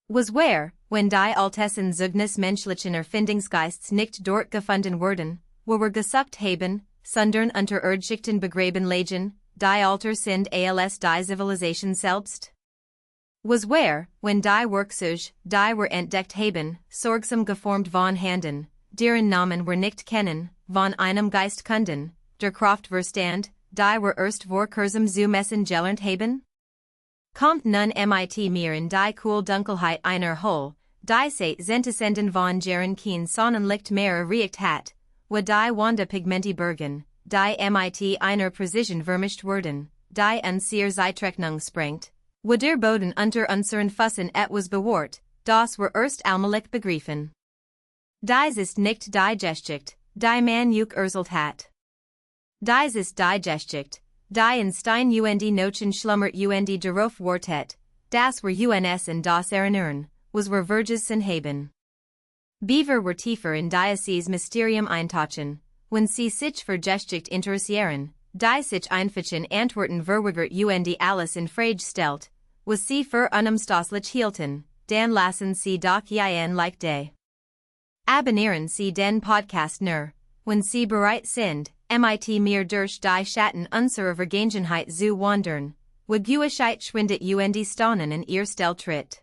Was where, when die Altessen Zeugnis menschlichen Erfindungsgeists nicht dort gefunden wurden, wo wir gesucht haben, sondern unter Erdschichten begraben lagen, die Alter sind als die Zivilisation selbst? Was where, when die Werkzeuge, die wir entdeckt haben, sorgsam geformt von Handen, deren Namen wir nicht kennen, von einem Geist kunden, der Kraft verstand, die wir erst vor kurzem zu messen gelernt haben? Kommt nun mit mir in die cool Dunkelheit einer Hole, die se Zentesenden von Jaren kein Sonnenlicht mehr erreicht hat, wo die Wanda Pigmenti bergen, die mit einer Präzision vermischt wurden, die unser Zeitrechnung sprengt, wo der Boden unter unseren Füßen etwas bewahrt, das wir erst allmählich begriffen. Dies ist nicht die Geschichte, die man juk erzählt hat. Dies ist die Geschichte, die in Stein und Nochen schlummert und darauf wartet, das wir uns in das erinnern, was wir vergessen haben. Beaver were tiefer in dieses Mysterium eintauchen, wenn sie sich für Geschichte interessieren, die sich einfichen Antworten verweigert und alles in Frage stellt, was sie für unumstößlich hielten, dann lassen sie doch like day. Abonnieren sie den Podcast nur, wenn sie bereit sind, mit mir durch die Schatten unserer Vergangenheit zu wandern, wo Gewissheit schwindet und staunen in ihr Stelltritt.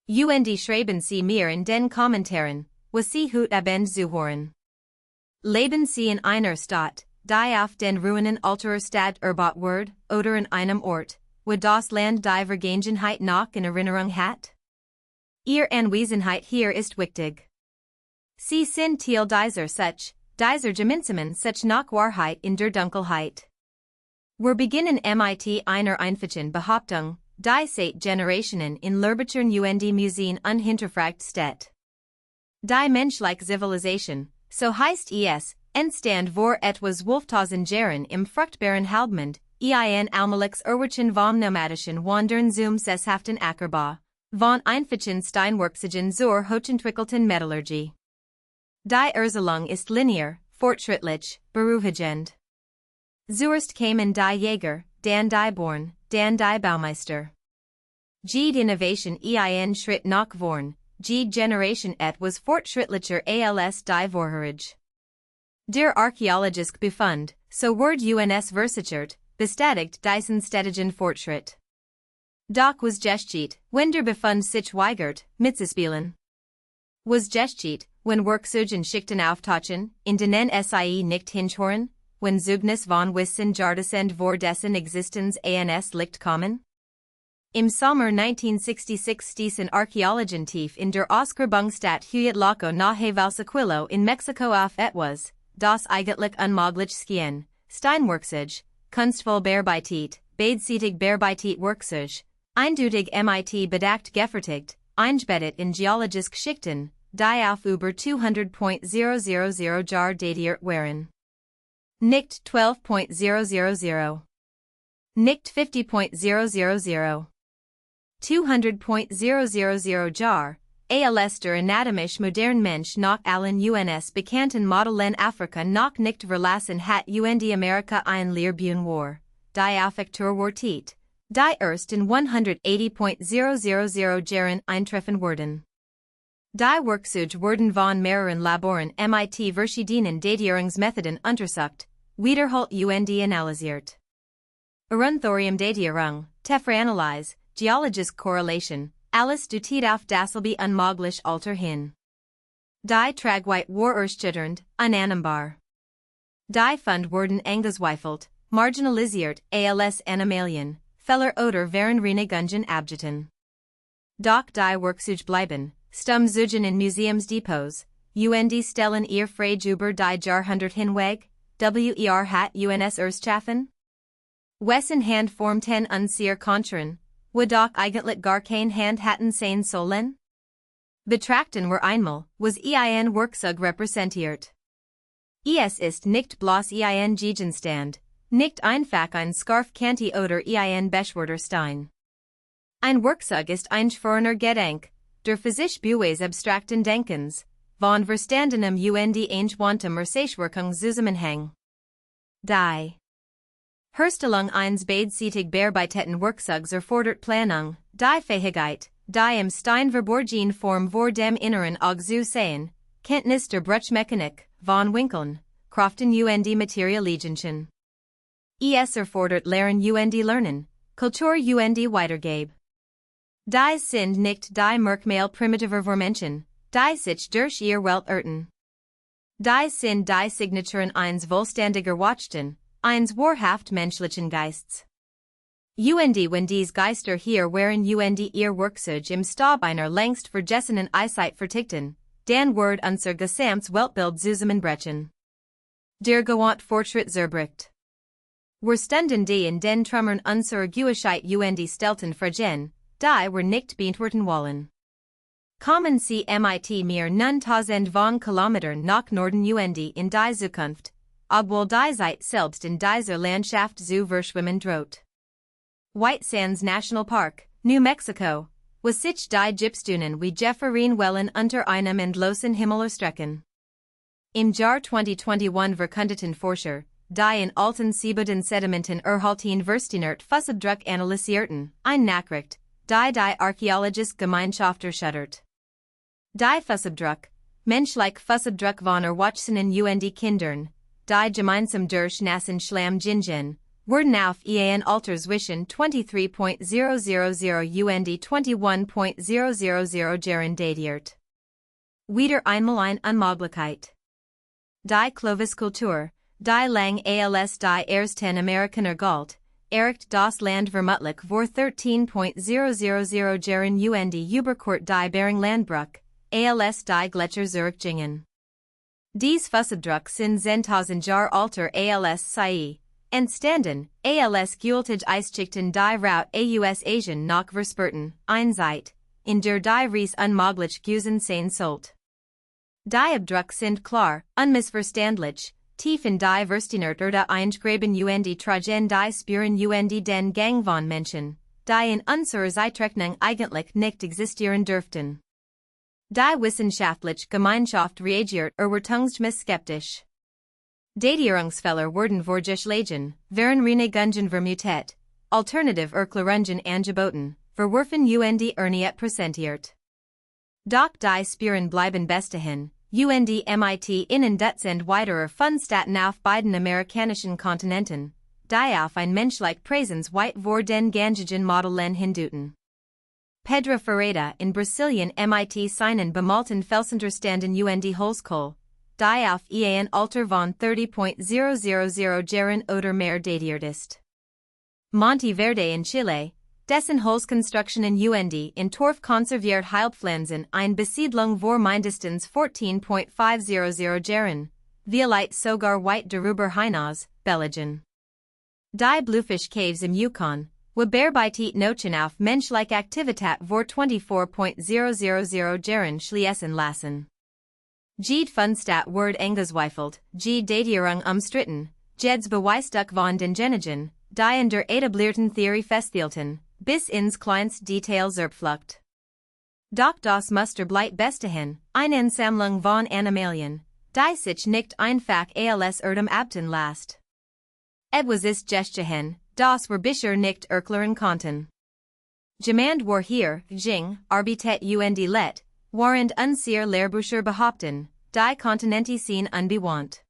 Und schreiben sie mir in den Kommentaren, was sie hut abend zu hören. Leben sie in einer Stadt, die auf den Ruinen alterer Stadt erbaut wird, oder in einem Ort, wo das Land die Vergangenheit noch in Erinnerung hat? Ihr Anwesenheit hier ist wichtig. Sie sind Teil dieser gemeinsamen such nach Wahrheit in der Dunkelheit. Wir beginnen mit einer einfachen Behauptung, die seit Generationen in Literatüren und Museen unhinterfragt steht. Die menschliche Zivilisation, so heißt es, entstand vor etwas 12.000 Jahren im fruchtbaren Halbmond, allmähliches Erwischen vom nomadischen Wandern zum sesshaften Ackerbau, von einfachen Steinwerkzeugen zur hochentwickelten Metallurgie. Die Erzählung ist linear, fortschrittlich, beruhigend. Zuerst kamen die Jäger, dann die Bauern, dann die Baumeister. Jede Innovation ein Schritt nach vorn, jede Generation etwas fortschrittlicher als die vorherige. Der archäologische Befund, so wird uns versichert, bestätigt diesen stetigen Fortschritt. Doch was Geschichte, wenn der Befund sich weigert, mitzuspielen? Was Geschichte, wenn Werkzeugen Schichten auftauchen, in denen sie nicht hinhören, wenn Zeugnis von Wissen jardesend vor dessen Existenz ans Licht kommen? Im Sommer 1966 stießen Archäologen tief in der Ausgrabungsstadt Huitlaco nahe Valsequillo in Mexiko auf etwas, das eigentlich unmöglich schien, Steinwerkzeug, kunstvoll bearbeitet, beidseitig bearbeitet Werkzeug, eindeutig mit Bedacht gefertigt, eingebettet in geologische Schichten, die auf über 200.000 Jahr datiert waren. Nicht 12.000. Nicht 50.000. 200.000 Jahr, als der anatomisch modern Mensch nach allen uns bekannten Modellen Afrika noch nicht verlassen hat und Amerika ein Lehrbuhn war, die Affektur wartet, die erst in 180.000 Jahren eintreffen wurden. Die Werkzeuge wurden von mehreren Laboren mit verschiedenen Datierungsmethoden untersucht, wiederholt und analysiert. Thorium-Datierung, Tephra-Analyse, Geologische Korrelation, alles deutet auf dasselbe unmöglich Alter hin. Die Tragweite war erschütternd, unannehmbar. Die Fund wurden angezweifelt, marginalisiert als Anomalien, Fehler oder waren Renegungen abgetan. Doch die Werkzeuge bleiben, stumm Zeugen in Museumsdepots, und stellen ihr Frage über die Jahrhundert hinweg, hat uns erschaffen? Wessen Hand formten unser Kontren, wo doch eigentlich gar kein Hand hatten sein sollen? Betrachten wir einmal, was ein Werkzeug repräsentiert. Es ist nicht bloß ein Gegenstand, nicht einfach ein Scharfkanti oder ein beschwerter Stein. Ein Werkzeug ist ein schwerner Gedank, der für sich Bues abstrakten Denkens, von verstandenem und eingewohntem Seichwirkung zusammenhang. Die Herstellung eines beidseitig bearbeiteten Werkzeugs erfordert Planung, die Fähigkeit, die im Stein verborgen Form vor dem Inneren Auge zu sehen, Kenntnis der Bruchmechanik, von Winkeln, Crofton und Materialienchen. Es erfordert Lehren und Lernen, Kultur und Weitergabe. Die sind nicht die Merkmale primitiver Vormenschen, die sich durch ihr Welt irrten. Die sind die Signaturen eines vollständiger Wachten, eines wahrhaft menschlichen Geists. Und wenn dies Geister hier wären und ihr Werkzeug im Stab einer längst vergessenen Eyesight vertickten, dann wird unser gesamtes Weltbild zusammenbrechen. Der Gewand Fortschritt zerbricht. Wir stunden die in den Trümmern unserer Gewissheit und Stelten fragen, die wir nicht beantworten wollen. Kommen Sie mit mir nun 1000 von Kilometern nach Norden und in die Zukunft, obwohl die Zeit selbst in dieser Landschaft zu verschwimmen droht. White Sands National Park, New Mexico, was sich die Gypsdunen wie Jefferin Wellen unter einem endlosen Himmel erstrecken. Im Jahr 2021 verkundeten Forscher, die in alten Seeboden Sedimenten erhalten Versteinert Fußabdruck analysierten, ein Nachricht, die archäologische Gemeinschaft erschüttert. Die Fußabdruck, menschlich Fußabdruck von Erwachsenen und Kindern, die gemeinsam durch nassen Schlamm gingen, wurden auf ein Alter zwischen 23.000 und 21.000 Jahren datiert. Wieder einmal eine Unmöglichkeit. Die Clovis-Kultur, die lang als die ersten Amerikaner galt, erreicht das Land vermutlich vor 13.000 Jahren und überquert die Bering-Landbruch, als die Gletscher zurückgingen. Dies Fußabdruck sind 10.000 Jahre alter als sie, entstanden, als gültig Eisschichten die Route aus Asien nach Versperrten, eine Zeit, in der die Reise unmöglich gewesen sein sollte. Die Abdruck sind klar, unmissverständlich, tief in die Versteinert Erde eingegraben und tragen die Spuren und den Gang von Menschen, die in unserer Zeitrechnung eigentlich nicht existieren dürften. Die wissenschaftliche Gemeinschaft reagiert erwartungsgemäß skeptisch. Datierungsfehler wurden vorgeschlagen, wären reine Gungen vermutet, alternative Erklärungen angeboten, verworfen und erneut präsentiert. Doch die Spuren bleiben bestehen, und mit innen Dutzend weiterer Fundstätten auf beiden amerikanischen Kontinenten, die auf ein menschlich Präsenz weit vor den gängigen Modellen hindeuten. Pedro Ferreira in Brasilien mit seinen bemalten Felsunterstanden und Holzkohle, die auf ein Alter von 30.000 Jahren oder mehr datiert ist. Monteverde in Chile, dessen Holzkonstruktionen und in Torf konserviert Heilpflanzen eine Besiedlung vor mindestens 14.500 Jahren, vielleicht sogar weit darüber hinaus, Belgien. Die Bluefish Caves im Yukon, wo bearbeitet Nochen auf menschliche Aktivität vor 24.000 Jahren schließen lassen. Jede Fundstat wird angezweifelt, jede Datierung umstritten, jedes Beweisstück von den Genigen, die in der etablierten Theorie festhielten, bis ins kleinste Detail zerpflückt. Doch das Muster bleibt bestehen, eine Ansammlung von Animalien, die sich nicht einfach als Erdem abten lässt. Etwas ist geschehen, das wir bisher nicht erklären konnten. Jemand war hier, ging, arbeitet und let, während unsere Lehrbücher behaupten, die Kontinente sind unbewohnt.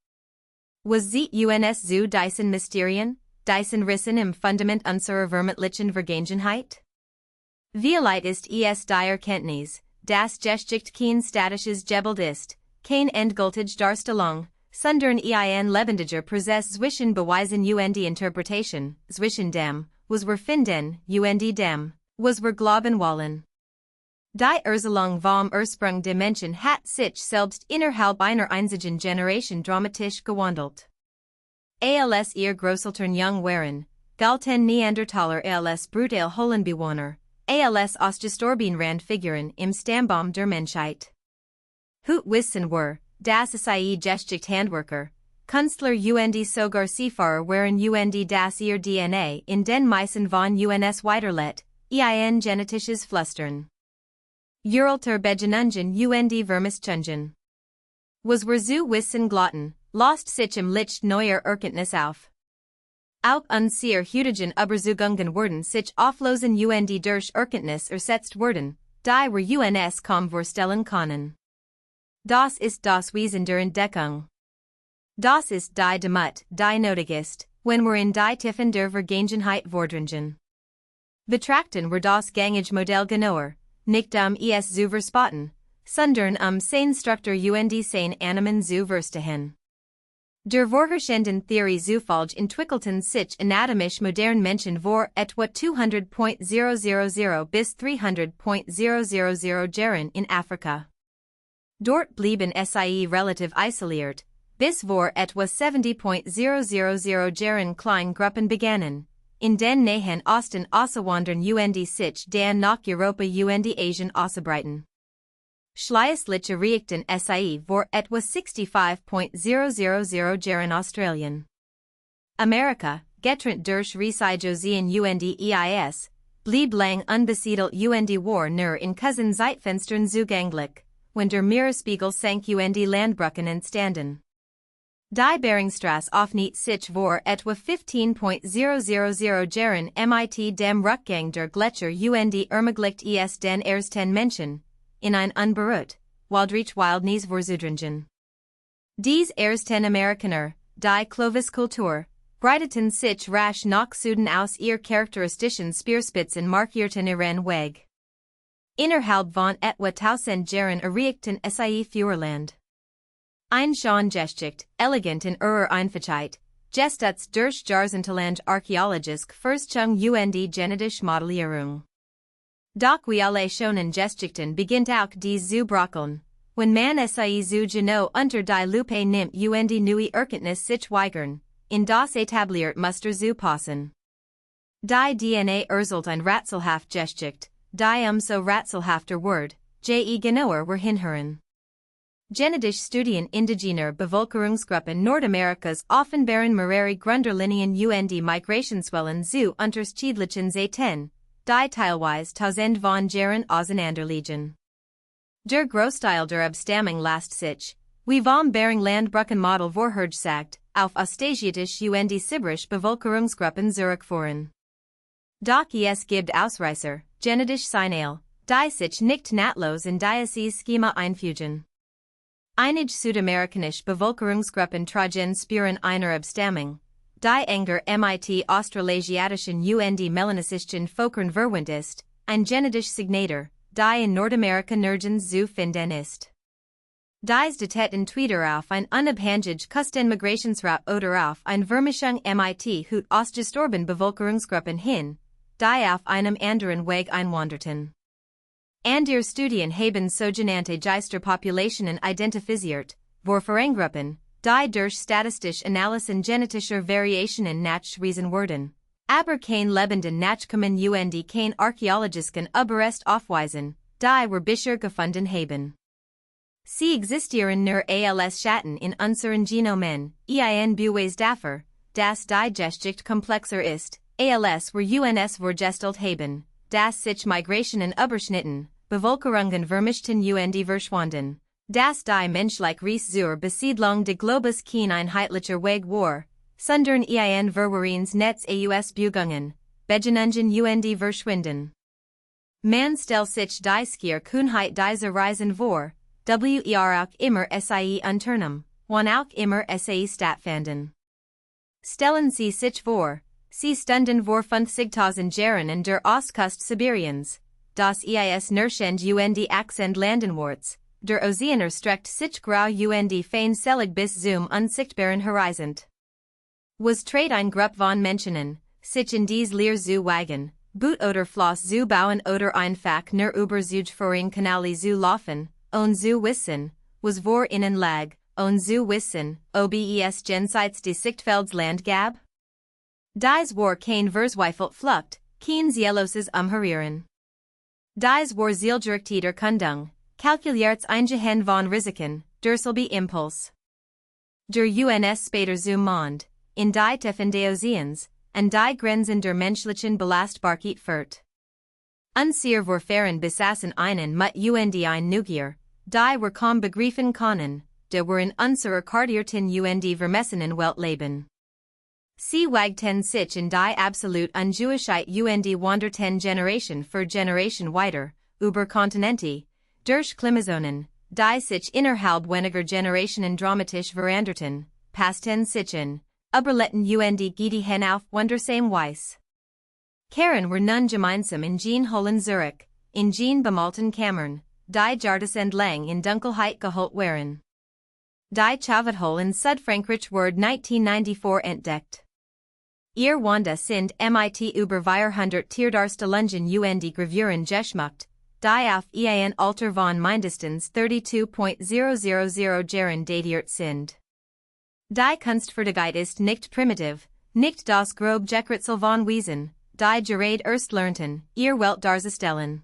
Was sieht uns zu diesen Mysterien, diesen Rissen im Fundament unserer vermeintlichen Vergangenheit? Vielleicht ist es die Erkenntnis, dass Geschichte kein statisches Gebild ist, kein endgültige Darstellung, sondern ein lebendiger Prozess zwischen Beweisen und Interpretation, zwischen dem, was wir finden, und dem, was wir glauben wollen. Die Erzählung vom Ursprung der Menschen hat sich selbst innerhalb einer einzigen Generation dramatisch gewandelt. Als ihr Großeltern jung waren, galten Neandertaler als brutal Höhlenbewohner, als ausgestorben Randfiguren im Stammbaum der Menschheit. Heute wissen wir, dass sie Geschichte Handwerker, Künstler und sogar Seefahrer waren und dass ihr DNA in den meisten von uns weiterlet, ein genetisches Flüstern. Uralter Begenungen und Vermischungen. Was wir zu wissen glaubten, lost sich im Licht neuer Erkenntnis auf. Auch unsere heutigen Überzeugungen wurden sich auflösen und durch Erkenntnis ersetzt wurden, die were uns kaum vorstellen können. Das ist das Wesen der Entdeckung. Das ist die Demut, die nötig ist, wenn wir in die Tiefen der Vergangenheit vordringen. Betrachten wir das gängige Modell genauer, nicht es zu verspotten, sondern seine Struktur und seine Annahmen zu verstehen. Der vorherrschenden Theorie zufolge entwickelten sich anatomisch moderne Menschen vor etwa 200.000 bis 300.000 Jahren in Afrika. Dort blieben sie relativ isoliert, bis vor etwa 70.000 Jahren kleine Gruppen begannen, in den Nahen Osten auszuwandern und sich dann nach Europa und Asien auszubreiten. Schließlich erreichten sie vor etwa 65.000 Jahren Australien. Amerika, getrennt durch riesige Seen und Eis, blieb lang unbesiedelt und war nur in kurzen Zeitfenstern zugänglich, wenn der Meeresspiegel sank und Landbrücken entstanden. Die Beringstraße öffnet sich vor etwa 15.000 Jahren mit dem Rückgang der Gletscher und ermöglicht es den ersten Menschen, in ein unberührt, waldreich Wildnis vorzudringen. Dies ersten Amerikaner, die Clovis-Kultur, breiteten sich rasch nach Süden aus ihr charakteristischen Speerspitzen markierten ihren Weg. Innerhalb von etwa 1000 Jahren erreichten sie Führerland. Ein schon Geschichte, elegant in ihrer Einfachheit, gestützt durch Jahrzehntelange archäologische Forschung und genetische Modellierung. Doch wie alle schonen Geschichten beginnt auch dies zu bröckeln, wenn man sie zu genau unter die Lupe nimmt und neue Erkenntnis sich weigern, in das etabliert Muster zu passen. Die DNA erzählt ein rätselhaft Geschichte, die so rätselhafter Word, genauer wir hinhören. Genetische Studien indigener Bevölkerungsgruppen Nordamerikas offenbaren mehrere Grundlinien und Migrationswellen zu unterschiedlichen Zeiten, die teilweise tausend von Jahren auseinanderliegen. Der Großteil der Abstammung lässt sich, wie vom Bering Landbrückenmodell vorhergesagt, auf ostasiatische und sibirische Bevölkerungsgruppen zurückführen. Doch es gibt Ausreißer, genetische Signale, die sich nicht nahtlos in dieses Schema einfügen. Einige südamerikanische Bevölkerungsgruppen tragen Spuren einer Abstammung, die enger mit australasiatischen und melanesischen Völkern verwandt ist, ein genetischer Signator, die in Nordamerika nirgends zu finden ist. Dies datet entweder auf ein unabhängig Migrationsroute oder auf eine Vermischung mit Hut ausgestorben Bevölkerungsgruppen hin, die auf einem anderen Weg einwanderten. Andere Studien haben sogenannte Geisterpopulationen identifiziert, wo Vereingruppen, die durch statistische Analysen genetischer Variationen nachgewiesen wurden, aber kein lebenden Nachkommen und kein archäologischen Überrest aufweisen, die wir bisher gefunden haben. Sie existieren nur als Schatten in unseren Genomen, ein Beweis dafür, dass die Geschichte komplexer ist, als wir uns vorgestellt haben, dass sich Migrationen überschnitten, Bevölkerungen vermischten und verschwanden, dass die menschliche Reise zur Besiedlung des Globus kein einheitlicher Weg war, sondern ein verworrenes Netz aus Bewegungen, Begegnungen und Verschwinden. Man stellt sich die Skierkunheit dieser Reisen vor, auch immer sie unternahm, wann auch immer sie stattfanden. Stellen Sie sich vor, sie stunden vor 50.000 Jahren in der Ostküste Sibiriens, das nirgend und Akzent landenwarts, der Ozean erstreckt sich grau und feinselig bis zum unsichtbaren Horizont. Was tret ein Gruppe von Menschen, sich in dies Leer zu wagen, Boot oder Floss zu bauen oder einfach nur über Zugführung Kanäle zu laufen, zu wissen, was vor ihnen lag, zu wissen, ob es jenseits des Sichtfelds Land gab? Dies war kein verzweifelt Flucht, kein zielloses Umherirren. Dies war zielgerichtete Erkundung, kalkuliertes Eingehen von Risiken, der selbe Impuls. Der uns später zum Mond, in die Tiefen des Ozeans, an die Grenzen der menschlichen Belastbarkeit führt. Unsere Vorfahren besaßen einen mit und ein Neugier, die wir kaum begreifen können, die wir in unserer kartierten und vermessenen Welt leben. Sie wagten sich in die absolut Unjewigkeit und wanderten Generation für Generation weiter, über Kontinente, durch Klimazonen, die sich innerhalb weniger Generationen dramatisch veranderten, passten sich in, überlitten und gediehen auf wundersame Weise. Karen were nun gemeinsam in Jean Holland Zurich, in Jean bemalten Kammern, die Jahresend lang in Dunkelheit geholt waren. Die Chavadhol in Südfrankreich wurde 1994 entdeckt. Ihr Wanda sind mit über 400 Tierdarstellungen und Gravuren geschmückt, die auf ein Alter von mindestens 32.000 Jahren datiert sind. Die Kunstfertigkeit ist nicht primitiv, nicht das grobe Gekritzel von Wesen, die gerade erst lernten, ihr Welt darzustellen.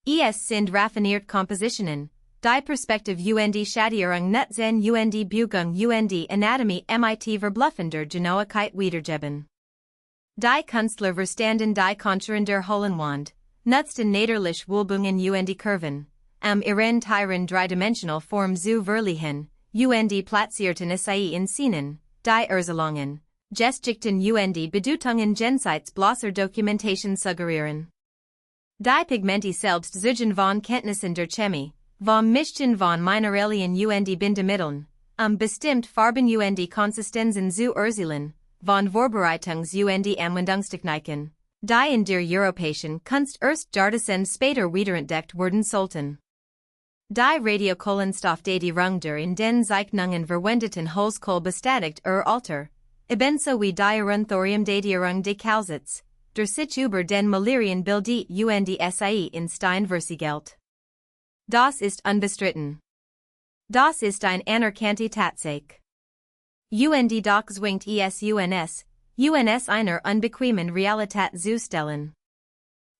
Es sind raffiniert Kompositionen, die Perspektive und Schattierung Nutzen und Beugung und Anatomie mit verbluffender Genauigkeit wiedergeben. Die Künstler verstanden die Konturen der Hohlenwand, nutzten natürlich Wölbungen und Kurven, ihren Tieren dreidimensional Form zu verleihen, und platzierten sie in Szenen, die Erzählungen, Geschichten und Bedeutungen jenseits bloßer Dokumentation suggerieren. Die Pigmente selbst zugen von Kenntnissen der Chemie, vom Mischen von Mineralien und Bindemitteln, bestimmt Farben und Konsistenzen zu erzielen, von Vorbereitungs- und Anwendungstechniken, die in der europäischen Kunst erst Jahrtausend später wiederentdeckt wurden sollten. Die Radiokohlenstoffdatierung der in den Zeichnungen verwendeten Holzkohle bestätigt Alter, ebenso wie die Thoriumdatierung des Kalzits, der sich über den Malerienbildet und sie in Stein versiegelt. Das ist unbestritten. Das ist ein anerkannte Tatsache. Und doch zwingt es uns einer unbequemen Realität zu stellen.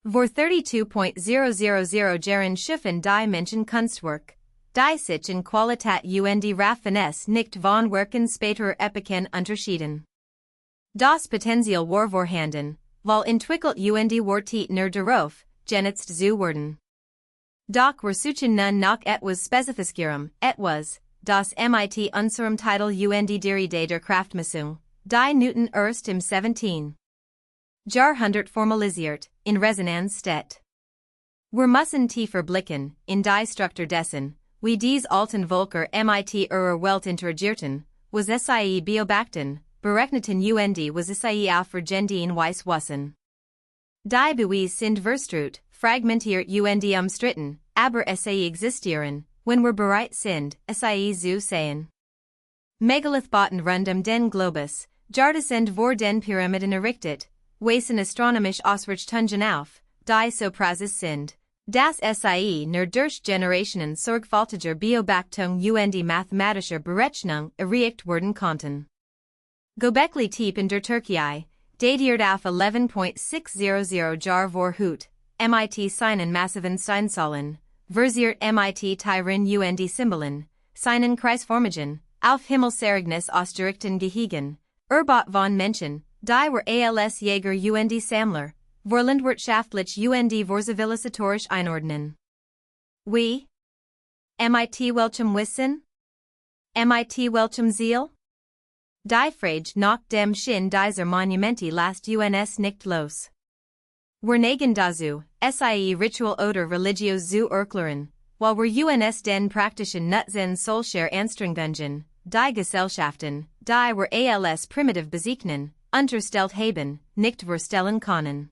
Vor 32.000 Jahren schufen die Menschen Kunstwerk, die sich in Qualität und Raffinesse nicht von Werken späterer Epochen unterschieden. Das Potenzial war vorhanden, weil entwickelt und war darauf, genutzt zu werden. Doch wir suchen nun nach etwas Spezifischerem, etwas, das mit unserem Titel und der Idee der Kraftmessung, die Newton erst im 17. Jahrhundert formalisiert, in Resonanz steht. Wir müssen tiefer blicken, in die Struktur dessen, wie dies alten Völker mit ihrer Welt interagierten, was sie beobachten, berechneten und was sie auf vergendien Weiss wissen. Die Beweise sind verstrut, fragmentiert und umstritten, aber sie existieren, wenn wir bereit sind, sie zu sehen. Megalithbauten rund den Globus, Jahrtausend vor den Pyramiden errichtet, weisen astronomisch Ausrichtungen auf, die so präzis sind, dass sie nur durch Generationen sorgfältiger Beobachtung und mathematischer Berechnung erreicht werden konnten. Göbekli Tepe in der Türkei, datiert auf 11.600 Jahr vor Hut, mit seinen massiven Steinsäulen, versiert mit Tyren und Symbolen, seinen Kreisformigen, auf Himmelserignis ausgerichteten Gehegen, erbaut von Menschen, die were als Jäger und Sammler, vor landwirtschaftlich und vor zivilisatorisch einordnen. Wie? Mit welchem Wissen? Mit welchem Ziel? Die Frage nach dem Sinn dieser Monumente lasst uns nicht los. Wir neigen dazu, sie ritual oder religiös zu erklären, weil wir uns den praktischen Nutzen solcher Anstrengungen, die Gesellschaften, die wir als primitiv bezeichnen, unterstellt haben, nicht verstellen können.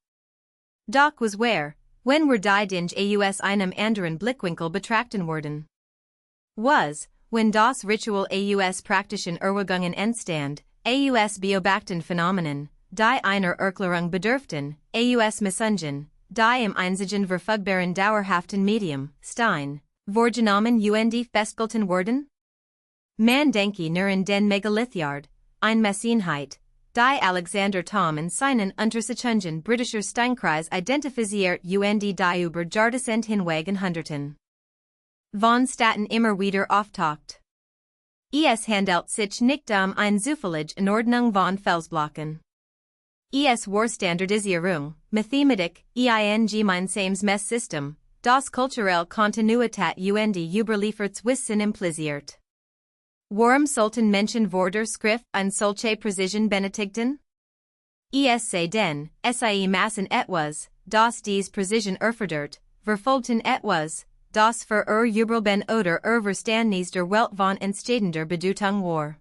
Doch was wäre, wenn wir die Dinge aus einem anderen Blickwinkel betrachten würden? Was, wenn das Ritual aus praktischen Erwägungen entstand, aus beobachten Phänomenen, die einer Erklärung bedürften, aus Messungen, die im einzigen verfügbaren dauerhaften Medium, Stein, vorgenommen und festgehalten wurden? Man denke nur in den Megalithiard, ein Messinheit, die Alexander Thom in seinen Untersuchungen britischer Steinkreis identifiziert und die über Jahrtausend hinweg in Hunderten von Städten immer wieder auftaucht. Es handelt sich nicht eine zufällige Anordnung von Felsblocken. Es war Standardisierung, Mathematik, ein gemeinsames Messsystem, das kulturelle Kontinuität und überliefertes Wissen impliziert. Warum sollten Menschen vor der Schrift eine solche Präzision benötigten? Es sei denn, sie maßen etwas, das dies Präzision erfordert, verfolgten etwas, das für Übelben oder Verständnis der Welt von entscheidender Bedeutung war.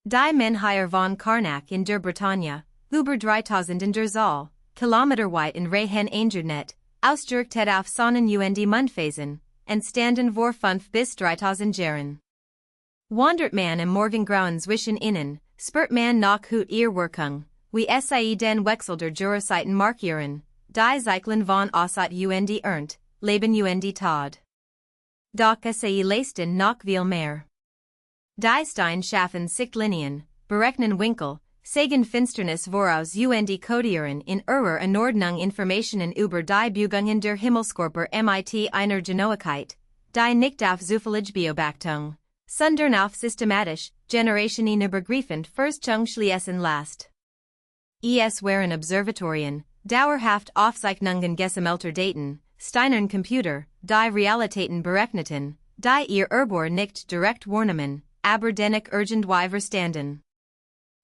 Die Menheier von Karnak in der Bretagne, über 3000 in der Zahl, Kilometer weit in Rehen Eingernet, ausgedrückt auf Sonnen Mundphasen, entstanden vor 5 bis 3000 Jahren. Wandert man im Morgengrauen zwischen ihnen, spürt man nach Hut Wirkung, wie sie den Wechsel der Jurazeiten markieren, die Zyklen von Aussat ernt, Leben Tod. Doch sie leisten noch viel mehr. Die Stein schaffen Sichtlinien, berechnen Winkel, sagen Finsternis voraus kodieren in Anordnung Informationen über die Bewegungen der Himmelskörper mit einer Genauigkeit, die nicht auf zufällige Beobachtung, sondern auf systematisch, generationen übergreifend Verstung schließen lässt. Es waren Observatorien, dauerhaft Aufzeichnungen gesammelter Daten, Steinern Computer, die Realitäten berechneten, die ihr nicht direkt wahrnehmen, aber dennoch irgendwie verstanden.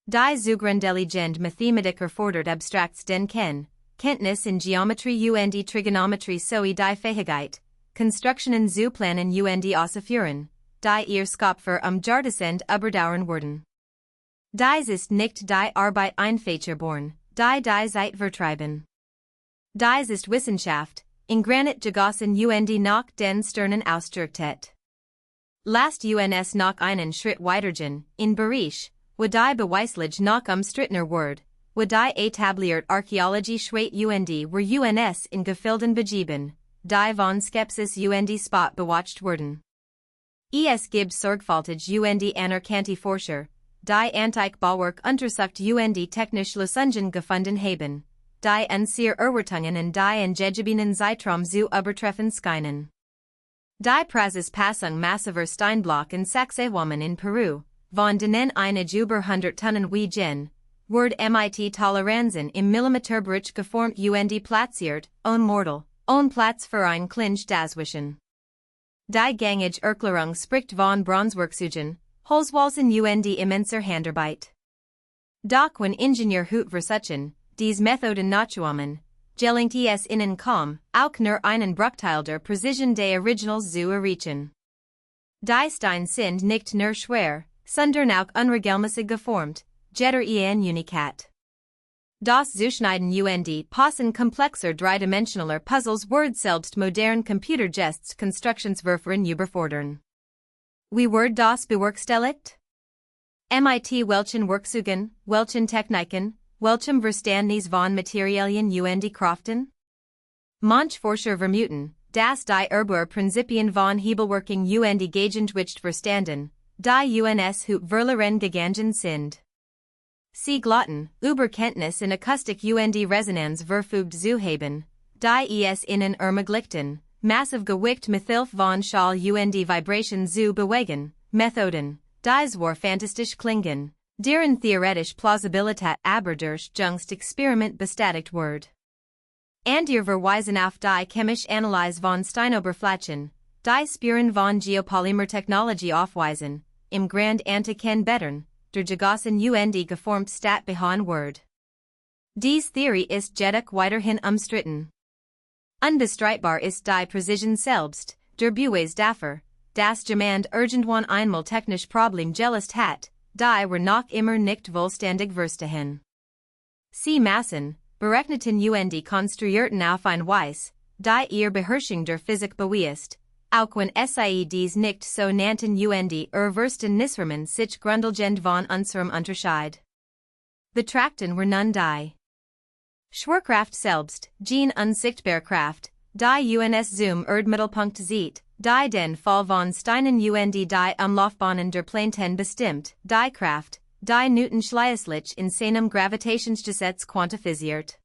Die Zugrundeligend Mathematik erfordert abstracts den Kenntnis in Geometrie und Trigonometrie sowie die Fähigkeit, Konstruktionen zu planen und auszuführen, die ihr Skopfer Jahresend überdauern werden. Dies ist nicht die Arbeit einfächerborn, die Zeit vertreiben. Dies ist Wissenschaft, in Granit gegossen und nach den Sternen ausgedrückt. Last uns noch einen Schritt weitergehen, in Bereich, wo die beweislich noch umstrittener Word, wo die etabliert Archäologie schweit wo uns in Gefilden begeben, die von Skepsis Spot bewatcht werden. Es gibt sorgfältig anerkannte Forscher, die antike Bauwerk untersucht technisch Lösungen gefunden haben, die sehr Erwartungen und die angegebenen Zeitraum zu übertreffen scheinen. Die Praxispassung massiver Steinblock in Saxe-Woman in Peru, von denen eine über 100 Tonnen wiegen, wird mit Toleranzen im Millimeterbereich geformt platziert, unmortal, Platz für ein Klinge dazwischen. Die gängige Erklärung spricht von Bronzewerkzeugen, Holzwalzen immenser Handarbeit. Doch wenn Ingenieur Hut versuchen, dies Methoden nachzuahmen, gelingt es ihnen kaum, auch nur einen Bruchteil der Präzision des Originals zu erreichen. Die Steine sind nicht nur schwer, sondern auch unregelmäßig geformt, jeder ein Unikat. Das Zuschneiden passen komplexer dreidimensionaler Puzzles wird selbst modern Computergests Konstruktionswürfern überfordern. Wie wird das bewerkstelligt? Mit welchen Werkzeugen, welchen Techniken, welchem Verständnis von Materialien und Kraften? Manch Forscher vermuten, dass die Prinzipien von Hebelwerking und Gegentwicht verstanden, die uns Hut verloren gegangen sind. Sie glotten, über Kenntnis in Akustik und Resonanz verfügt zu haben, die es ihnen ermöglichten, massiv Gewicht mithilfe von Schall und Vibration zu bewegen, Methoden, die zwar fantastisch klingen, deren theoretische Plausibilität aber durch Experiment bestätigt wird. Wir verweisen auf die chemische Analyse von Steinoberflächen, die Spuren von Geopolymertechnologie aufweisen, im Grand Antiken Bettern, der gegossen und geformt Stat behauen wird. Diese Theorie ist jedoch weiterhin umstritten. Unbestreitbar ist die Präzision selbst, der Beweis dafür, dass jemand irgendwann einmal technisch Problem gelöst hat, die noch immer nicht vollständig verstehen. Sie Massen, berechneten und konstruierten auf ein Weise, die ihr Beherrschung der Physik beweist, auch wenn sie dies nicht so nannten und versten Nisramen sich grundlegend von unserem Unterschied. Betrachten wir nun die Schwerkraft selbst, Gene unsichtbare Kraft, die uns zum Erdmittelpunkt zieht, die den Fall von Steinen und die Umlaufbahnen der Planeten bestimmt, die Kraft, die Newton schließlich in seinem Gravitationsgesetz quantifiziert.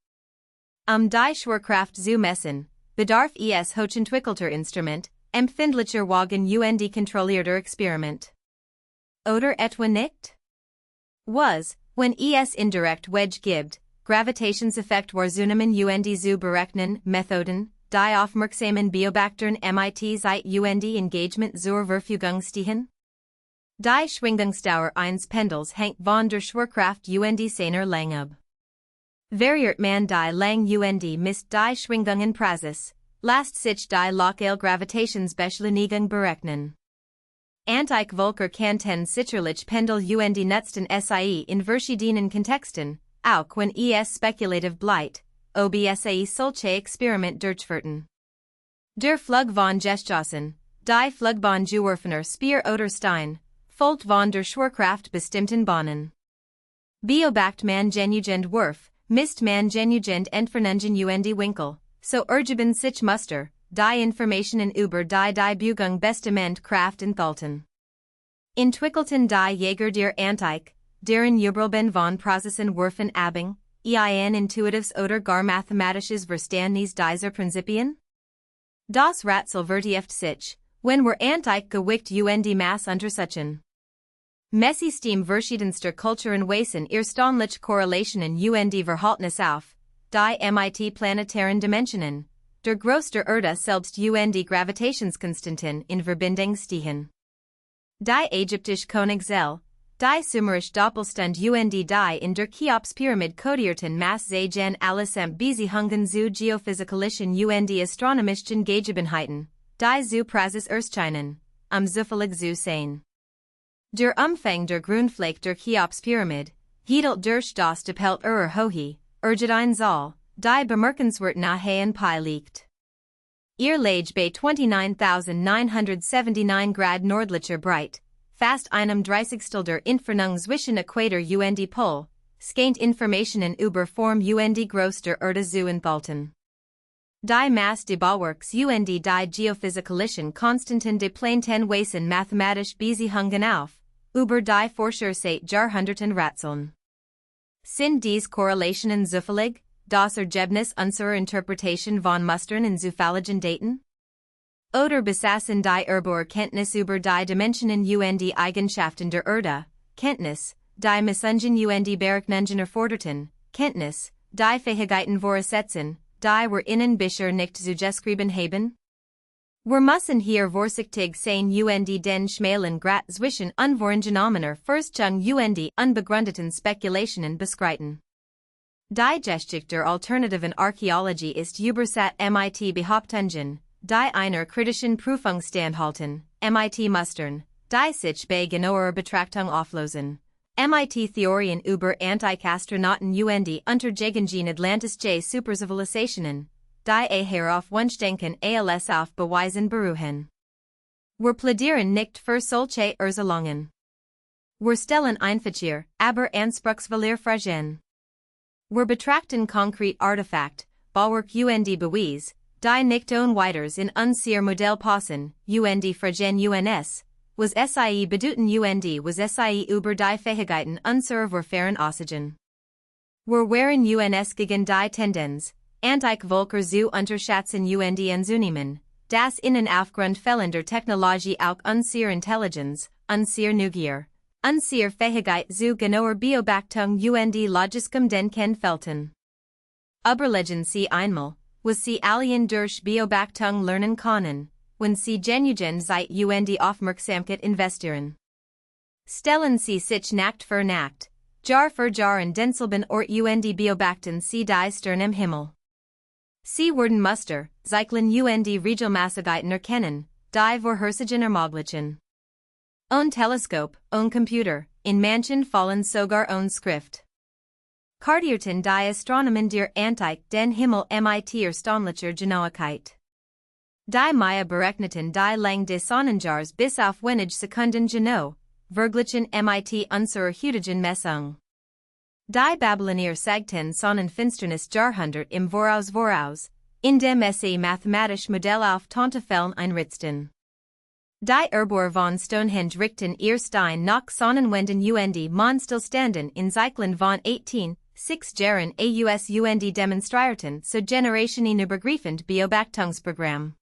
Die Schwerkraft zu messen, bedarf es hochentwickelter Instrument, empfindlicher Wagen und kontrollierter Experiment. Oder etwa nicht? Was, wenn es indirekt Wedge gibt, Gravitationseffekt wahrzunehmen und zu berechnen, Methoden, die aufmerksamen Beobachtern mit Zeit und Engagement zur Verfügung stehen? Die Schwingungsdauer eines Pendels hängt von der Schwerkraft und seiner Länge ab. Variiert man die Länge und misst die Schwingungen Praxis, Last sich die lokale Gravitationsbeschleunigung berechnen. Antike Volker Kanten sicherlich Pendel und Nutzten SIE in verschiedenen Kontexten, auch wenn es spekulativ bleibt, ob SIE solche Experiment durchführten. Der Flug von Gestjossen, die Flugbahn geworfener Speer oder Stein, folgt von der Schwerkraft bestimmten Bahnen. Beobacht man genugend Wurf, misst man genugend Entfernungen und Winkel, so ergeben sich Muster, die Informationen über die Bewegung bestimmt Kraft enthalten. Entwickelten die Jäger der Antike, deren Übelben von Prozessen Wurfen abhängig, ein intuitives oder gar mathematisches Verständnis dieser Prinzipien? Das Rätsel vertieft sich, wenn wir Antike gewickt und Mass untersuchen. Messsystem verschiedenster Kulturen weisen erstaunliche Korrelationen und Verhaltnis auf, die mit planetaren Dimensionen, der größte Erde selbst und Gravitationskonstanten in Verbindung stehen. Die ägyptische Königszelle, die sumerische Doppelstand und die in der Cheops-Pyramid kodierten Mass Zagen allesamt Beziehungen zu geophysikalischen und astronomischen Gegebenheiten, die zu Praxis erscheinen, zufällig zu sein. Der Umfang der Grundfläche der Cheops-Pyramid, geteilt durch das Doppelt ihrer Höhe, ergibt eine Zahl, die bemerkenswert nahe an Pi liegt. Ihr Lage bei 29.979 Grad nördlicher Breit, fast einem Dreißigstel der Entfernung zwischen Äquator und Pol, scheint Informationen über Form und Größe der Erde zu enthalten. Die Mass des Bauwerks und die geophysikalischen Konstanten des Planeten weisen mathematische Beziehungen auf, über die Forscher seit Jahrhunderten rätseln. Sind diese Korrelationen zufällig, das Ergebnis unserer Interpretation von Mustern und zufälligen Daten? Oder besaßen die Erbauer Kenntnis über die Dimensionen und die Eigenschaften der Erde, Kenntnis, die Messungen und die Berechnungen erforderten, Kenntnis, die Fähigkeiten voraussetzen, die wir ihnen bisher nicht zugeschrieben haben? Wir müssen hier vorsichtig sein und den schmalen Grat zwischen unvorangenomener Fürchtung und unbegründeten Spekulationen beschreiten. Die Geschichte der alternativen Archäologie ist übersat mit Behauptungen, die einer kritischen Prüfung standhalten, mit Mustern, die sich bei genauer Betrachtung auflösen, mit Theorien über Antikastronauten und untergegangen atlantische Superzivilisationen, die hierauf Wunschdenken als auf Beweisen beruhen. Wir plädieren nicht für solche Erzählungen. Wir stellen einfach, aber anspruchsvoller Fragen. Wir betrachten konkret Artefakt, Bauwerk und Beweis, die nicht ohne weiteres in unser Modell passen, und fragen uns, was sie bedeuten und was sie über die Fähigkeiten unserer Vorfahren aussagen. Wir wären uns gegen die Tendenz, antike Völker zu unterschätzen und anzunehmen, dass ihnen aufgrund fehlender Technologie auch unsere Intelligenz, unsere Neugier, unsere Fähigkeit zu genauer Beobachtung und logischem Denken fehlten. Überlegen Sie einmal, was Sie allein durch Beobachtung lernen können, wenn Sie genuin Zeit und Aufmerksamkeit investieren. Stellen Sie sich Nacht für Nacht, Jahr für Jahr in denselben Ort und beobachten Sie die Sterne im Himmel. Sie werden Muster, Zyklen und Regelmäßigkeiten erkennen, die Vorhersagen ermöglichen. Ohne Teleskop, ohne Computer, in manchen Fällen sogar ohne Schrift. Kartierten die Astronomen der Antike den Himmel mit erstaunlicher Genauigkeit. Die Maya berechneten die Länge des Sonnenjahrs bis auf wenige Sekunden genau, verglichen mit unserer heutigen Messung. Die Babylonier sagten Sonnenfinsternis Jahrhundert im Voraus, indem sie mathematische Modelle auf Tantefellen einritzten. Die Erbauer von Stonehenge richten ihr Stein nach Sonnenwenden und Mondstillstanden in Zyklen von 6 Jahren aus und demonstrierten so generationenübergreifend Beobachtungsprogramm.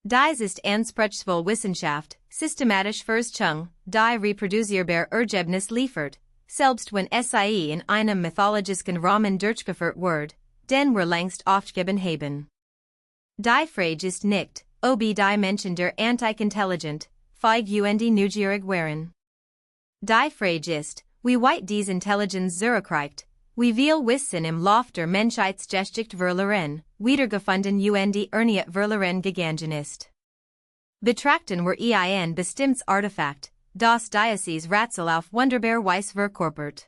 Dies ist anspruchsvoll Wissenschaft, systematisch Forschung, die reproduzierbar Ergebnis liefert, selbst wenn sie in einem mythologischen Rahmen durchgeführt wird, den wir längst aufgegeben haben. Die Frage ist nicht, ob die Menschen der Antike intelligent, feig und neugierig waren. Die Frage ist, wie weit diese Intelligenz zurückreicht, wie viel Wissen im Lauf der Menschheitsgeschichte verloren, wiedergefunden und erneut verloren gegangen ist. Betrachten wir ein bestimmtes Artefakt, das dieses Rätsel auf wunderbare Weise verkörpert.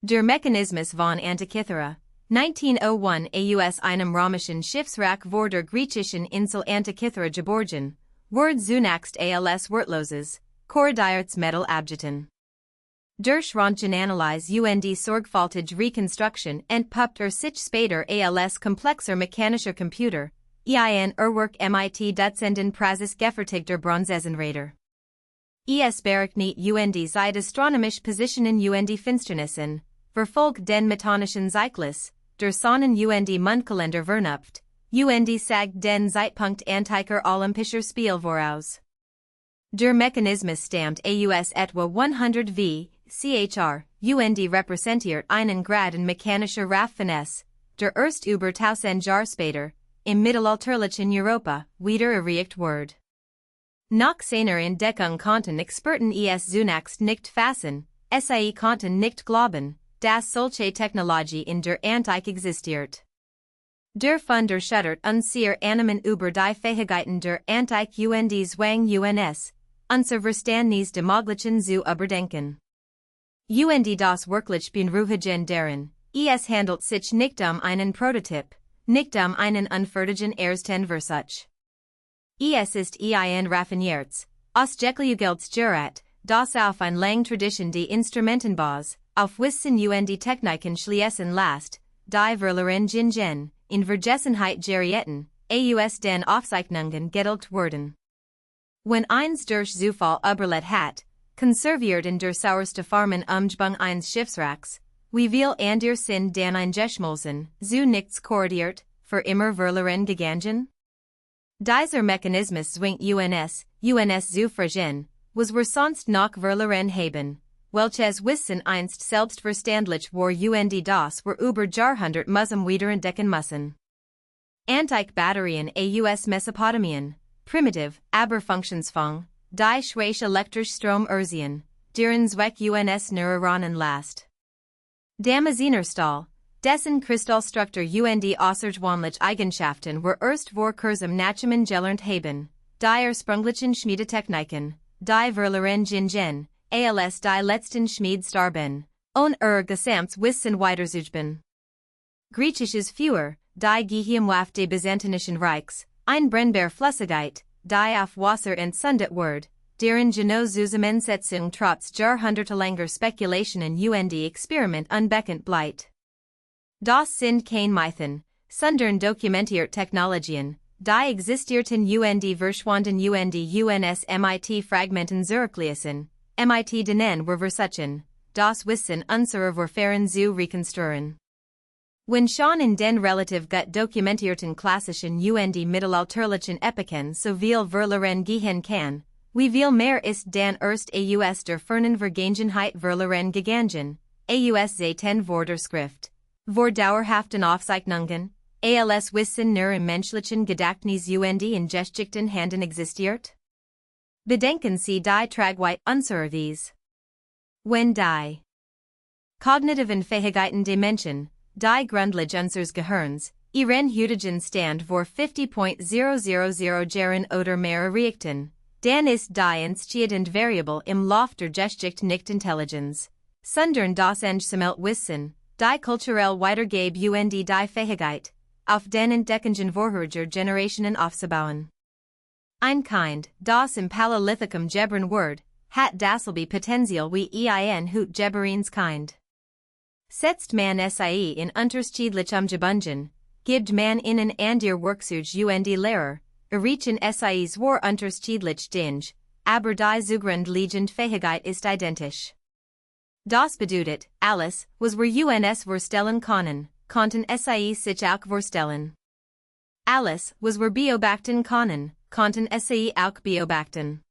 Der Mechanismus von Antikythera, 1901 aus einem römischen Schiffswrack vor der griechischen Insel Antikythera geborgen, wird zunächst als wertloses, korrodiertes Metall abgetan. Durch Röntgenanalyse und sorgfältige Rekonstruktion entpuppt sich später als komplexer mechanischer Computer, ein Uhrwerk mit Dutzenden preisgefertigter Bronzesenräder. Es berechnet seit astronomisch Positionen und Finsternissen, verfolgt den metonischen Zyklus, der Sonnen und Mondkalender vernupft, sagt den Zeitpunkt antiker Olympischer Spiel voraus. Der Mechanismus stammt aus etwa 100 v. Chr. Repräsentiert einen graden mechanischer Raffinesse, der erst über 1000 Jahre später, im mittelalterlichen Europa, wieder erreicht wurde. Nach seiner Entdeckung konnten Experten es zunächst nicht fassen, sie konnten nicht glauben, dass solche Technologie in der Antike existiert. Der Fund erschüttert uns sehr Annahmen über die Fähigkeiten der Antike und zwang uns, unser Verständnis des Möglichen zu überdenken. Das wirklich beunruhigen darin, es handelt sich nicht einen Prototyp, nicht einen unfertigen ersten Versuch. Es ist ein raffiniertes, ausgeklügeltes Gerät, das auf eine lange Tradition die Instrumentenbaus, auf Wissen und Techniken schließen lässt, die verloren gingen, in Vergessenheit gerieten, aus den Aufzeichnungen getilgt wurden. Wenn eins durch Zufall überlebt hat, konserviert in der sauerste Farmen Umgebung eines Schiffswracks, wie viel anders sind dann eingeschmolzen, zu nichts korrodiert, für immer verloren gegangen? Dieser Mechanismus zwingt uns zu fragen, was wir sonst noch verloren haben, welches Wissen einst selbstverständlich war und das wir über Jahrhundert wiederentdecken müssen. Antike Batterien aus Mesopotamien, primitiv, aber funktionsfähig, die schwache elektrisch Strom erzeugen, deren Zweck uns Neuronen last. Damascenerstahl, dessen Kristallstruktur und außergewöhnliche Eigenschaften wir erst vor kurzem nachgewiesen gelernt haben, die ursprünglichen Schmiedetechniken, die verloren gingen, als die letzten Schmied starben, und gesamtes Wissen weiterzugeben. Griechisches Feuer, die Geheimwaffe des Byzantinischen Reichs, ein brennbare Flüssigkeit, die auf Wasser entzündet wird, deren Zusammensetzung trotz jahrhundertelanger Spekulationen und Experiment unbekannt bleibt. Das sind kein Mythen, sondern dokumentiert Technologien, die existierten und verschwanden und uns mit Fragmenten zurückließen, mit denen wir versuchen, das Wissen unserer Vorfahren zu rekonstruieren. Wenn schon in den relativ gut dokumentierten klassischen und mittelalterlichen Epochen so viel verloren gehen kann, wie viel mehr ist dann erst aus der fernen Vergangenheit verloren gegangen, aus den vor der Schrift, vor dauerhaften Aufzeichnungen, als Wissen nur im menschlichen Gedächtnis und in geschickten Händen existiert? Bedenken Sie die Tragweite unserer Weise. Wenn die kognitiven Fähigkeiten des Menschen, die Grundlage unseres Gehirns, ihren heutigen Stand vor 50.000 Jahren oder mehr erreichten, dann ist die entscheidende Variable im Lauf der Geschichte nicht Intelligenz, sondern das eingesammelte Wissen, die kulturell weitergebe und die Fähigkeit, auf den Entdeckungen vorheriger Generationen aufzubauen. Ein Kind, das im Paläolithicum geboren wird, hat dasselbe Potenzial wie ein Hut geborens Kind. Setzt man sie in unterschiedlich umgebunden, gibt man ihnen andere Werkzeuge und Lehrer, erreichen sie zwar unterschiedlich Dinge, aber die zugrundliegende Fähigkeit ist identisch. Das bedeutet, alles, was wir uns vorstellen können, konnten sie sich auch vorstellen. Alles, was wir beobachten können, konnten sie auch beobachten.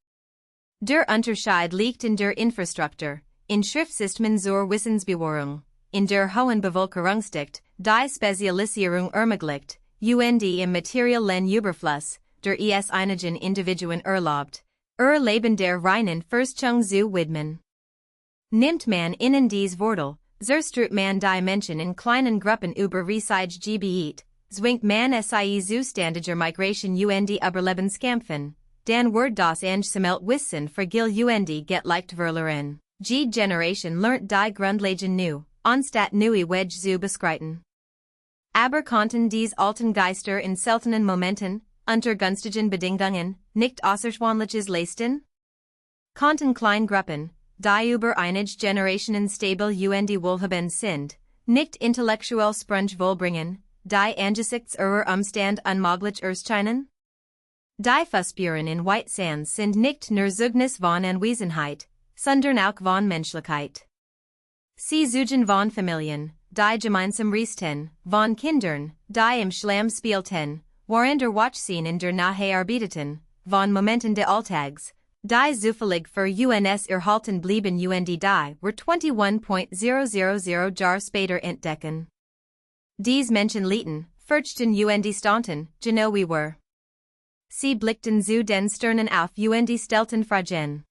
Der Unterschied liegt in der Infrastruktur, in Schriftsystemen zur Wissensbewahrung, in der hohen Bevölkerungsdichte, die Spezialisierung ermöglicht, und im materiellen Überfluss, der es einigen Individuen erlaubt, Leben der reinen Forschung zu widmen. Nimmt man ihnen dies Vorteil, Zerstrup man die Menschen in kleinen Gruppen über Reisige Gebiet, zwingt man sie Zustandiger Migration und Überlebenskämpfen, dan Word das Angesammelt Wissen vergil und get leicht verloren. Jede Generation lernt die Grundlagen nu, anstatt neue Wege zu beschreiten. Aber konnten dies alten Geister in seltenen Momenten, unter günstigen Bedingungen, nicht außergewöhnliches leisten? Konnten Kleingruppen, die über einige Generationen stabil und wohlhabend sind, nicht intellektuell Sprung vollbringen, die angesichts ihrer Umstand unmöglich erscheinen? Die Fußspuren in White Sands sind nicht nur Zeugnis von Anwesenheit, sondern auch von Menschlichkeit. Sie zeugen von Familien, die gemeinsam reisten, von Kindern, die im Schlamm spielten, während der Watchsehen in der Nahe arbeiteten, von Momenten des Alltags, die zufällig für uns erhalten blieben und die were 21.000 Jahre später entdecken. Dies Menschen lieten, fürchten und staunten, genau wie wir. Sie blickten zu den Sternen auf und stellten Fragen.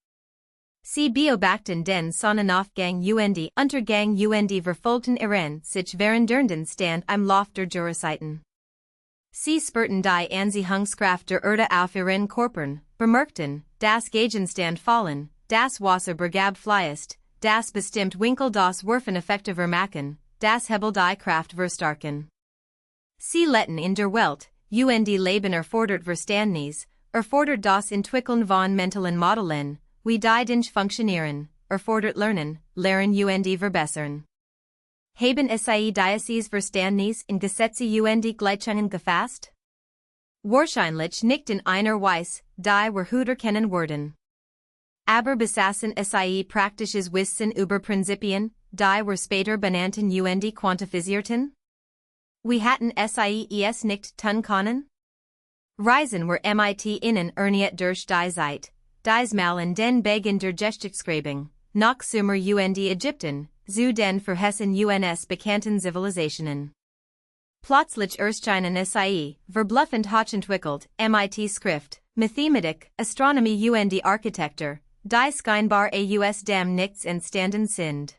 Sie beobachten den Sonnenaufgang und Untergang und verfolgten ihren sich währenden Stand im Lauf der Jahreszeiten. Sie spürten die Anziehungskraft der Erde auf ihren Körpern, bemerkten, das Gegenstand fallen, das Wasser bergab fließt, das bestimmt Winkel das Werfen effektiver machen, das Hebel die Kraft verstärken. Sie letten in der Welt, und Leben erfordert Verständnis, erfordert das Entwickeln von mentalen Modellen, wie die Dinge funktionieren, erfordert Lernen, Lehren und verbessern. Haben sie dieses Verständnis in Gesetze und Gleichungen gefasst? Wahrscheinlich nicht in einer Weise, die wir heute kennen würden. Aber besaßen sie praktisches Wissen über Prinzipien, die wir später benannten und quantifizierten? Wie hatten sie es nicht tun können? Reisen wir mit innen erniet durch die Zeit, dies Mal in den Beginn der Geschichtschreibung, nach Sumer und Ägypten, zu den vergessen uns bekannten Zivilisationen. Plötzlich erscheinen sie, verbluffend hochentwickelt, mit Schrift, Mathematik, Astronomie und Architektur, die scheinbar aus dem Nichts entstanden sind.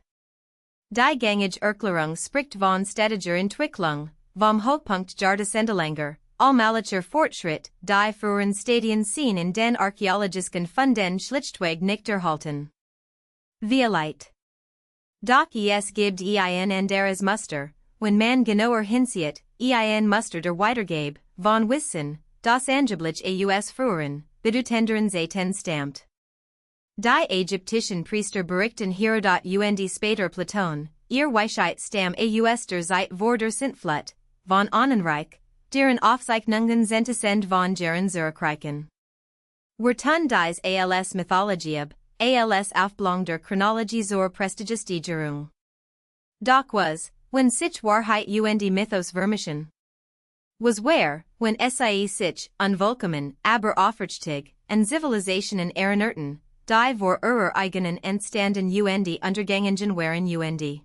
Die gängige Erklärung spricht von stetiger Entwicklung, vom Hochpunkt des Entdelänger, allmählicher Fortschritt, die früheren Stadien sehen in den archäologischen Funden schlichtweg nicht erhalten. Vielleicht. Doch es gibt ein anderes Muster, wenn man genauer hinsieht, ein Muster der Weitergabe, von Wissen, das angeblich aus früheren, bedeutenderen Zeiten stammt. Die ägyptischen Priester berichten Herodot und später Platon, ihr Weisheit stammt aus der Zeit vor der Sintflut, von Annenreich, deren Aufzeichnungen sind von deren Zurückreichen. Wir tun dies als Mythologie ab, als Aufblang der Chronologie zur Prestigisierung. Doch was, wenn sich Wahrheit und Mythos vermischen? Was where, when sich unvollkommen, aber aufrichtig, and Zivilisationen erinnern, die vor ihrer eigenen entstanden und untergangen waren und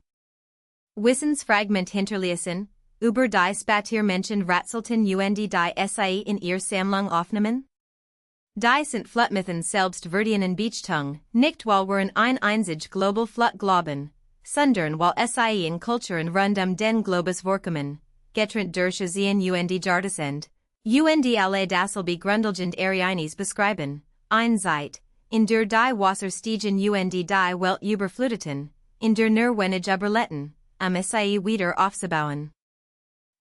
Wissensfragment hinterließen, über die später Menschen rätselten und die sie in ihr Sammlung aufnahmen? Die sind Flutmithen selbst verdienen Beachtung, nicht weil wir ein einzig global Flut glauben, sondern weil sie in Kulturen rund den Globus vorkommen, getrennt durch Sehen und Jahresend, und alle dasselbe Grundlegend Erieines beschreiben, ein Zeit, in der die Wasser stiegen und die Welt überfluteten, in der nur wenig überlebten, sie wieder aufzubauen.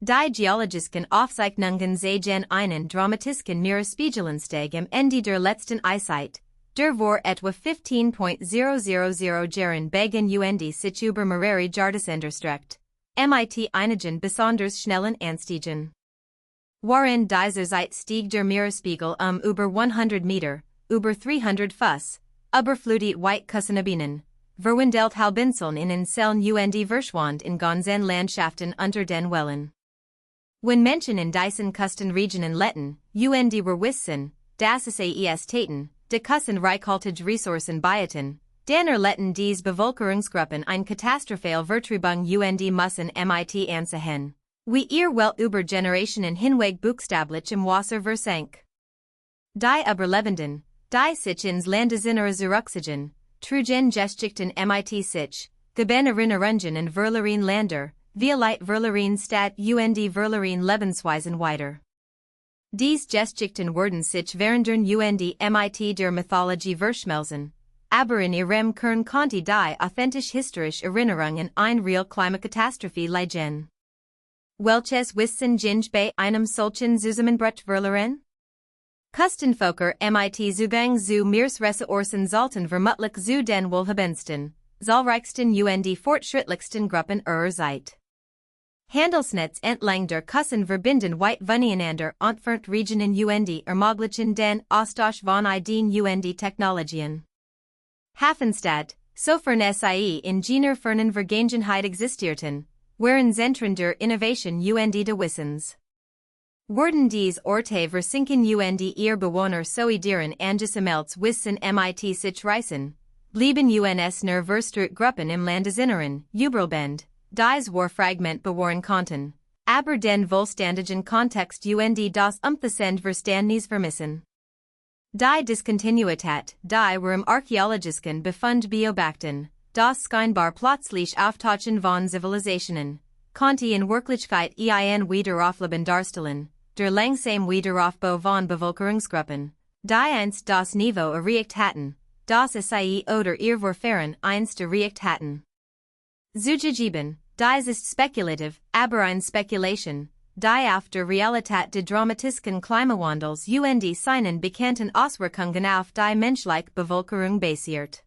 Die geologischen Aufzeichnungen zeigen einen dramatischen Meeresspiegelanstieg am Ende der letzten Eiszeit, der vor etwa 15.000 Jahren begann und sich über mehrere Jahrtausende streckt, mit einigen besonders schnellen Anstiegen. Während dieser Zeit stieg der Meeresspiegel über 100 Meter, über 300 Fuß, überflutet White Küstenebenen, verwandelt Halbinseln in Inseln und verschwand in ganzen Landschaften unter den Wellen. Wenn Menschen in diesen Küstenregionen letten, und wissen, dass es taten, die Küsten reichhaltige Ressourcen beiten, dann erletten dies Bevölkerungsgruppen ein katastrophale Vertrübung und müssen mit ansehen, wie ihr Welt über Generationen hinweg buchstäblich im Wasser versank. Die Überlebenden, die sich ins Landesinnere zurückzogen, trugen Geschichten mit sich, Geben Erinnerungen und Verlorene Länder, Violeit Verlorene Stadt und Verlorene Lebensweisen weiter. Dies Geschichten wurden sich während und der Mythologie verschmelzen, aber in ihrem Kern konnte die authentisch historische Erinnerung an eine real Klimakatastrophe liegen. Welches Wissen ging bei einem solchen Zusammenbruch verloren? Kustenfoker mit Zugang zu Mehr's Ressourcen sollten vermutlich zu den wohlhabendsten, zahlreichsten und fortschrittlichsten Gruppen ihrer Zeit. Handelsnetz entlang der Küsten verbinden weit voneinander entfernt Regionen und ermöglichen den Austausch von Ideen und Technologien. Hafenstadt, sofern sie in jener fernen Vergangenheit existierten, waren Zentren der Innovation und des Wissens. Wurden dies Orte versinken und ihr Bewohner sowie deren angesammeltes Wissen mit sich reißen, blieben uns nur Verstrut-Gruppen im Landesinneren, Überlbend, dies war Fragment bewahren konnten, aber den vollständigen Kontext und das umfassend Verständnis vermissen. Die Diskontinuität, die wir im archäologischen Befund beobachten, das scheinbar plötzlich Auftauchen von Zivilisationen, konnte in Wirklichkeit ein Wiederaufleben darstellen, der langsame Wiederaufbau von Bevölkerungsgruppen, die einst das Niveau erreicht hatten, das sie oder ihr Vorfahren einst erreicht hatten. Zugegeben, dies ist spekulativ, aber eine Spekulation, die auf der Realität des dramatischen Klimawandels und seinen bekannten Auswirkungen auf die menschliche Bevölkerung basiert.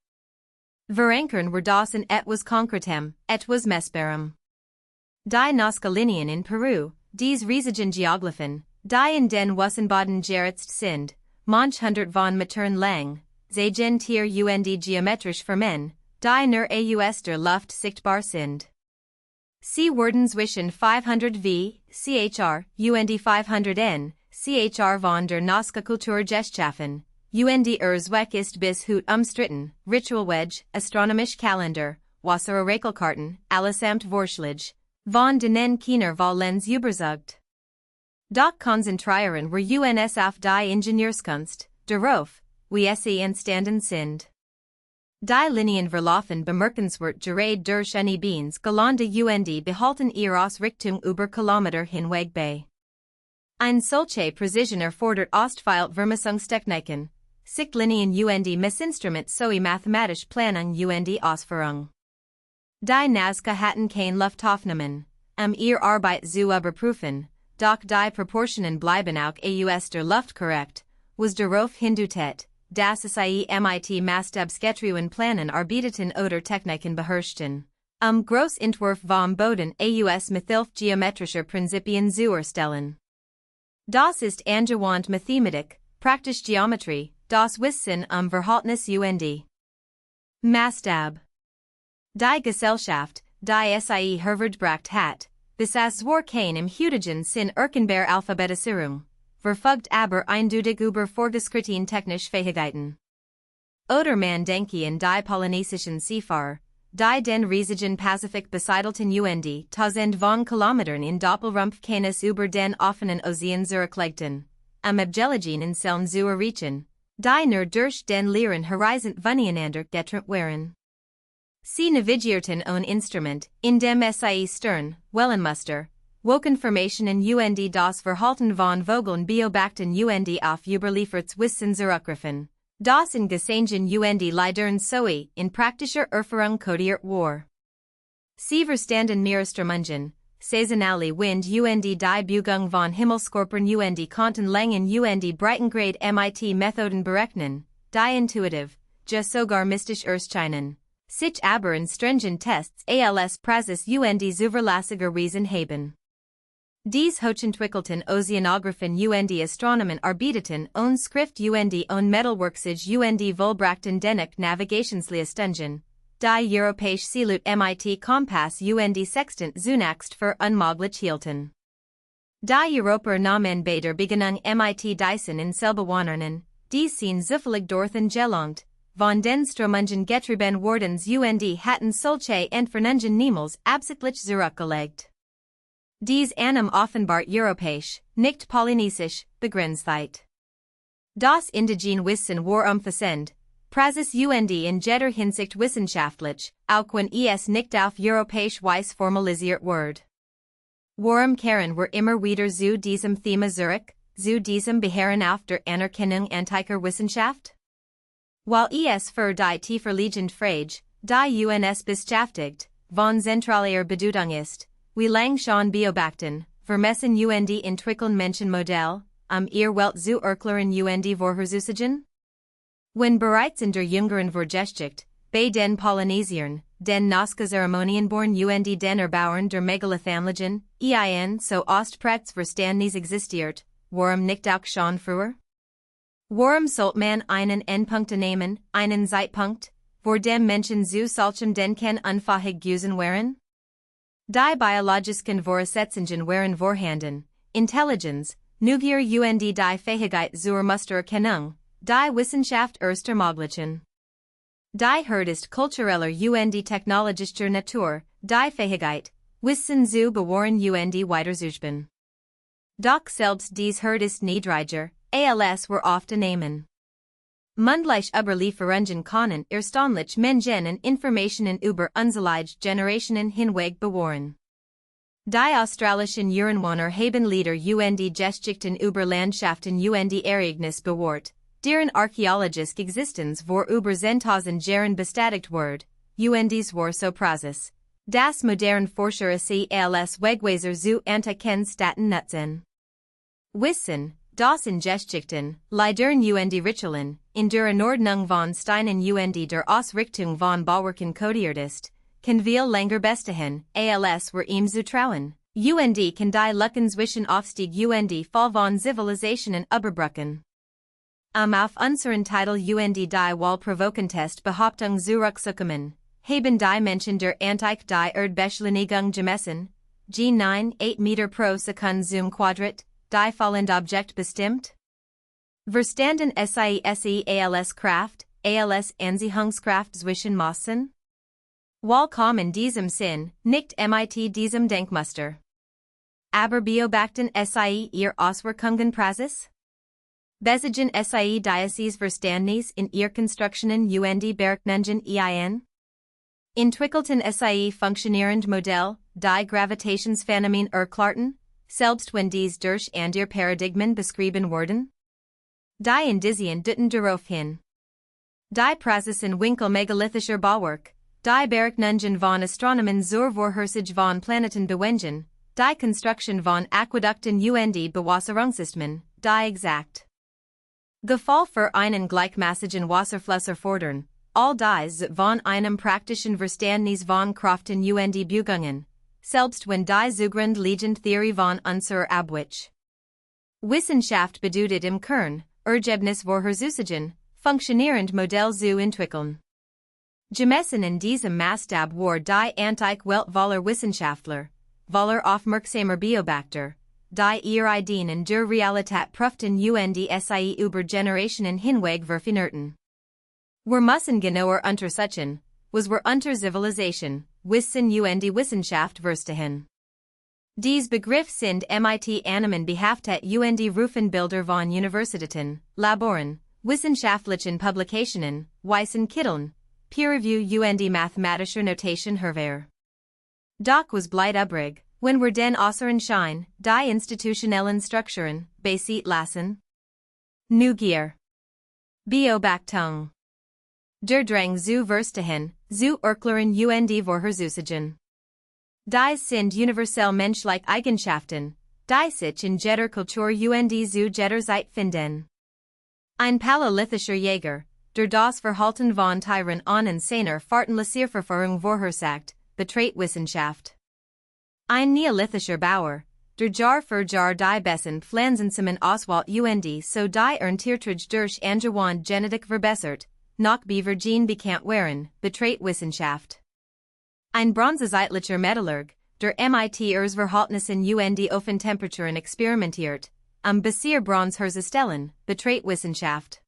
Verankern wir das in etwas Konkretem, etwas Messbarem. Die Nazca-Linien in Peru, dies riesigen Geographen, die in den Wassenbaden geritzt sind, manch hundert von Metern lang, sind Tier und geometrisch Formen, die nur aus der Luft sichtbar sind. Sie wurden zwischen 500 v. Chr. und 500 n. Chr. von der Nazca-Kultur geschaffen, und ihr Zweck ist bis heute umstritten, Ritualwedge, astronomisch Kalender, Wasserorakelkarten, allesamt Vorschläge, von denen keiner vollends überzeugt. Doch konzentrieren wir uns auf die Ingenieurskunst, darauf, wie sie entstanden sind. Die Linien verlaufen bemerkenswert gerade durch eine Beans gelande und behalten ihre Ausrichtung über Kilometer hinweg bei. Ein solche Präzision erfordert oft Vermessungstechniken, Sichtlinien und Messinstrument sowie mathematische Planung und Ausführung. Die Nazca hatten kein Luftaufnahmen, ihr Arbeit zu überprüfen, doch die Proportionen bleiben auch aus der Luft korrekt, was darauf hindeutet, dass sie mit Maßstabsgetruen Planen arbeiteten oder Techniken beherrschten, Großentwurf vom Boden aus mithilfe geometrischer Prinzipien zu erstellen. Das ist angewandt Mathematik, praktisch Geometrie, das Wissen Verhältnis und Maßstab. Die Gesellschaft, die sie hervorgebracht hat, besaß zwar kein im heutigen Sinn erkennbare Alphabetisierung, verfügt aber eindeutig über fortgeschrittene technische Fähigkeiten. Oder man denke an die polynesischen Seefahrer, die den riesigen Pazifik besiedelten und tausend von Kilometern in Doppelrumpf keines über den offenen Ozean zurücklegten, Abgelegenen Inseln zu erreichen, die nur durch den leeren Horizont voneinander getrennt waren. Sie navigierten ein Instrument, in dem sie Stern, Wellenmuster, Wokenformationen und das Verhalten von Vogeln beobachten und auf überliefertes Wissen zurückgriffen, das in Gesängen und Liedern sowie in praktischer Erfahrung kodiert war. Sie verstanden Meeresströmungen, saisonale Wind und die Bewegung von Himmelskörpern und konnten Längen und Breitengrade mit Methoden berechnen, die intuitiv, ja sogar mystisch erscheinen, sich aber in stringent Tests als Praxis und zuverlässiger Reason haben. Dies hochentwickelten Ozeanographen und Astronomen arbeiteten ohne Schrift und ohne Metalworksige und vollbrachten dennoch Navigationsleistungen, die europäische Seelut mit Kompass und Sextant zunächst für unmöglich hielten. Die Europäer nahmen bei der Beginnung mit Dyson in Selbewohnern, dies sind zufällig dorthin gelangt, von den Strömungen getrieben worden und hatten solche Entfernungen niemals absichtlich zurückgelegt. Dies einem offenbar europäisch, nicht polynesisch, Begrenztheit. Das indigene Wissen war umfassend, Praxis und in jeder Hinsicht wissenschaftlich, auch wenn es nicht auf europäisch Weise formalisiert wird. Warum kehren wir immer wieder zu diesem Thema zurück, zu diesem Beharren auf der Anerkennung antiker Wissenschaft? Weil es für die tieferliegende Frage, die uns beschäftigt, von zentraler Bedeutung ist, wie lang schon beobachten, vermessen und entwickeln Menschenmodell, ihr Welt zu erklären und vorherzusagen? Wenn bereits in der jüngeren Vorgeschichte, bei den Polynesiern, den Nazca-Zeremonienborn und den Erbauern der Megalithamnigen, so Ostprechts Verstandnis existiert, warum nicht auch schon früher? Warum sollte man einen Endpunkt nehmen, einen Zeitpunkt, vor dem Menschen zu solchem Denken unfähig gewesen wären? Die biologischen Voraussetzungen wären vorhanden, Intelligenz, Neugier und die Fähigkeit zur Mustererkennung, die Wissenschaft erst ermöglichen. Die Herd ist kultureller und technologischer Natur, die Fähigkeit, Wissen zu bewahren und weiterzuspenden. Doch selbst dies Herd ist niedriger, als wir oft nehmen. Mundliche Überlieferungen können erstaunlich Menschen und Informationen über unzählige Generationen hinweg bewahren. Die australischen Ureinwohner haben Lieder und Geschichten über Landschaften und Ereignisse bewahrt, deren archäologische Existenz vor über 10.000 Jahren bestätigt wird, und dies war so Praxis, dass moderne Forscher als Wegweiser zu antiken Staten nutzen. Wissen, das in Geschichten, Leidern und Ritualen, in der Anordnung von Steinen und der Ausrichtung von Bauwerken kodiert ist, kann viel länger bestehen, als wir ihm zutrauen, und kann die Lücken zwischen Aufstieg und Fall von Zivilisationen überbrücken. Auf unseren Titel und die Wahlprovokentest Behauptung zurückzukommen, haben die Menschen der Antike die Erdbeschleunigung gemessen, G9 8 Meter pro Sekunde zum Quadrat, die fallende Objekt bestimmt? Verstanden sie als Kraft, als Anziehungskraft zwischen Massen? Wahl in diesem Sinn, nicht mit diesem Denkmuster. Aber beobachten sie ihr Auswirkungen Praxis? Besigen sie dieses Verstandnis in ihr Konstruktionen und Berechnungen ein? Entwickelten sie funktionierend Modell, die Gravitationsphänomen erklärten, selbst wenn dies durch andere Paradigmen beschrieben wurden? Die Indizien deuten darauf hin. Die Praxis in Winkel megalithischer Bauwerk, die Berechnungen von Astronomen zur Vorhersage von Planeten bewengen, die Konstruktion von Aquädukten und Bewasserungssystemen, die exakt Gefall für einen gleichmäßigen Wasserfluss erfordern, all dies von einem praktischen Verstandnis von Kräften und Bewegungen, selbst wenn die zugrund liegende Theorie von unserer Abwich. Wissenschaft bedeutet im Kern, Ergebnis vorherzusagen, funktionierend Modell zu entwickeln. Gemessen in diesem Maßstab war die antike Welt voller Wissenschaftler, voller aufmerksamer Beobachter, die ihre Ideen in der Realität prüften und sie über Generationen hinweg verfinerten. Wir müssen genauer untersuchen, was wir unter Zivilisation, Wissen und Wissenschaft verstehen. Dies Begriff sind mit Annahmen behaftet und rufen Bilder von Universitäten, Laboren, wissenschaftlichen Publikationen, weißen Kitteln, Peer Review und mathematischer Notation hervor. Doch was bleibt übrig, wenn wir den äußeren Schein, die institutionellen Strukturen, beiseite lassen? Neugier. Beobachtung. Der Drang zu verstehen, zu erklären und vorherzusagen. Dies sind universell menschliche Eigenschaften, die sich in jeder Kultur und zu jeder Zeit finden. Ein paläolithischer Jäger, der das Verhalten von Tieren an seiner Fahrtenlasierverfahrung vorhersagt, betreibt Wissenschaft. Ein neolithischer Bauer, der Jahr für Jahr die besten Pflanzensamen auswählt und so die Ernteertrage durch andauernd Genetik verbessert, nach Bevergene bekannt waren, betreibt Wissenschaft. Ein bronzezeitlicher Metallurg, der mit Verhaltnissen und Ofentemperaturen experimentiert, Basier Bronze herzustellen, betreibt Wissenschaft.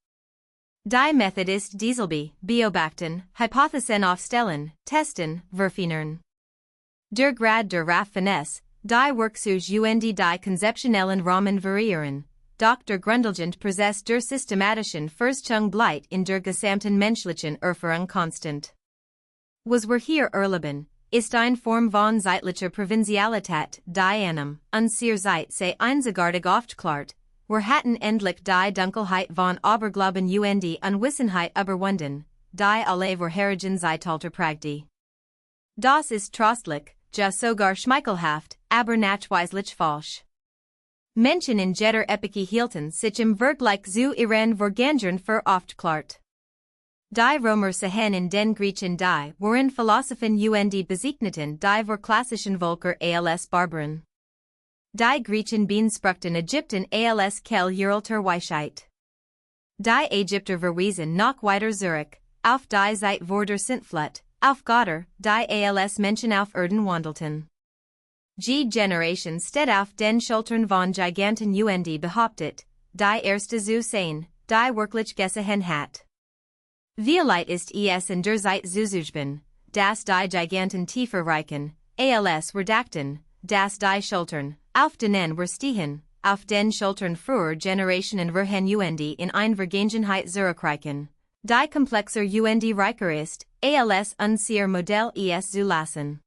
Die Method ist dieselbe, beobachten, Hypothesen aufstellen, testen, verfeinern. Der Grad der Raffinesse, die Werkzeuge und die konzeptionellen Rahmen variieren, Dr. Grundlegend Prozess der systematischen Verständigung in der gesamten menschlichen Erfahrung konstant. Was wir hier erleben, ist eine Form von zeitlicher Provinzialität, die einem, unserer Zeit sei einzigartig aufgeklärt, wir hatten endlich die Dunkelheit von Aberglauben und Unwissenheit überwunden, die alle vorherigen Zeitalter prägte. Das ist trostlich, ja sogar schmeichelhaft, aber nachweislich falsch. Menschen in jeder Epoche hielten sich im Vergleich zu ihren Vorgängern für aufgeklärt. Die Römer sahen in den Griechen die waren Philosophen und bezeichneten die vorklassischen Völker als Barbaren. Die Griechen beanspruchten Ägypten als Quelle uralter Weisheit. Die Ägypter verwiesen nach weiter zurück, auf die Zeit vor der Sintflut, auf Götter, die als Menschen auf Erden wandelten. Generation steht auf den Schultern von Giganten und behauptet, die erste zu sein, die wirklich gesehen hat. Vielleicht ist es in der Zeit zuzugeben, dass die Giganten tiefer reichen, als redakten, dass die Schultern, auf denen wir stehen, auf den Schultern früher Generationen verhen und in ein Vergangenheit zurückreichen, die komplexer und reicher ist, als unser Modell es zulassen.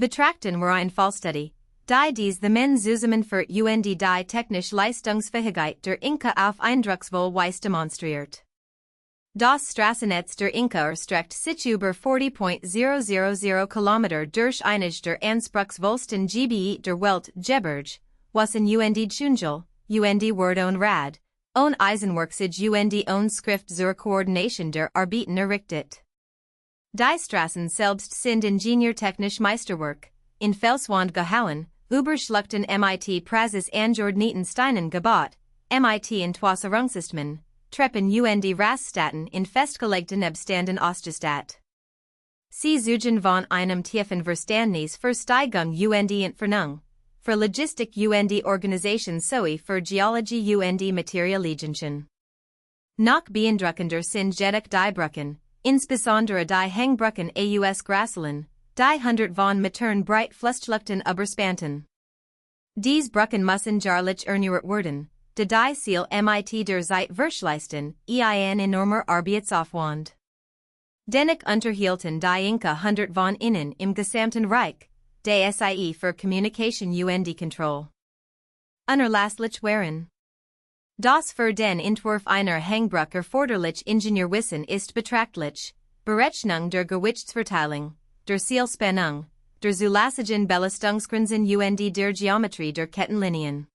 Betrachten wir ein Fallstudie, die dies the men zusammenführt und die technische Leistungsfähigkeit der Inka auf eindrucksvoll Weise demonstriert. Das Straßennetz der Inka erstreckt sich über 40,000 Kilometer durch einige der anspruchsvollsten Gebiete der Welt, Gebirge, Wassen und Dschungel, und Word on Rad, on Eisenwerkzeuge und on Schrift zur Koordination der Arbeiten errichtet. Die Straßen selbst sind ingenieurtechnisch Meisterwerk, in Felswand gehauen, überschluckten mit Praxis angeordneten Steinen gebaut, mit Entwasserungssystemen, Treppen und Raststätten in festgelegten Abständen ausgestattet. Sie suchen von einem tiefen Verständnis für Steigung und Entfernung, für Logistik und Organisation sowie für Geologie und Materialien. Noch beeindruckender sind jedoch die Brücken, insbesondere die Hängebrücken aus Grasseln, die hundert von Metern breit Flussschluchten überspanten. Dies Brücken müssen jahrlich erneuert werden, da die Ziel mit der Zeit verschleißen, ein enormer Arbeitsaufwand. Dennoch unterhielten die Inka hundert von ihnen im gesamten Reich, die SIE für Communication und Control. Unerlässlich waren. Das für den Entwurf einer Hängebrücke erforderlich Ingenieurwissen ist betrachtlich, Berechnung der Gewichtsverteilung, der Zielspannung, der Zulassigen Belastungsgrenzen und der Geometrie der Kettenlinien.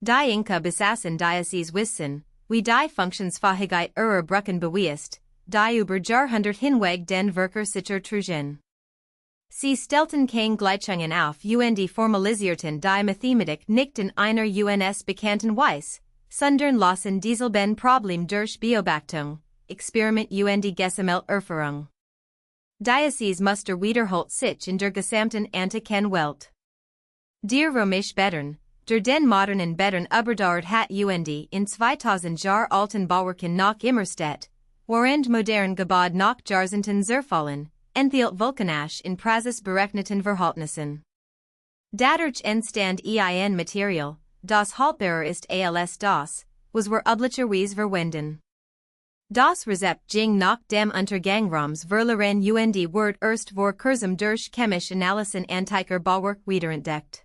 Die Inka besaßen dieses Wissen, wie die Funktionsfähigkeit ihrer Brücken beweist, die über Jahrhundert hinweg den Werker sicher trugen. Sie stellten keine Gleichungen auf und formalisierten die Mathematik nicht in einer uns bekannten Weise, sondern lassen dieselben Problem durch Beobachtung, Experiment und Gesammelerfahrung. Dieses Muster wiederholt sich in der gesamten antiken Welt. Der römische Bädern, der den modernen Bädern überdauert hat und in 2000 Jahr alten Bauwerken noch immer steht, während modern Gebäude noch Jahrzehnten zerfallen, enthielt Vulkanasch in Praxis berechneten Verhältnissen. Dadurch entstand ein Material, das haltbarer ist als das, was wir üblicherweise verwenden. Das Rezept ging nach dem Untergang Roms verloren und wird erst vor kurzem durch chemische Analysen antiker Bauwerk wiederentdeckt.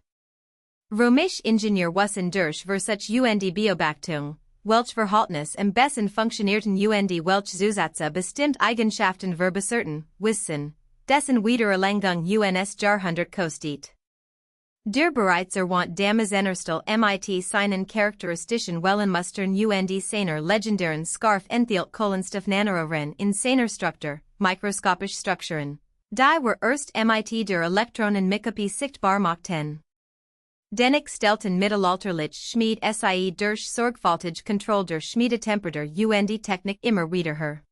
Römische Ingenieur wussten durch Versuch und Beobachtung, welche Verhältnis am besten funktionierten und welche Zusätze bestimmt Eigenschaften verbesserten, Wissen, dessen Wiedererlangung uns Jahrhundert kostet. Der bereits erwähnte Damasenerstil mit seinen charakteristischen Wellenmustern und seiner legendären Scarf enthielt Kohlenstoffnanoren in seiner Struktur, mikroskopische Strukturen, die wir erst mit der Elektronenmikroskopie sichtbar machten. Dennoch stellten mittelalterliche Schmied sie durch sorgfältig Kontrolle der Schmiedetemperatur und Technik immer wieder her.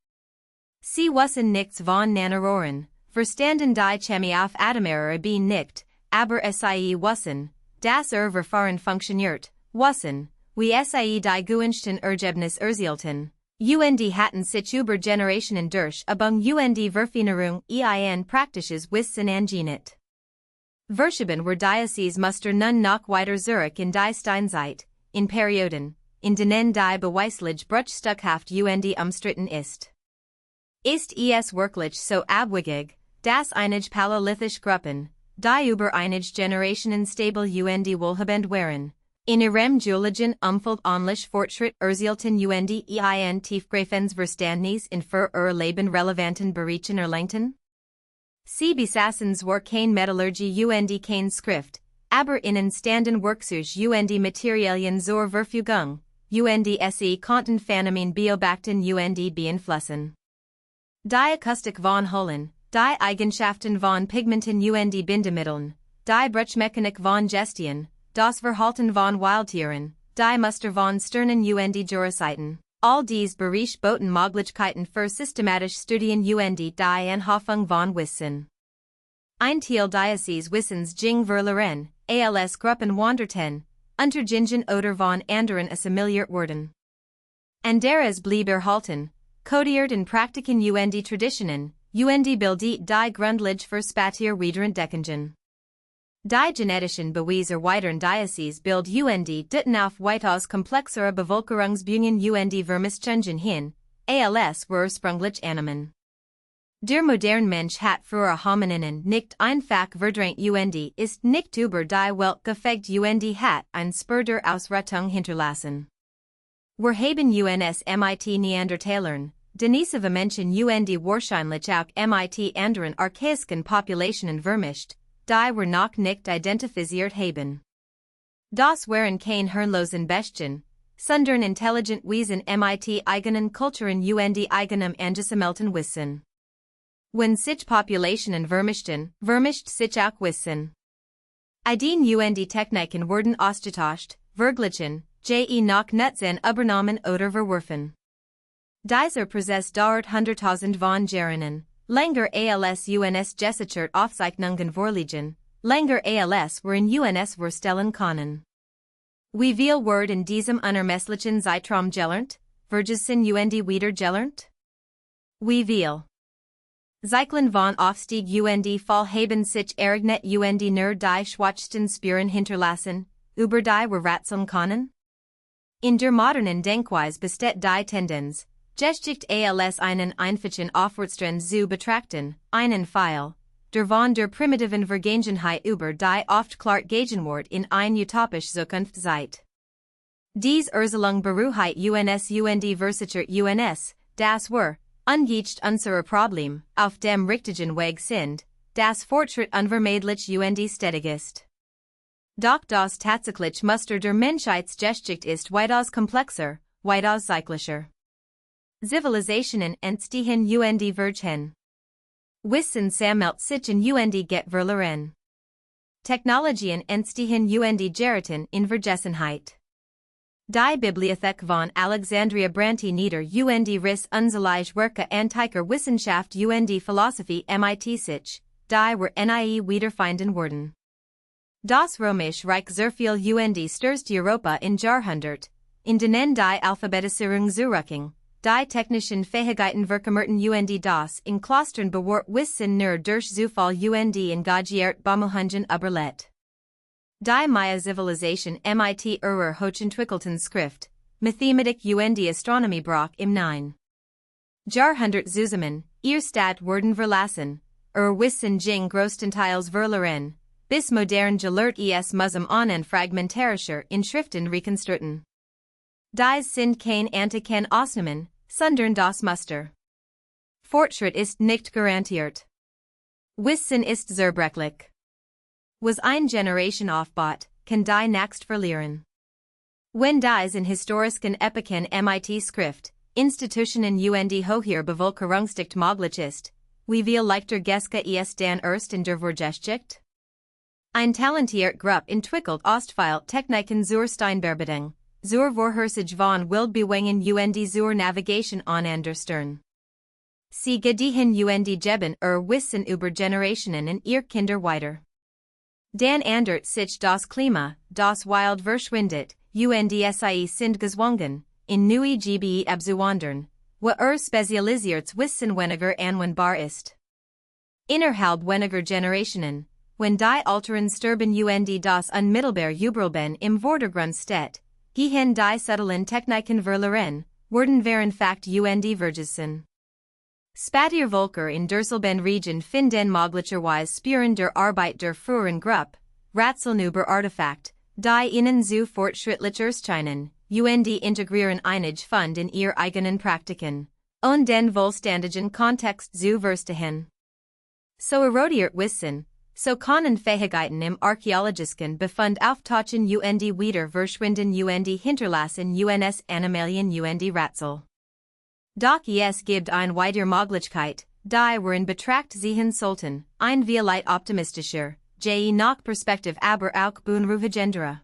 Sie wussten nichts von Nanorohren, verstanden die Chemie auf atomarer Ebene nicht, aber sie wussten, dass Verfahren funktioniert, wussten, wie sie die gewünschten Ergebnisse erzielten, und hatten sich über Generationen durch Übung und Verfeinerung ein praktisches Wissen angeeignet. Verschieben wir dieses Muster nun noch weiter zurück in die Steinzeit, in perioden, in denen die Beweislich Bruchstückhaft und umstritten ist. Ist es wirklich so abwegig, dass einige Paläolithische Gruppen, die über einige Generationen stabil und wohlhabend waren, in ihrem geologischen Umfeld ähnlich Fortschritt erzielten und ein tiefgreifendes Verständnis in für ihr Leben relevanten Bereichen erlangten? Sie besaßen zwar keine Metallurgie und keine Schrift, aber ihnen standen Werkzeuge und Materialien zur Verfügung, und sie konnten Phänomen beobachten und beeinflussen. Die Akustik von Hohlen, die Eigenschaften von Pigmenten und Bindemitteln, die Bruchmechanik von Gestien, das Verhalten von Wildtieren, die Muster von Sternen und Jurassiten, all dies Bereich boten Möglichkeiten für systematische Studien und die Anhafung von Wissen. Ein Teil dieses Wissens ging verloren, als Gruppen wanderten, unter Gingen oder von anderen assimiliert wurden. Anderes blieb erhalten, codiert in Praktiken und Traditionen, und bildet die Grundlage für spätere Wiederentdeckungen. Die genetischen Beweise weiteren Dieses Bild und ditten auf weitaus komplexere Bevölkerungsbüngen und Vermischungen hin, als ursprünglich annahmen. Der moderne Mensch hat früher Homininen nicht einfach verdrängt und ist nicht über die Welt gefegt und hat ein Spur der Ausrottung hinterlassen. Wir haben uns mit Neandertalern, Denisive Menschen und wahrscheinlich auch mit anderen archaischen Populationen vermischt, die wir noch nicht identifiziert haben. Das waren keine hirnlosen Bestien, sondern intelligent Wesen mit eigenen Kulturen und eigenem angesammelten Wissen. Wenn sich Populationen vermischten, vermischt sich auch Wissen. Ideen und Techniken wurden ausgetauscht, verglichen, noch nutzen übernommen oder verworfen. Dieser Prozess dauert 100.000 von Jahren, länger als uns gesichert Aufzeichnungen vorliegen, länger als wir in uns verstellen können. Wie viel wird in diesem unermesslichen Zeitraum gelernt, vergessen und wieder gelernt? Wie viel? Zyklen von Aufstieg und Fall haben sich ereignet und nur die schwachsten Spuren hinterlassen, über die wir ratzeln können? In der modernen Denkweise besteht die Tendenz, Geschichte als einen einfachen Aufwärtstrend zu betrachten, einen Pfeil, der von der primitiven Vergangenheit über die oft klar Gegenwart in ein utopische Zukunft zeigt. Dies Erzählung beruht uns und versichert uns, dass wir, ungeachtet unserer Problem, auf dem richtigen Weg sind, das Fortschritt unvermeidlich und stetig ist. Doch das tatsächliche Muster der Menschheitsgeschichte ist weitaus komplexer, weitaus cyclischer. Zivilisationen entstehen und vergehen. Wissen sammelt sich und geht verloren. Technologien entstehen und geraten in Vergessenheit. Die Bibliothek von Alexandria brannte nieder und riss unzählige Werke antiker Wissenschaft und Philosophie mit sich, die wir nie wiederfinden wurden. Das Römische Reich zerfiel und stürzte Europa in Jahrhundert, in denen die Alphabetisierung zurückging, die technischen Fähigkeiten verkümmerten und das in Klostern bewahrt Wissen nur durch Zufall und engagiert Bemühungen überlädt. Die Maya Zivilisation mit ihrer hochentwickelten Schrift, Mathematik und Astronomie brach im 9. Jahrhundert zusammen, ihr Stadt wurden verlassen, Wissen ging größtenteils verloren, bis modern gelehrt es Museum an fragmentarischer in Schriften rekonstruieren. Dies sind kein antiken Ausnahmen, sondern das Muster. Fortschritt ist nicht garantiert. Wissen ist zerbrechlich. Was eine Generation aufbaut, kann die nächst verlieren. Wenn dies in historischen Epochen mit Schrift, Institutionen und hoher Bevölkerungsdicht möglich ist, wie viel leichter Geske es dann erst in der Vorgeschichte? Ein talentiert Gruppe entwickelt Ostphil Techniken zur Steinbearbeitung, zur Vorhersage von Wildbewegungen und zur Navigation an der Stern. Sie gediehen und geben Wissen über Generationen in ihr Kinder weiter. Dan ändert sich das Klima, das Wild verschwindet, und sie sind gezwungen, in neue Gebiete abzuwandern, wo spezialisiertes Wissen weniger anwendbar ist. Innerhalb weniger Generationen, wenn die Alteren sterben und das unmittelbar Übrelben im Vordergrund steht, Gehen die subtilen Techniken verloren, worden wären Fakt und Vergessen. Spatier Volker in derselben Region finden möglicherweise Spuren der Arbeit der früheren Gruppe, Rätseln über Artefakt, die ihnen zu fortschrittlich erscheinen, und integrieren einige Fund in ihr eigenen Praktiken, und den vollständigen Kontext zu verstehen. So erodiert Wissen, so können Fähigkeiten im archäologischen Befund auftauchen und wieder verschwinden und hinterlassen uns Animalien und Rätsel. Doch es gibt eine weitere Möglichkeit, die wir in Betracht ziehen sollten, ein vielleicht optimistischer, je nach Perspektive aber auch beunruhigendere.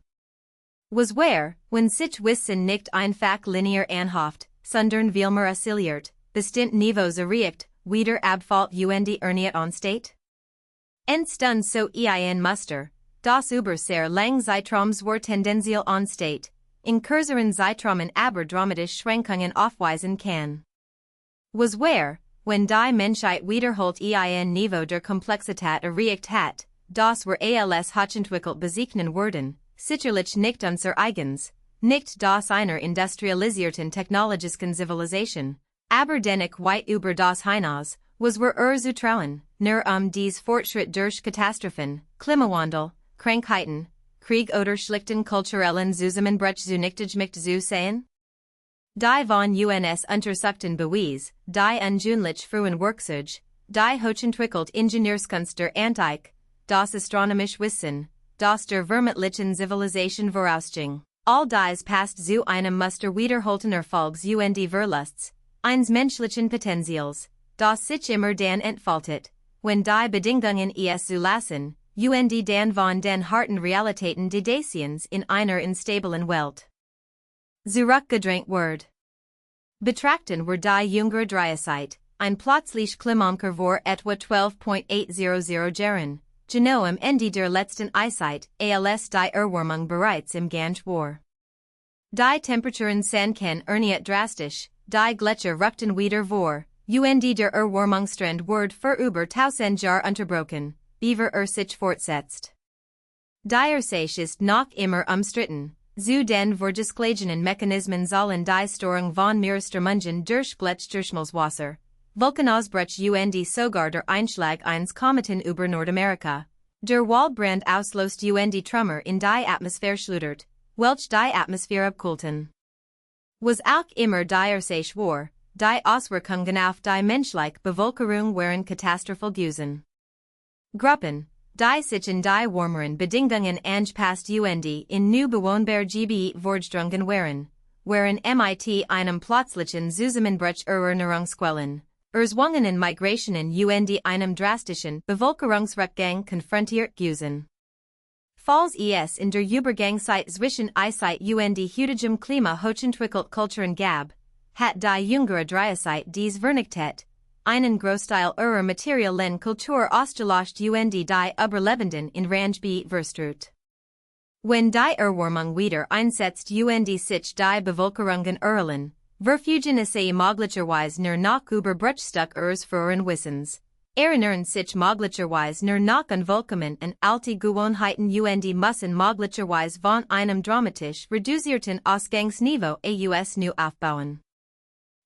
Was wär, wenn sich Wissen nicht einfach linear anhäuft, sondern vielmehr oscilliert, bestimmt Niveaus erreicht, wieder abfällt und erniet ansteht? Entstand so ein Muster, das über sehr lang Zeitraums war tendenziell ansteht, in kürzeren Zeitraumen aber dramatische Schränkungen aufweisen kann. Was wär, wenn die Menschheit wiederholt ein Niveau der Komplexität erreicht hat, das wir als hochentwickelt bezeichnen würden, sicherlich nicht unser eigens, nicht das einer industrialisierten technologischen Zivilisation, aber dennoch weit über das hinaus, was wir zutrauen, nur dies Fortschritt durch Katastrophen, Klimawandel, Krankheiten, Krieg oder schlichten kulturellen Zusammenbruch zu nichtigmacht zu sehen? Die von uns untersuchten Beweis, die unjünglich frühen Werkzeuge, die hochentwickelt Ingenieurskunst der Antike, das astronomische Wissen, das der vermeintlichen Zivilisation vorausging, all dies passt zu einem Muster wiederholten Erfolgs und Verlusts, eines menschlichen Potenzials, das sich immer dann entfaltet, wenn die Bedingungen es zulassen, und dann von den harten Realitäten des Daseins in einer instablen Welt zurückgedrängt wird. Betrachten wir die jüngere Dreiezeit, ein plötzlich Klimumker vor etwa 12.800 Jahren, genau am Ende der letzten Eiszeit, als die Erwärmung bereits im Gange war. Die Temperaturen sanken erneut drastisch, die Gletscher rückten wieder vor, und der Erwärmungstrend wurde für über 1000 Jahre unterbrochen, bevor sich fortsetzt. Die Ersatz ist noch immer umstritten, zu den vorgeschlagenen Mechanismen sollen die Störung von Meeresströmungen durch Gletscherschmelzwasser, Vulkanausbruch und sogar der Einschlag eines Kometen über Nordamerika, der Waldbrand auslöst und Trümmer in die Atmosphäre schludert, welch die Atmosphäre abkühlten. Was auch immer die Ersatz war, die Auswirkungen auf die menschliche Bevölkerung waren katastrophal gewesen. Gruppen, die sich in die warmeren Bedingungen angepasst und in new bewohnbare Gebiete vorgedrungen waren mit einem plötzlichen Zusammenbruch ihrer Nahrungsquellen, erzwungenen Migrationen und einem drastischen Bevölkerungsrückgang konfrontiert gewesen. Falls es in der Übergangszeit zwischen Eiszeit und heutigem Klima hochentwickelt Kulturen gab, hat die jüngere Dreiezeit dies vernichtet, einen Großteil ihrer materiellen Kultur ausgelöscht und die Überlebenden in Ranggebiet verstrut. Wenn die Erwärmung wieder einsetzt und sich die Bevölkerungen erholen, verfügen sie möglicherweise nur noch über Bruchstück ihres früheren Wissens, erinnern sich möglicherweise nur noch an Vollkommen und alte Gewohnheiten und müssen möglicherweise von einem dramatisch reduzierten Ausgangsniveau aus neu aufbauen.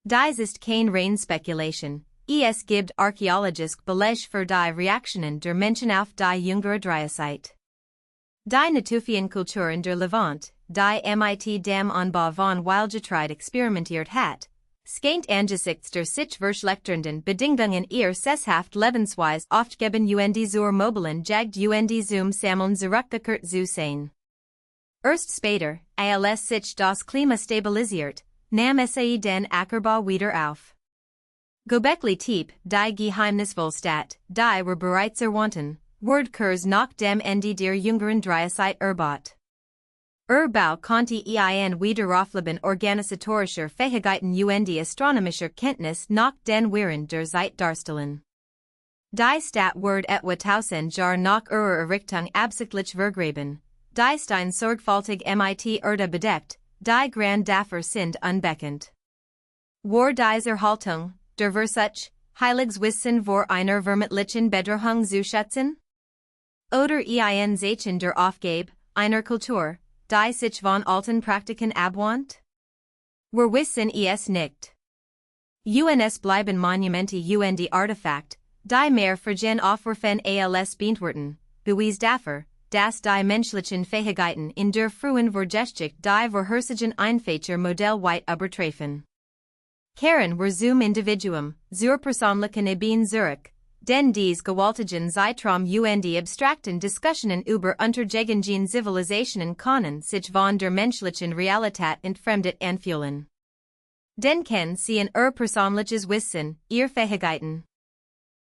Dies ist kein rein Spekulation, es gibt archäologisch Beleg für die Reaktionen der Menschen auf die jüngere Dreiezeit. Die Natufian Kulturen der Levant, die mit dem Anbau von Wildgetreide experimentiert hat, skeint angesichts der sich verschlechternden Bedingungen ihr sesshaft Lebensweise aufgeben und zur mobilen Jagd und zum Sammeln zurückgekehrt zu sein. Erst später, als sich das Klima stabilisiert, nahm sie den Ackerbau wieder auf. Göbekli Tepe, die geheimnisvolle Stadt, die wir bereits erwähnten, wurde kurz nach dem Ende der jüngeren Dreiezeit erbaut. Bau konnte ein Wiederaufleben organisatorischer Fähigkeiten und astronomischer Kenntnis nach den Wirren der Zeit darstellen. Die Stadt wurde etwa 1000 Jahre nach ihrer Errichtung absichtlich vergraben, die Steine sorgfältig mit Erde bedeckt, die Grand dafür sind unbekannt. War diese Erhaltung, der Versuch, heiliges Wissen vor einer vermeintlichen Bedrohung zu schützen? Oder ein Zeichen der Aufgabe, einer Kultur, die sich von alten Praktiken abwandt? Wir wissen es nicht. Uns bleiben Monumente und Artefakt, die mehr vergehen aufwerfen als beantworten, bewies dafür, dass die menschlichen Fähigkeiten in der frühen Vorgeschichte die vorherrschenden Einfächer Modell weit übertreffen. Karen wir zum Individuum, zur persönlichen Eben zurück, denn dies gewaltigen Zeitraum und abstrakten Diskussionen über untergegangene Zivilisationen können sich von der menschlichen Realität entfremdet anfühlen. Denken Sie an persönliches Wissen, Ihr Fähigkeiten.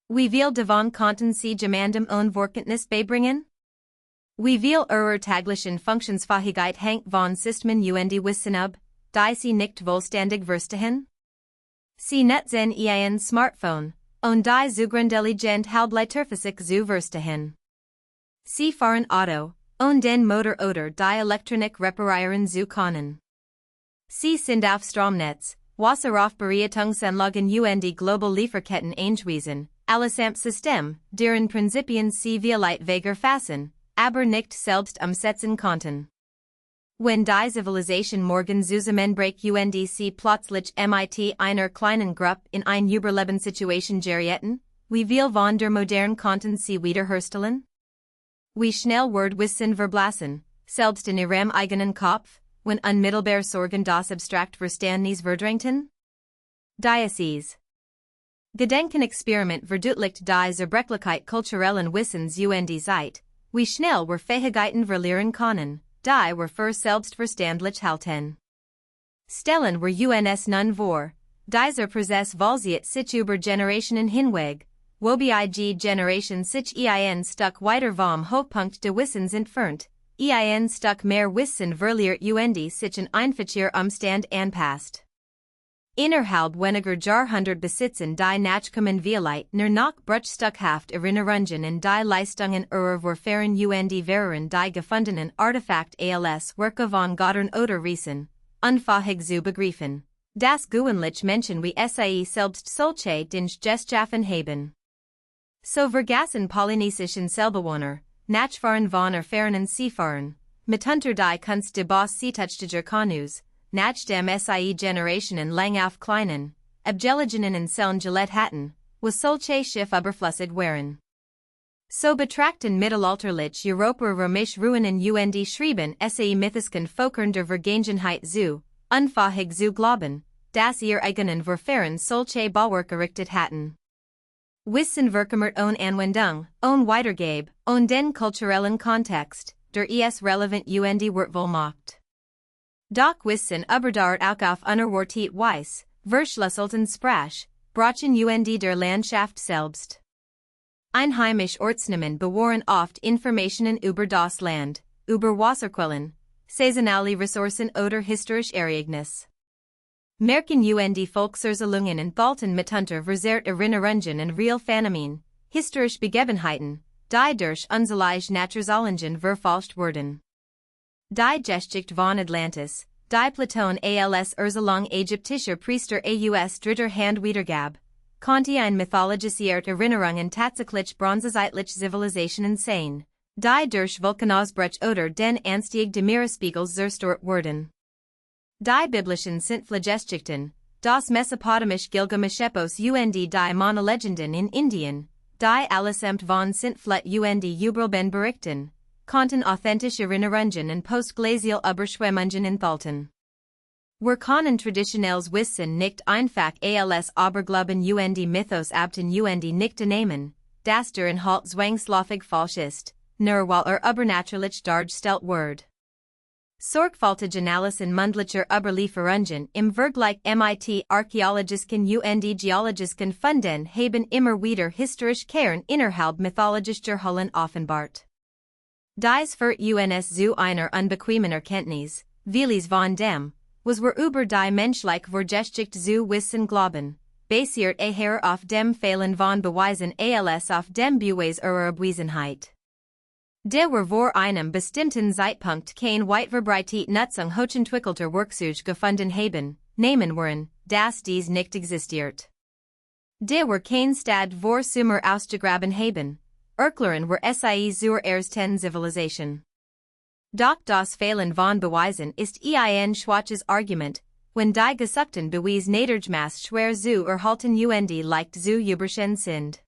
Wie viel davon konnten Sie jemandem Unverständnis beibringen? Wie viel täglichen Funktionsfähigkeit hängt von Systemen und Wissen ab, die Sie nicht vollständig verstehen? Sie nutzen Ihr Smartphone, und die zugrundeliegend Halbleiterphysik zu verstehen. Sie fahren Auto, und den Motor oder die Elektronik reparieren zu können. Sie sind auf Stromnetz, Wasser auf Bereitungsanlagen und global Lieferketten angewiesen, allesamt System, deren Prinzipien Sie vielleicht vage fassen, aber nicht selbst umsetzen konnten. Wenn die Zivilisation morgen zusammenbricht und Sie plötzlich mit einer kleinen Gruppe in eine Überlebenssituation gerieten, wie viel von der modern konnten Sie wiederherstellen? Wie schnell wird Wissen verblassen, selbst in Ihrem eigenen Kopf, wenn unmittelbar Sorgen das abstrakt Verständnis verdrängten? Dieses Gedenkenexperiment verdeutlicht die Zerbrechlichkeit kulturellen Wissens und Zeit, wie schnell wir Fähigkeiten verlieren können, die wir für selbstverständlich halten. Stellen wir uns nun vor, dieser Prozess vollzieht sich über Generationen hinweg, wobei die Generation sich ein Stück weiter vom Hochpunkt des Wissens entfernt, ein Stück mehr Wissen verliert und sich an einfacher Umstand anpasst. Innerhalb weniger Jahrhundert besitzen die Nachkommen vielleicht nur noch bruchstückhaft Erinnerungen an die Leistungen ihrer Vorfahren und wären die gefundenen Artefakt als Werke von Göttern oder Riesen, unfähig zu begreifen, das gewöhnlich Menschen wie sie selbst solche Dinge geschaffen haben. So vergessen polynesischen Selbstbewohner, Nachfahren von erfahrenen Seefahrern, mitunter die Kunst des Bautätigkeiten Kanus, nach dem sie Generationen lang auf kleinen, abgelegenen Inseln gelebt hatten, was solche Schiff überflüssig waren. So betrachten mittelalterliche Europäer römische Ruinen und schrieben sie mythischen Völkern der Vergangenheit zu, unfähig zu glauben, dass ihr eigenen Vorfahren solche Bauwerke errichtet hatten. Wissen verkümmert ohne Anwendung, ohne Weitergabe, ohne den kulturellen Kontext, der es relevant und wertvoll macht. Doch Wissen überdauert auch auf unerwartet Weise, verschlüsselten Sprache, Brachen und der Landschaft selbst. Einheimische Ortsnamen bewahren oft Informationen über das Land, über Wasserquellen, saisonale Ressourcen oder historische Ereignisse. Märchen und Volkserzählungen enthalten mitunter verzerrt Erinnerungen an real Phänomene, historische Begebenheiten, die durch unzählige Naturzahlen verfälscht wurden. Die Geschichte von Atlantis, die Platon als Erzählung ägyptischer Priester aus dritter Hand wiedergab, konnte ein mythologisiert Erinnerungen tatsächlich bronzezeitliche Zivilisationen sein, die durch Vulkanausbruch oder den Anstieg des Meeresspiegels zerstört wurden. Die biblischen Geschichten, das mesopotamische Gilgamesch-Epos und die Monolegenden in Indien, die allesamt von Sintflut und Übelben berichten, konnten authentische Erinnerungen an postglazial Überschwemmungen enthalten. Wir können traditionelles Wissen nicht einfach als Aberglauben und Mythos abtun und nicht annehmen, dass der Inhalt zwangsläufig falsch ist, nur weil übernatürlich dargestellt wird. Sorgfältige Analyse mündlicher Überlieferungen im Vergleich mit archäologischen und geologischen Funden haben immer wieder historische Kern innerhalb mythologischer Hüllen offenbart. Dies führt uns zu einer unbequemen Erkenntnis, vieles von dem, was wir über die menschliche Vorgeschichte zu wissen glauben, basiert eher auf dem Fehlen von Beweisen als auf dem Beweis ihrer Abwesenheit. Der wir vor einem bestimmten Zeitpunkt kein weit verbreitet Nutzung hochentwickelter Werkzeuge gefunden haben, nehmen wir an, dass dies nicht existiert. Der wir kein Stad vor Sumer ausgegraben haben, erklären wir sie zur ersten Zivilisation. Doch das Fehlen von Beweisen ist ein schwaches Argument, wenn die gesuchten Beweis nadergemäß schwer zu erhalten und leicht zu überschen sind.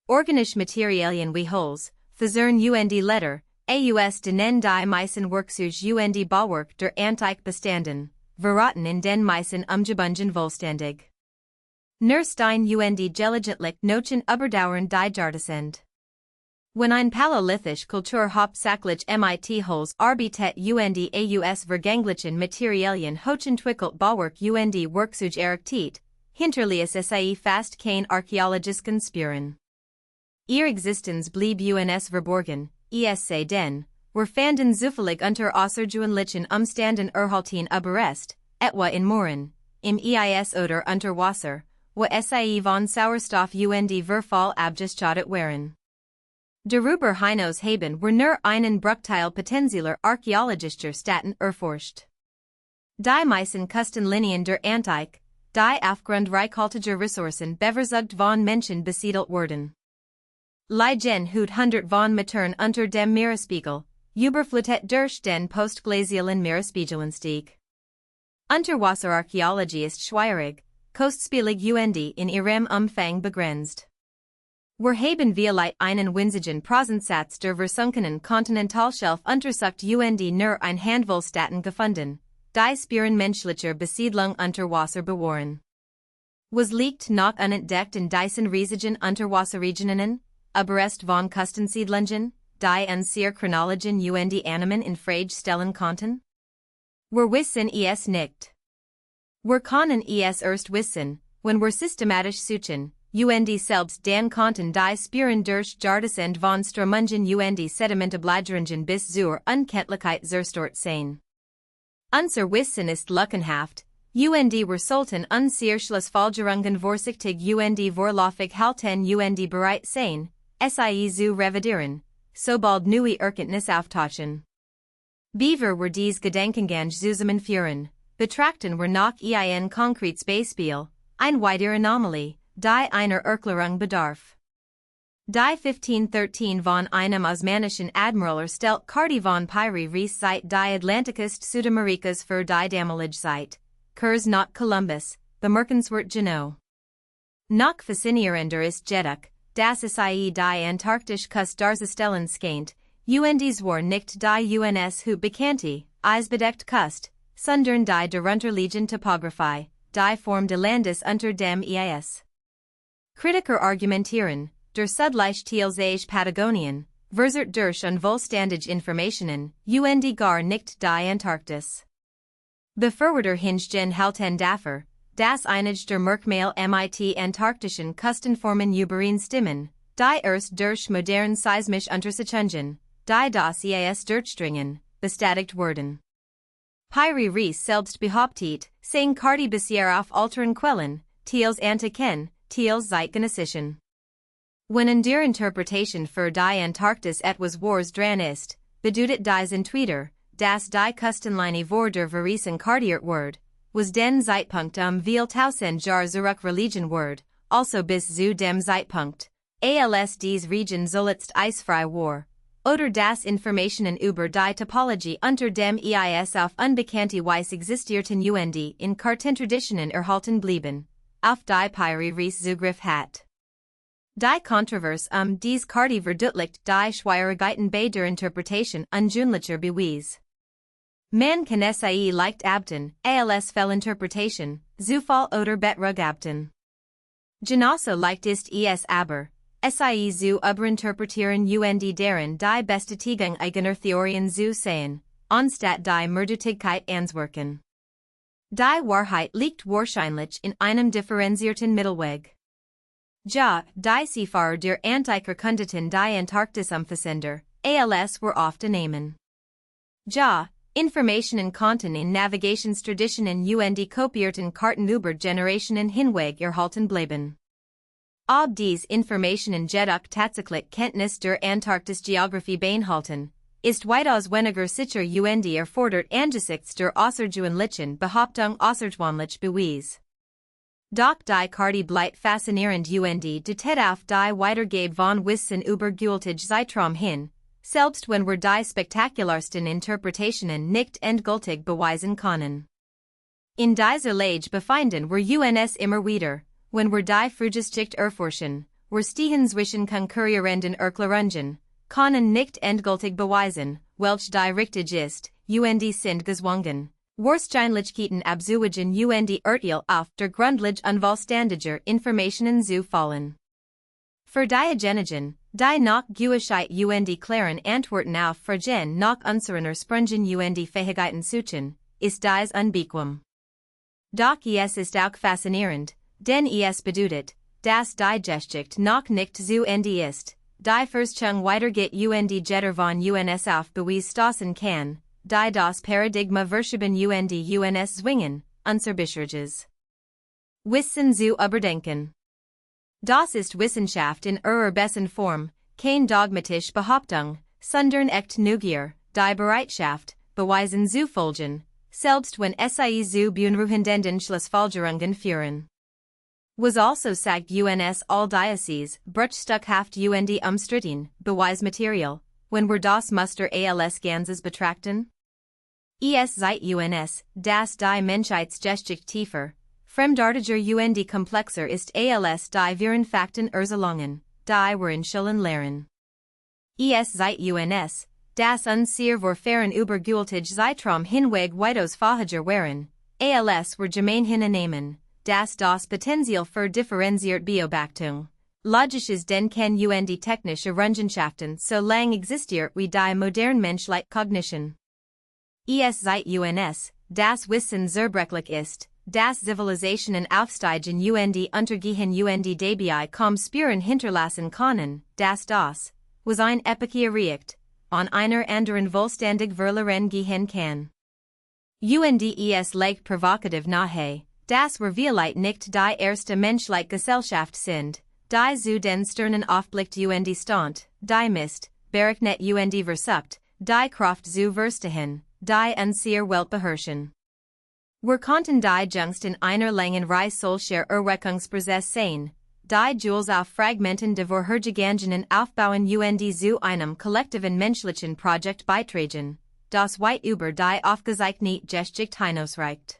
Organische Materialien wie Holz, Fasern und Leder, aus denen die meisten Werkzeuge und Bauwerk der Antike bestanden, verraten in den meisten umgebungen vollständig. Nur Stein und gelegentlich Nochen überdauern die Jahrzehnt. Wenn ein Paläolithisch Kultur hauptsächlich mit Holz arbeitet und aus vergänglichen Materialien hochentwickelt Bauwerk und Werkzeuge errichtet, hinterließ es fast kein archäologische Spuren. Ihre Existenz blieb uns verborgen, denn, wir fanden zufällig unter außergewöhnlichen Umständen erhalten überrest, etwa in Mooren, im Eis oder unter Wasser, wo von Sauerstoff und Verfall abgeschottet waren. Darüber hinaus haben wir nur einen Bruchteil potenzieller archäologischer Stätten erforscht. Die meisten Küstenlinien der Antike, die aufgrund reichhaltiger Ressourcen bevorzugt von Menschen besiedelt wurden. Liegen hundert von Metern unter dem Meeresspiegel, überflutet durch den postglazialen Meeresspiegelanstieg. Unterwasserarchäologie ist schwierig, kostspielig und in ihrem Umfang begrenzt. Wir haben vielleicht einen winzigen Prozentsatz der versunkenen Kontinentalshelf untersucht und nur ein Handvoll Staaten gefunden, die Spuren menschlicher Besiedlung unter Wasser bewahren. Was liegt noch unentdeckt in diesen riesigen Unterwasserregionen, Überrest von Küstensiedlungen, die uns Chronologien und Animen in Frage stellen konnten? Wir wissen es nicht. Wir können es erst wissen, wenn wir systematisch suchen, und selbst dann konnten die Spuren durch Jahrtausend von Strömungen und Sedimentablagerungen bis zur Unkenntlichkeit zerstört sein. Unser Wissen ist lückenhaft, und wir sollten unsere Schlussfolgerungen vorsichtig und vorläufig halten und bereit sein, sie zu revidieren, sobald neue Erkenntnisse auftauchen. Beaver wir dies Gedankengang zusammenführen, betrachten wir noch ein konkretes Beispiel, ein weitere Anomalie, die einer Erklärung bedarf. Die 1513 von einem osmanischen Admiral erstellt Karte von Pyri Reis seit die Atlantikust Südamerikas für die damalige Zeit, Kurs nach Columbus, bemerkenswert genau. Noch faszinierender ist jedoch, dass die antarktische Küste darzustellen scheint, und zwar nicht die uns bekannte, eisbedeckte Küste, sondern die darunterliegende Topographie, die Form des Landes unter dem Eis. Kritiker argumentieren, der südliche Teil Patagonien, verzert durch unvollständige Informationen, und gar nicht die Antarktis. Befürworter hingegen halten dafür, dass einige der Merkmale mit antarktischen Küstenformen übereinstimmen, die erst durch moderne seismische Untersuchungen, die das Eis durchdringen, bestätigt wurden. Pyri Reis selbst behauptet, seine Karte basiert auf älteren Quellen, teils antiken, teils zeitgenössischen. Wenn in der Interpretation für die Antarktis etwas wahres dran ist, bedeutet dies entweder, dass die Küstenlinie vor der Verrissen kartiert wird, was den Zeitpunkt viel tausend Jahre zurückgelegen wird, also bis zu dem Zeitpunkt, als dies Region zuletzt eisfrei war, oder dass Informationen über die Topologie unter dem Eis auf unbekannte Weise existierten und in Kartentraditionen erhalten blieben, auf die Pyri Reis Zugriff hat. Die Kontroverse dies Karte verdeutlicht die Schwierigkeiten bei der Interpretation ungewöhnlicher Beweise. Man kann sie leicht abten, als Fehlinterpretation, Zufall oder Betrug abten. Genauso leicht ist es aber, sie zu überinterpretieren und deren die Bestätigung eigener Theorien zu sehen, anstatt die Mehrdeutigkeit anzuwirken. Die Wahrheit liegt wahrscheinlich in einem differenzierten Mittelweg. Ja, die Seefahrer der Antike erkundeten die Antarktis umfassender, als wir oft annehmen. Ja, Informationen konnten in Navigationstraditionen und kopierten Karten über Generationen hinweg erhalten bleiben. Ob dies Informationen jedoch tatsächlich Kenntnis der Antarktis-Geographie beinhalten, ist weitaus weniger sicher und erfordert angesichts der außergewöhnlichen Behauptung außergewöhnlich Beweis. Doch die Karte bleibt faszinierend und deutet auf die Weitergabe von Wissen über gültige Zeitraum hin, selbst wenn wir die spektakularsten Interpretationen nicht endgültig beweisen können. In dieser Lage befinden wir uns immer wieder, wenn wir die Frühgeschichte erforschen, wir stehen zwischen konkurrierenden Erklärungen, können nicht endgültig beweisen, welche die richtig ist, und sind gezwungen, Wahrscheinlichkeiten abzuwägen und Urteil auf der Grundlage unvollständiger Informationen zu fällen. Für diejenigen, die nach Gewissheit und klaren Antworten auf Fragen nach unseren Ursprüngen und Fähigkeiten suchen, ist dies unbequem. Doch es ist auch faszinierend, denn es bedeutet, dass die Geschichte noch nicht zu Ende ist, die Forschung weitergeht und jeder von uns auf Beweis stoßen kann, die das Paradigma verschieben und uns zwingen, unser Bishurges Wissen zu überdenken. Das ist Wissenschaft in ihrer besten Form, keine dogmatische Behauptung, sondern echt Neugier, die Bereitschaft, Beweisen zu folgen, selbst wenn sie zu beunruhigenden Schlussfolgerungen führen. Was also sagt uns all dieses, bruchstückhaft und umstritten, Beweismaterial, wenn wir das Muster als Ganzes betrachten? Es seit uns, dass die Menschheitsgeschichte tiefer, fremdartiger und komplexer ist als die viren Fakten Erzählungen, die wir in Schulen lehren. Es seit uns, dass unsere Vorfahren über gültig Zeitraum hinweg weitaus fähiger waren, als wir gemeinhin annehmen, dass das Potenzial für differenzierte Beobachtung, logisches Denken und technische Errungenschaften so lang existiert wie die moderne menschliche Cognition. Es seit uns, das Wissen zerbrechlich ist, das Zivilisationen aufsteigen und untergehen und dabei kaum Spuren hinterlassen können, das was ein Epoche erreicht, an einer anderen vollständig verloren gehen kann. Und es legt provokativ nahe, dass wir vielleicht nicht die erste menschliche Gesellschaft sind, die zu den Sternen aufblickt und stand, die misst, berechnet und versucht, die Kraft zu verstehen, die unsere Welt beherrschen. Wir konnten die Jüngst in einer langen Reihe solcher Erweckungsprozesse sehen, die Jules auf Fragmenten der vorhergegangenen aufbauen und zu einem kollektiven menschlichen Projekt beitragen, das weit über die aufgezeichnete Geschichte hinausreicht.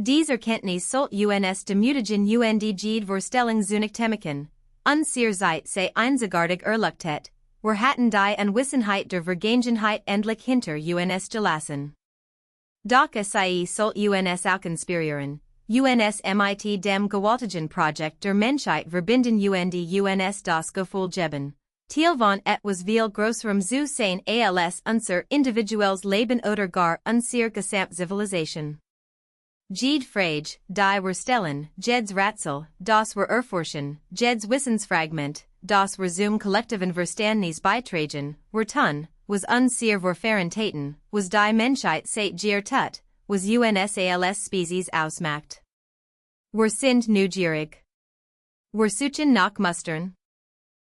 Diese Erkenntnis sollte uns demütigen und jede Vorstellung zunichtemmen, unsere Zeit sei einzigartig erleuchtet, wir hatten die Unwissenheit der Vergangenheit endlich hinter uns gelassen. Doch sie sollte uns auch inspirieren, uns mit dem gewaltigen Projekt der Menschheit verbinden und uns das Gefühl geben, Teil von etwas viel größerem zu sein als unser individuelles Leben oder gar unsere Gesamtzivilisation. Jede Frage, die wir stellen, jedes Rätsel, das wir erforschen, jedes Wissensfragment, das wir zum kollektiven Verständnis beitragen, wir tun, was unsere Vorfahren taten, was die Menschheit seit jeher tut, was uns als Spezies ausmacht. Wir sind neugierig. Wir suchen nach Mustern.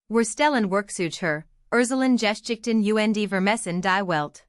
Wir stellen Werkzeuge, Erzählen Geschichten und vermessen die Welt.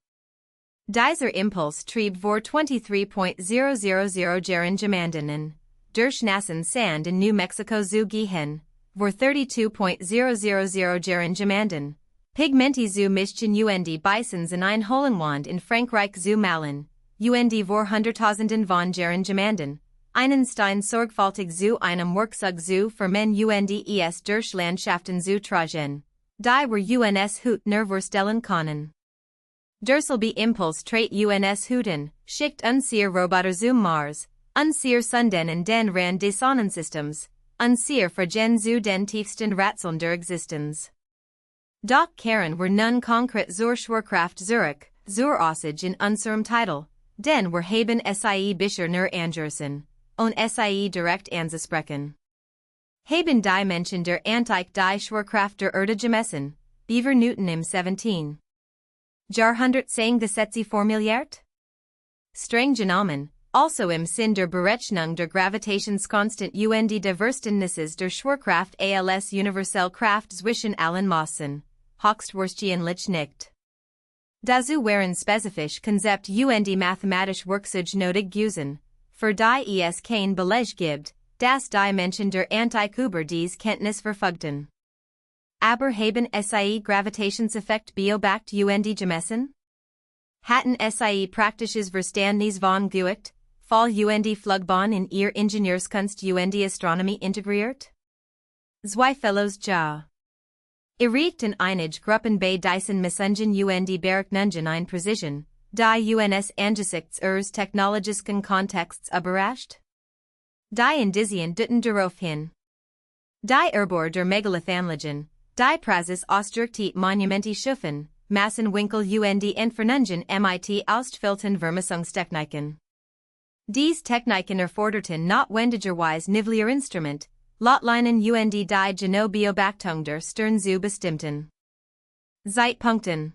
Dieser Impuls trieb vor 23.000 Jahren Gemeinden durch nassen Sand in New Mexico zu gehen, vor 32.000 Jahren Gemeinden, Pigmenti zu mischen und Bisons in ein Holenwand in Frankreich zu malen, und vor Hunderttausenden von Jahren Gemeinden, einen Stein sorgfältig zu einem Werkzeug zu formen und es durch Landschaften zu tragen, die wir uns heute vorstellen können. Derselbe Impuls trait uns huten, schickt unsere Roboter zum Mars, unsere Sonden in den Rand des Sonnensystems, unsere Fragen zu den tiefsten Rätseln der Existenz. Doch kehren wir nun konkret zur Schwerkraft zurück, zur Aussage in unserem Titel, denn wir haben sie bisher nur angerissen, und sie direkt anzusprechen. Haben die Menschen der Antike die Schwerkraft der Erde gemessen, Beaver Newton im 17. Jahrhundert sein Gesetze formuliert? Streng genommen, also im Sinn der Berechnung der Gravitationskonstant und des Verständnisses der Schwerkraft als universelle Kraft zwischen allen Massen, höchstwahrscheinlich nicht. Dazu wären spezifisch Konzept und mathematisch Werkzeuge nötig gewesen, für die es kein Beleg gibt, dass die Menschen der Antike über dies Kenntnis verfügten. Aber haben sie Gravitationseffekt beobachtet und gemessen? Hatten sie praktisches Verständnis von Gewicht, Fall und Flugbahn in ihr Ingenieurskunst und Astronomie integriert? Zweifellos ja. Errichten einige Gruppen bei diesen Messungen und Berechnungen ein Präzision, die uns angesichts ihres technologischen Kontexts überrascht? Die Indizien deuten darauf hin. Die Erbor der Megalithanlagen, die Praxis ausdrückt Monumenti schaffen, Massenwinkel und Entfernungen mit ausgefällten Vermessungstechniken. Dies Techniken erforderten notwendigerweise nivelier Instrument, Lotleinen und die Geno Beobachtung der Stern zu bestimmten Zeitpunkten.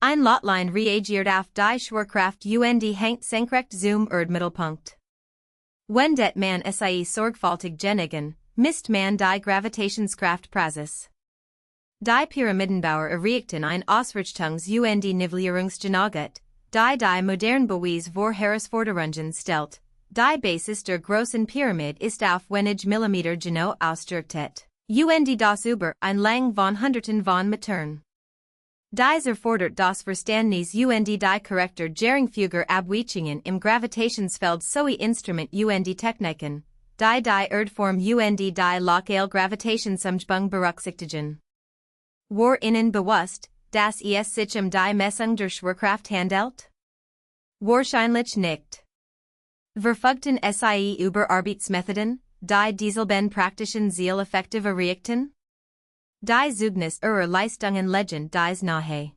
Ein Lotlein reagiert auf die Schwerkraft und hängt senkrecht zum Erdmittelpunkt. Wenn det man sie sorgfältig genigen, misst man die Gravitationskraft Praxis. Die Pyramidenbauer errichten ein Ausrichtungs- und Nivellierungsgenaget, die moderne Beweis vor Herausforderungen stellt. Die Basis der großen Pyramid ist auf wenige Millimeter genau ausgerichtet, und das über ein lang von Hunderten von Metern. Dies erfordert das Verständnis und die korrekte Geringfüger Abweichungen im Gravitationsfeld sowie Instrument und Techniken, die Erdform und die lokale Gravitationsumgebung berücksichtigen. War Ihnen bewusst, dass es sich die Messung der Schwerkraft handelt? Wahrscheinlich nicht. Verfügten sie über Arbeitsmethoden, die dieselben praktischen Ziel effektiv erreichten? Die Zeugnis ihrer Leistungen legen dies nahe.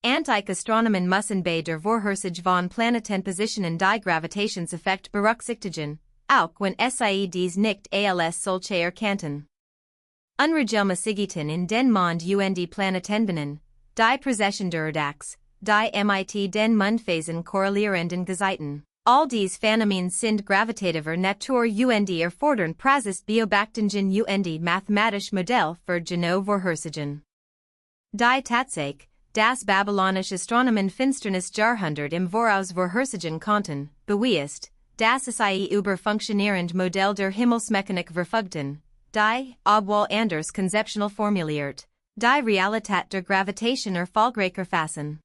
Antike Astronomen müssen bei der Vorhersage von Planetenpositionen die Gravitationseffekt berücksichtigen, auch wenn sie dies nicht als solche erkannten. Unregelmäßigkeiten in den Mond und die Planetenbahnen, die Präzession der Erdachse, die mit den Mondphasen korrelierenden Gezeiten. All dies Phänomene sind gravitativer Natur und erfordern Praxis Beobachtungen und mathematische Modell für genaue Vorhersagen. Die Tatsache, dass babylonische Astronomen Finsternis Jahrhundert im Voraus vorhersagen konnten, beweist, dass sie über funktionierend Modell der Himmelsmechanik verfügten, die, obwohl anders konzeptionell formuliert, die Realität der Gravitation erfolgreicher fassen.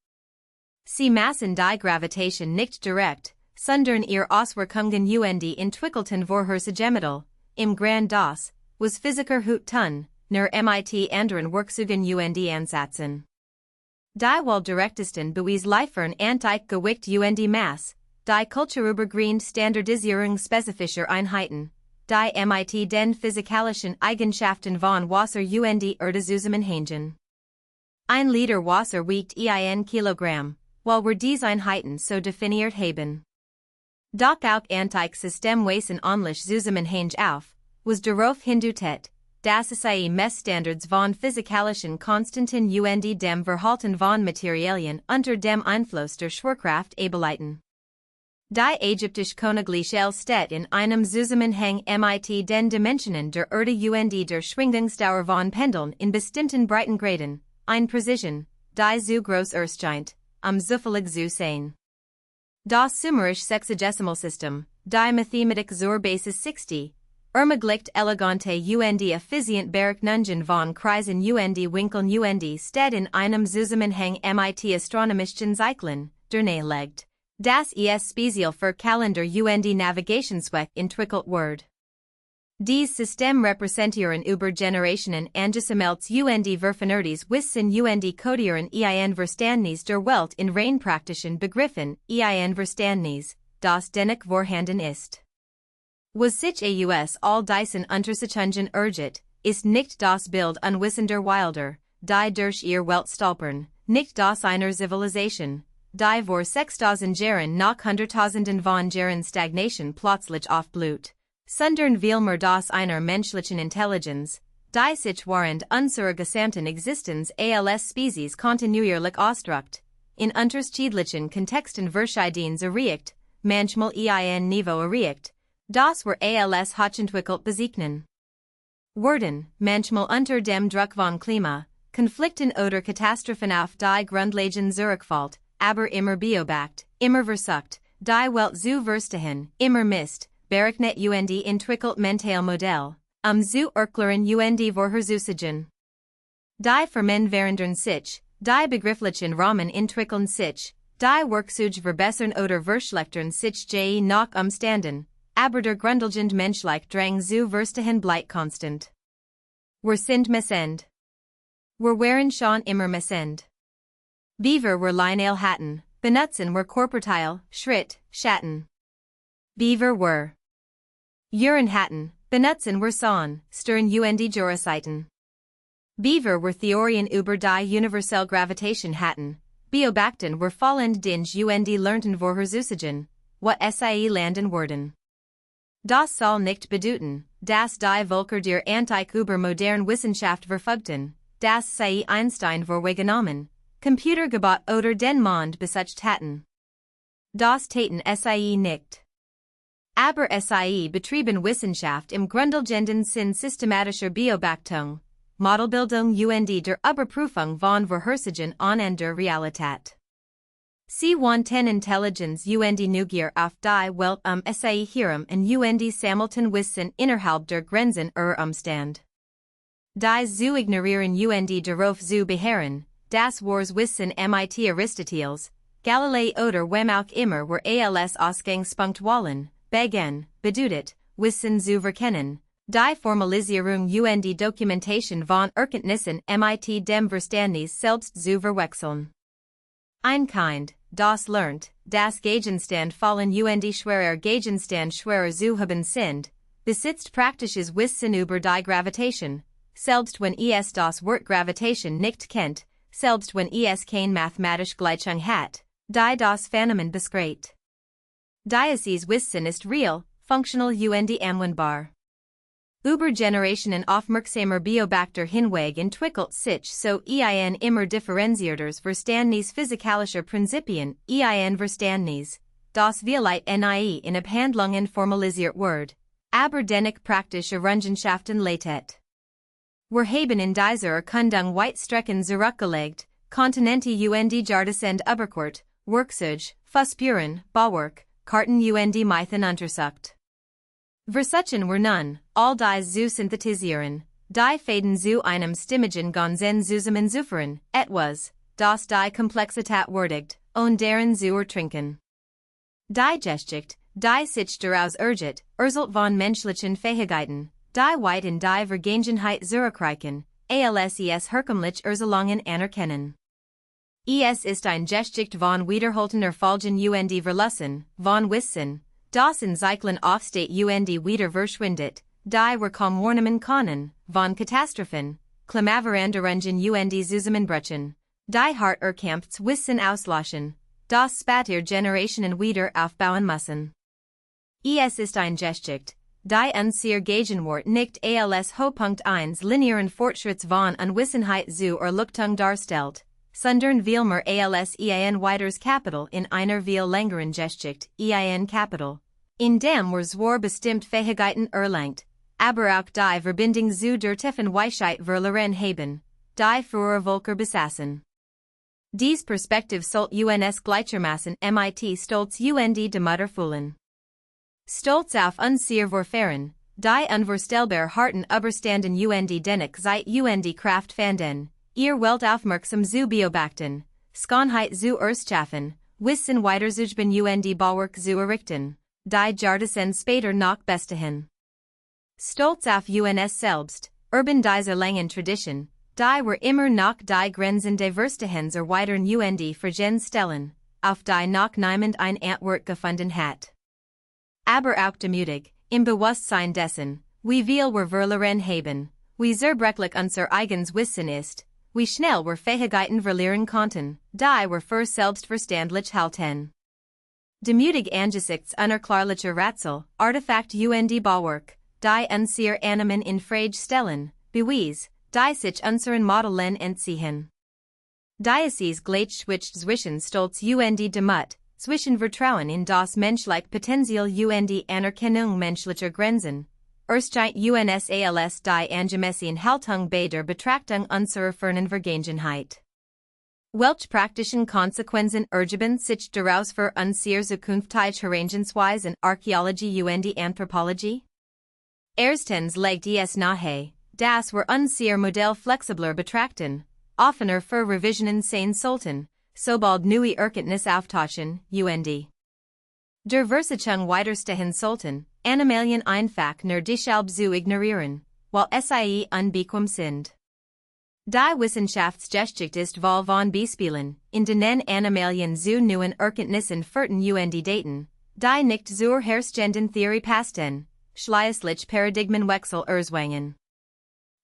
Sie massen die Gravitation nicht direkt, sondern ihr Auswirkungen und entwickelten Vorhersagemittel, im Grand Das, was Physiker hut tun, nur mit anderen Werkzeugen und Ansätzen. Die wohl direktesten Beweis liefern antike Gewicht und Maß, die kulturübergreifend Standardisierung spezifischer Einheiten, die mit den physikalischen Eigenschaften von Wasser und Erde zusammenhängen. Ein Liter Wasser wiegt ein Kilogramm, weil wir diese Einheiten so definiert haben. Doch auch antike Systemweisen ähnlich zusammenhängend auf, was darauf hindeutet, dass sie Messstandards von physikalischen Konstanten und dem Verhalten von Materialien unter dem Einfluss der Schwerkraft ableiten. Die ägyptische Königliche steht in einem Zusammenhang mit den Dimensionen der Erde und der Schwingungsdauer von Pendeln in bestimmten Breitengraden, ein Präzision, die so groß erscheint, zufällig zu sein. Das sumerische Sexagesimalsystem, die Mathematik zur Basis 60, ermöglicht elegante und effizient Berechnungen von Kreisen und Winkeln und steht in einem Zusammenhang mit astronomischen Zyklen, der nahelegt, dass es speziell für Kalender und Navigationszwecke entwickelt wird. Dies System repräsentieren über Generationen angesammeltes und verfeinertes Wissen und codieren ein Verständnis der Welt in rein praktischen Begriffen, ein Verständnis, das dennoch vorhanden ist. Was sich aus all diesen Untersuchungen ergibt, ist nicht das Bild unwissender Wilder, die durch ihr Welt stolpern, nicht das einer Zivilisation, die vor 6000 Jahren nach Hunderttausenden von Jahren Stagnation plötzlich aufblüht, sondern vielmehr das einer menschlichen Intelligenz, die sich während unserer gesamten Existenz als Spezies kontinuierlich ausdrückt, in unterschiedlichen Kontexten verschiedens erreicht, manchmal ein Niveau erreicht, das wir als hochentwickelt bezeichnen. Werden, manchmal unter dem Druck von Klima, Konflikten oder Katastrophen auf die Grundlagen zurückfällt, aber immer beobacht, immer versucht, die Welt zu verstehen, immer misst, berechnet und entwickelt mental Modell, zu erklären und vorherzusagen. Die vermenverendern sich, die begrifflichen Rahmen entwickeln sich, die Werkzeuge verbessern oder verschlechtern sich je nach Umständen, aber der grundlegende menschliche Drang zu verstehen bleibt konstant. Wir sind messend. Wir waren schon immer messend. Beaver were Lionel Hatten, benutzen were Korporteil, Schritt, Schatten. Beaver were Uren Hatten, benutzen were Son, Stern und Jurazeiten. Beaver were Theorien über die universelle Gravitation Hatten, Beobachten were fallend Dinge und lernten Vorherzusagen, what sie landen worden. Das soll nicht bedeuten, dass die Völker der Antike über moderne Wissenschaft verfügten, dass sie Einstein vorweggenommen, Computergebot oder den Mond besucht hatten. Das taten sie nicht. Aber sie betrieben Wissenschaft im grundlegenden Sinn systematischer Beobachtung, Modelbildung und der Überprüfung von Vorhersagen an der Realität. Sie wanten Intelligenz und Neugier auf die Welt sie herum und sammelten Wissen innerhalb der Grenzen ihrer Umstand. Die zu ignorieren und darauf zu beharren, das wars Wissen mit Aristoteles, Galilei oder wem auch immer were als Ausgangspunkt wollen, bedeutet, Wissen zu verkennen, die Formalisierung und Dokumentation von Erkenntnissen mit dem Verständnis selbst zu verwechseln. Ein Kind, das lernt, das Gegenstand fallen und schwerer Gegenstand schwerer zu haben sind, besitzt praktisches Wissen über die Gravitation, selbst wenn es das Wort Gravitation nicht kennt, selbst wenn es kein mathematische Gleichung hat, die das Phänomen beschreibt. Dieses Wissen ist real, functional und anwendbar. Über Generationen aufmerksamer Beobachter hinweg entwickelt sich so ein immer differenzierteres Verständnis physikalischer Prinzipien, ein Verständnis, das vielleicht nie in Abhandlungen formalisiert wird, aber dennoch praktische Errungenschaften leitet. Wir haben in dieser Erkundung weit Strecken zurückgelegt, Kontinente und Jahrzehnt überquert, Werkzeuge, Fußspuren, Bauwerk, Karten und Mythen untersucht. Versuchen wir nun, all dies zu synthetisieren, die Fäden zu einem stimmigen Ganzen zusammenzuführen, etwas, das die Komplexität würdigt, und darin zu ertrinken. Die Geschichte, die sich daraus erzählt von menschlichen Fähigkeiten, die weit in die Vergangenheit zurückreichen, als herkömmlich Erklärungen anerkennen. Es ist ein Geschichte von wiederholten Erfolgen und Verlusten, von Wissen, das in Zyklen aufsteht und wieder verschwindet, die wir kaum warnen können, von Katastrophen, Klimaveränderungen und Zusammenbrüchen, die hart erkämpftes Wissen auslöschen, das später Generationen wieder aufbauen müssen. Es ist ein Geschichte, die unser Gegenwart nicht als Höhepunkt eines linearen Fortschritts von Unwissenheit zu Erleuchtung darstellt, sondern vielmehr als ein weiteres Kapitel in einer viel längeren Geschichte, ein Kapitel, in dem wir zwar bestimmt Fähigkeiten erlangt, aber auch die Verbindung zu der tiefen Weisheit verloren haben, die früher Völker besaßen. Dies Perspektiv sollt uns gleichermaßen mit Stolz und die Mutter fühlen. Stolz auf unser Vorfahren, die unvorstellbar harten Überstanden und dennoch Zeit und Kraft fanden, ihr Welt aufmerksam zu beobachten, Schönheit zu erschaffen, Wissen weiterzugeben und Bauwerk zu errichten, die Jahrtausende später noch bestehen. Stolz auf uns selbst, dieser langen Tradition, die wir immer noch die Grenzen des Verstehens erweitern und Fragen stellen, auf die noch niemand ein Antwort gefunden hat. Aber auch demutig, im Bewusstsein dessen, wie viel wir verloren haben, wie zerbrechlich unser eigenes Wissen ist, wie schnell wir Fähigkeiten verlieren konnten, die wir für selbstverständlich halten. Demutig angesichts unerklärlicher Rätsel, Artefakt und Bauwerk, die unser Annehmen in Frage stellen, Beweis, die sich unseren Modellen entziehen. Dieses Gleichgewicht zwischen Stolz und Demut, zwischen Vertrauen in das menschliche Potenzial und Anerkennung menschlicher Grenzen, erscheint uns als die angemessene Haltung bei der Betrachtung unserer fernen Vergangenheit. Welche praktischen Konsequenzen ergeben sich daraus für unsere zukünftige Herangehensweise in Archäologie und Anthropologie? Erstens legt es nahe, das were unseer Modell flexibler betrachten, offener für Revisionen sein sollten, sobald neue Erkenntnis auftauchen, und der Versicherung weiterstehen sollten, Animalien einfach nur deshalb zu ignorieren, weil sie unbequem sind. Die Wissenschaftsgeschichte ist voll von Beispielen, in denen Animalien zu neuen Erkenntnissen führten und daten, die nicht zur herrschenden Theorie passten, schließlich Paradigmenwechsel erzwangen.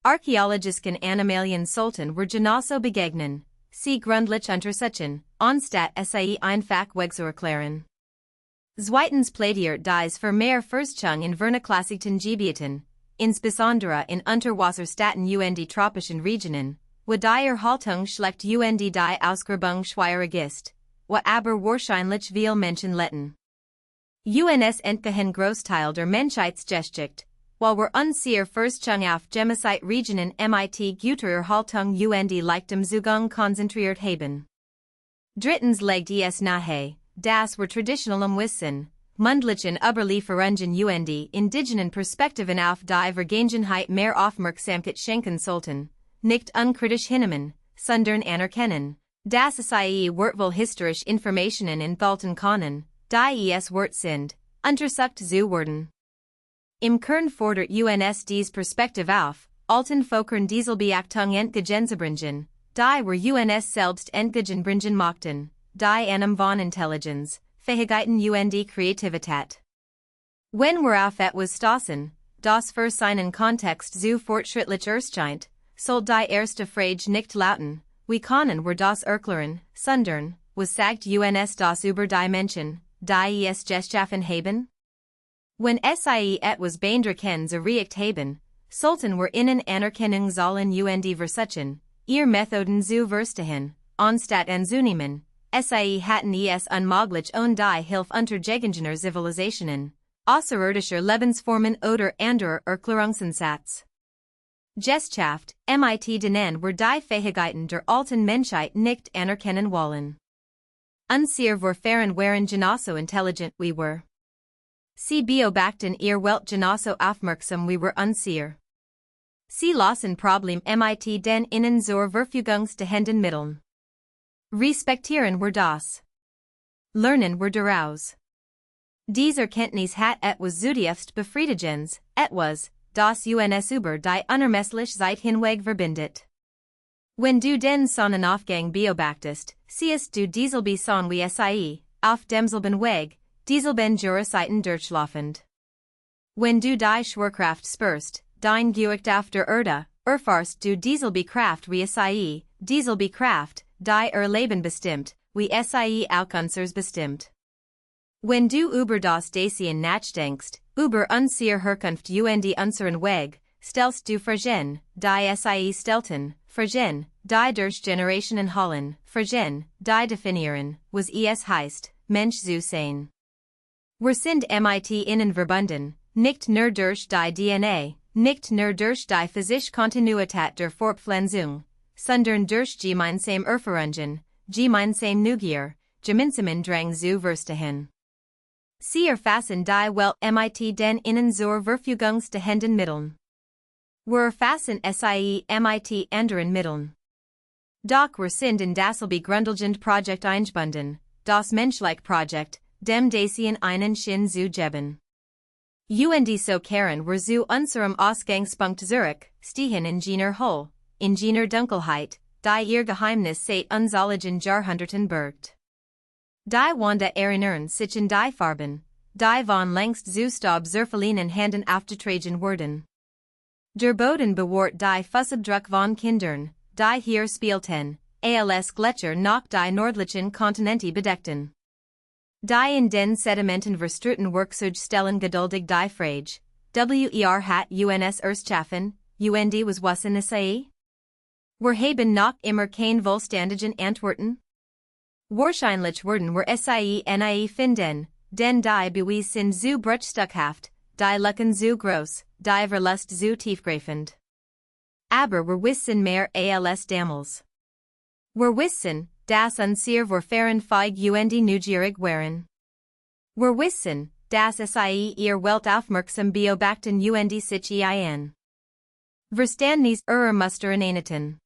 Archäologischen Animalien sollten wir genauso begegnen, sie gründlich untersuchen, anstatt sie einfach wegzuerklären. Zweitens plädiert dies für mehr Forschung in vernachlässigten Gebieten, insbesondere in Unterwasserstaaten und tropischen Regionen, wo die Erhaltung schlecht und die Ausgrabung schwierig ist, wo aber wahrscheinlich viele Menschen letten. Uns entgehen Großteil der Menschheitsgeschichte, while wir unserer Forschung auf Gemeinschaft-Regionen mit guter Erhaltung und leichtem Zugang konzentriert haben. Drittens legt es nahe, dass wir traditionellem Wissen, mundlichen Überlieferungen und indigenen Perspektiven auf die Vergangenheit mehr Aufmerksamkeit schenken sollten, nicht unkritisch hinnehmen, sondern anerkennen, dass sie wertvoll historisch Informationen enthalten können, die es wert sind, untersucht zu werden. Im Kern fordert uns dies Perspektive auf, alten Völkern diese Beachtung entgegenzubringen, die wir uns selbst entgegenbringen möchten, die einem von Intelligenz, Fähigkeiten und Kreativität. Wenn wir auf etwas stoßen, das für seinen Kontext zu fortschrittlich erscheint, soll die erste Frage nicht lauten, wie können wir das erklären, sondern, was sagt uns das über die Menschen, die es geschaffen haben? Wenn sie etwas beeindruckendes erreicht haben, sollten wir ihnen Anerkennung zollen und versuchen, ihr Methoden zu verstehen, anstatt anzunehmen, sie hatten es unmöglich und die Hilfe untergegangener Zivilisationen, außerirdischer Lebensformen oder anderer Erklärungsansatz. Gesellschaft, mit denen wir die Fähigkeiten der alten Menschheit nicht anerkennen wollen. Unseer Vorfahren waren genauso intelligent wie wir. Sie beobachten ihr Welt genauso aufmerksam wie wir unseer. Sie lassen Problem mit den ihnen zur Verfügung stehenden Mitteln. Respektieren wir das. Lernen wir daraus. Diese Erkenntnis hat etwas zutiefst Befriedigendes, etwas, das uns über die Unermesslichkeit hinweg verbindet. Wenn du den Sonnenaufgang beobachtest, siehst du dieselbe Sonne wie sie, auf demselben Weg, dieselben Jahreszeiten durchlaufend. Wenn du die Schwerkraft spürst, dein Gewicht auf der Erde, erfährst du dieselbe Kraft wie sie, dieselbe Kraft, die Leben bestimmt, wie sie auch unseres bestimmt. Wenn du über das Dasein nachdenkst, über unsere Herkunft und unseren Weg, stellst du Fragen, die sie stellten, Fragen, die durch Generationen hallen, Fragen, die definieren, was es heißt, Mensch zu sein. Wir sind mit ihnen verbunden, nicht nur durch die DNA, nicht nur durch die physische Kontinuität der Fortpflanzung, sondern durch gemeinsame Erfahrungen, gemeinsame Neugier, gemeinsamen Drang zu verstehen. Sie erfassen die Welt mit den ihnen zur Verfügung stehenden Mitteln. Wir erfassen sie mit anderen Mitteln. Doch wir sind in dasselbe grundlegende Projekt eingebunden, das menschliche Projekt, dem Dasein einen Sinn zu geben. Und so kehren wir zu unserem Ausgangspunkt zurück, stehen in jener Hole, in jener Dunkelheit, die ihr Geheimnis seit unzähligen Jahrhunderten birgt. Die Wanda erinnern sich in die Farben, die von längst zu Staub zerfallenen Händen aufgetragen wurden. Der Boden bewahrt die Fußabdruck von Kindern, die hier spielten, als Gletscher nach die nördlichen Kontinente bedeckten. Die in den Sedimenten verstruten Werkzeug stellen geduldig die Frage, hat uns erschaffen, und was wissen sie? Wir haben noch immer kein vollständigen Antworten? Wahrscheinlich werden wir sie nie finden, denn die Beweise sind zu bruchstückhaft, die Lücken zu groß, die Verlust zu tiefgreifend. Aber wir wissen mehr als damals. Wir wissen, dass unsere Vorfahren feig und neugierig waren. Wir wissen, dass sie ihr Welt aufmerksam beobachten und sich ein. Verstandnis musteren eineten.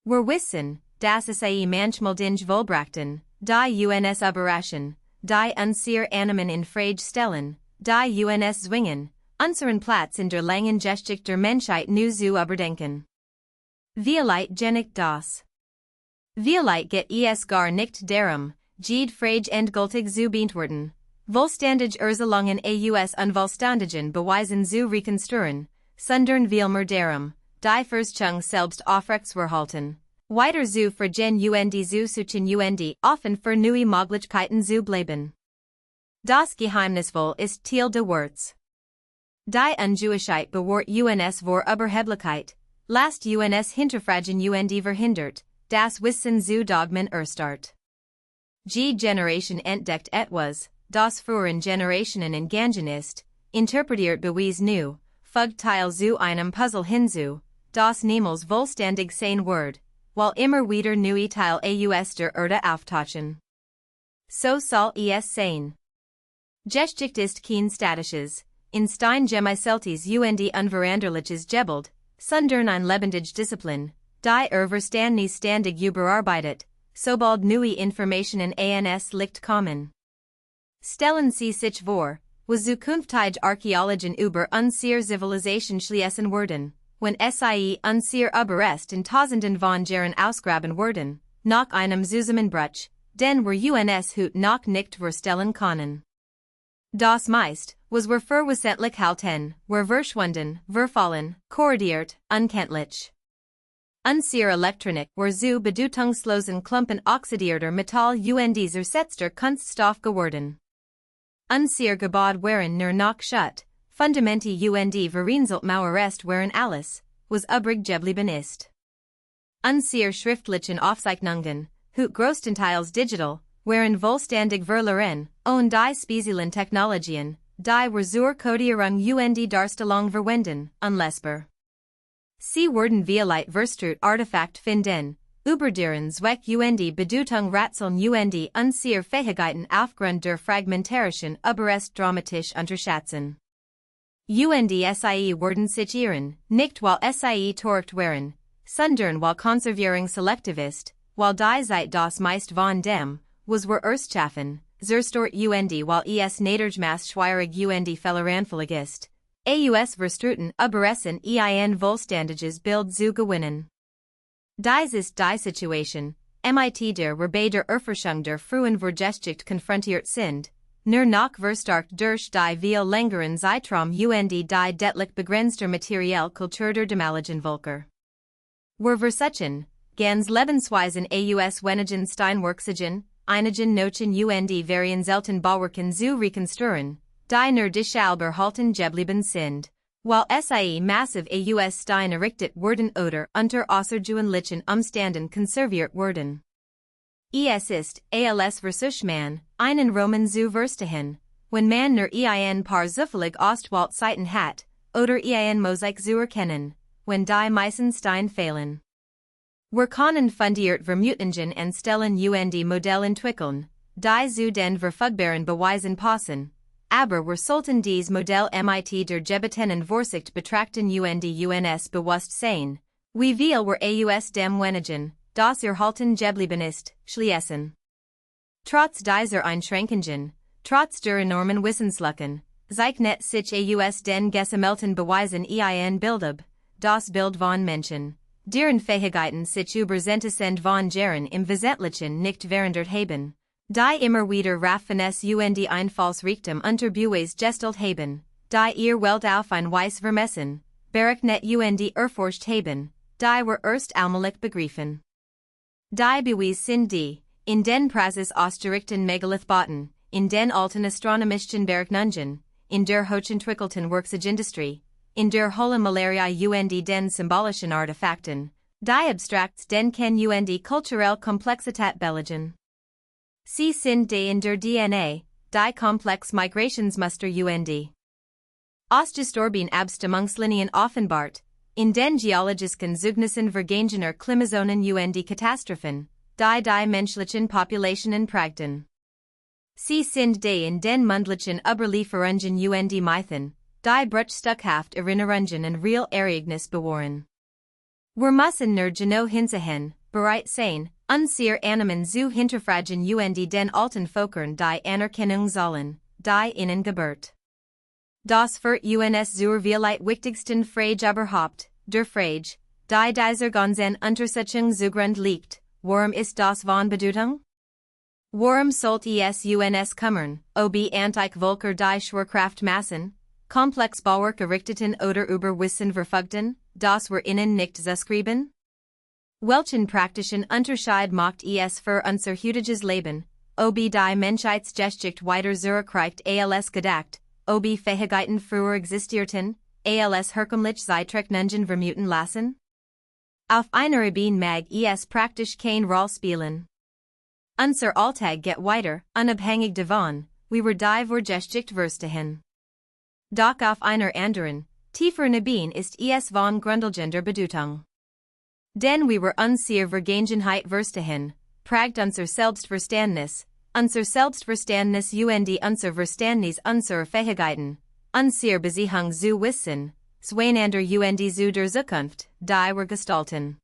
Wissen, das sei manchmal dinge volbrachten, die uns überraschen, die unser Annehmen in Frage stellen, die uns zwingen, unseren Platz in der langen Geschichte der Menschheit neu zu überdenken. Vielleicht genig das. Vielleicht geht es gar nicht darum, jede Frage endgültig zu beantworten, vollständig Erklärungen aus unvollständigen Beweisen zu rekonstruieren, sondern vielmehr darum, die Verstehung selbst aufrechtzuerhalten, weiter zu fragen zu suchen offen für neue Möglichkeiten zu bleiben. Das Geheimnisvoll ist Teil des Worts. Die Ungewichheit bewahrt uns vor Überheblichkeit, lasst uns hinterfragen verhindert, das Wissen zu Dogmen erstart. Die Generation entdeckt etwas, das früheren Generationen entgangen ist, interpretiert Beweis neu, fügt Teil zu einem Puzzle hinzu, das niemals vollständig sein wird, while immer wieder neue Teil aus der Erde auftauchen. So soll es sein. Geschichte ist kein statisches, in Stein gemeißeltes unveranderliches Gebild, sondern ein lebendige Disziplin, die Verstandnis ständig überarbeitet, sobald neue Informationen ans Licht kommen. Stellen Sie sich vor, was zukünftige Archäologen über unsere Zivilisation schließen würden, wenn sie unsere Überreste in Tausenden von Jahren ausgraben würden, nach einem Zusammenbruch, den wir uns heute noch nicht vorstellen können. Das meist, was wir für wissentlich halten, verschwunden, verfallen, korrodiert, unkenntlich. Unsere Elektronik zu bedeutungslosen Klumpen oxidierter Metall zersetzter Kunststoff geworden. Unsere Gebäude waren nur noch Schutt, Fundamente vereinzelt Mauerrest waren alles, was übrig geblieben ist. Unsere schriftlichen Aufzeichnungen, heute größtenteils digital, waren vollständig verloren, und die speziellen Technologien, die zur Codierung Darstellung verwenden, unlesbar. Sie werden vielleicht verstrut Artefakt finden, über deren Zweck Bedeutung ratzeln unsere Fähigkeiten aufgrund der fragmentarischen Überreste dramatisch unterschätzen. Sie werden sich irren, nicht weil sie torcht waren, sondern weil Konservierung selektiv ist, weil die Zeit das meist von dem, was wir erst schaffen, zerstört weil es Niedermaß schwierig verlorenfällig ist, aus verstruten Überresten ein vollständiges Bild zu gewinnen. Dies ist die Situation, mit der wir bei der Erforschung der frühen Geschichte konfrontiert sind, nur noch verstärkt durch die viel längeren Zeitraum die deutlich begrenzter materielle Kultur der damaligen Völker. Wir versuchen, ganz Lebensweisen aus wenigen Steinwerkzeugen, einigen Nochen varian selten Bauwerken zu rekonstruieren, die nur deshalb erhalten geblieben sind, while sie massiv aus Stein errichtet wurden oder unter außergewöhnlichen Umständen konserviert wurden. Es ist als Versuchsmann, einen Roman zu verstehen, wenn man nur ein paar zufällig Ostwald Zeiten hat, oder ein Mosaik zu erkennen, wenn die meisten Steine fehlen. Wir können fundiert Vermutungen anstellen Modell entwickeln, die zu den verfügbaren Beweisen passen, aber wir sollten dies Modell mit der gebetenen Vorsicht betrachten uns bewusst sein, wie viel wir aus dem wenigen, das erhalten geblieben ist, schließen. Trotz dieser Einschränkungen, trotz der enormen Wissenslücken, zeichnet sich aus den gesammelten Beweisen ein Bild ab, das Bild von Menschen, deren Fähigkeiten sich über sind von Jahren im Wesentlichen nicht verändert haben, die immer wieder Raffinesse Einfallsreichtum unter Beweis gestellt haben, die ihr Welt auf ein Weise vermessen, berechnet erforscht haben, die wir erst allmählich begriffen. Die Beweise sind die, in den Praxis ausgerichteten Megalithbauten, in den alten astronomischen Berechnungen, in der hochentwickelten Werkzeugindustrie, in der hohen Malaria den symbolischen Artefakten, die abstracts den kulturelle Komplexität belegen. Sie sind die in der DNA, die komplex Migrationsmuster ausgestorben Abstimmungslinien offenbart, in den geologischen Zeugnissen vergangener Klimazonen Katastrophen, die menschlichen Populationen prägten. Sie sind die in den mundlichen Überlieferungen Mythen, die Bruchstückhaft Erinnerungen und real Ereignis bewahren. Wir müssen nur genau hinsehen, bereit sein, unser Annehmen zu hinterfragen und den alten Völkern die Anerkennung zollen, die ihnen gebührt. Das für uns zur vielleicht wichtigsten Frage überhaupt, der Frage, die dieser ganzen Untersuchung zugrund liegt, warum ist das von Bedeutung? Warum sollte es uns kümmern, ob antike Völker die Schwerkraftmassen, komplex Bauwerk errichteten oder über Wissen verfügten, das wir ihnen nicht zuschreiben? Welchen praktischen Unterschied macht es für unser heutiges Leben, ob die Menschheitsgeschichte weiter zurückreicht als gedacht, ob Fähigkeiten früher existierten, als herkömmlich Zeitrechnen vermuten lassen? Auf einer Ebene mag es praktisch keine Rolle spielen. Unser Alltag geht weiter, unabhängig davon, wie wir die Vorgeschichte verstehen. Doch auf einer anderen, tieferen Ebene ist es von grundlegender Bedeutung. Denn wie wir unser Vergangenheit verstehen, prägt unser Selbstverständnis und unser Verständnis unserer Fähigkeiten, unser Beziehung zu Wissen, zueinander und zu der Zukunft, die wir gestalten.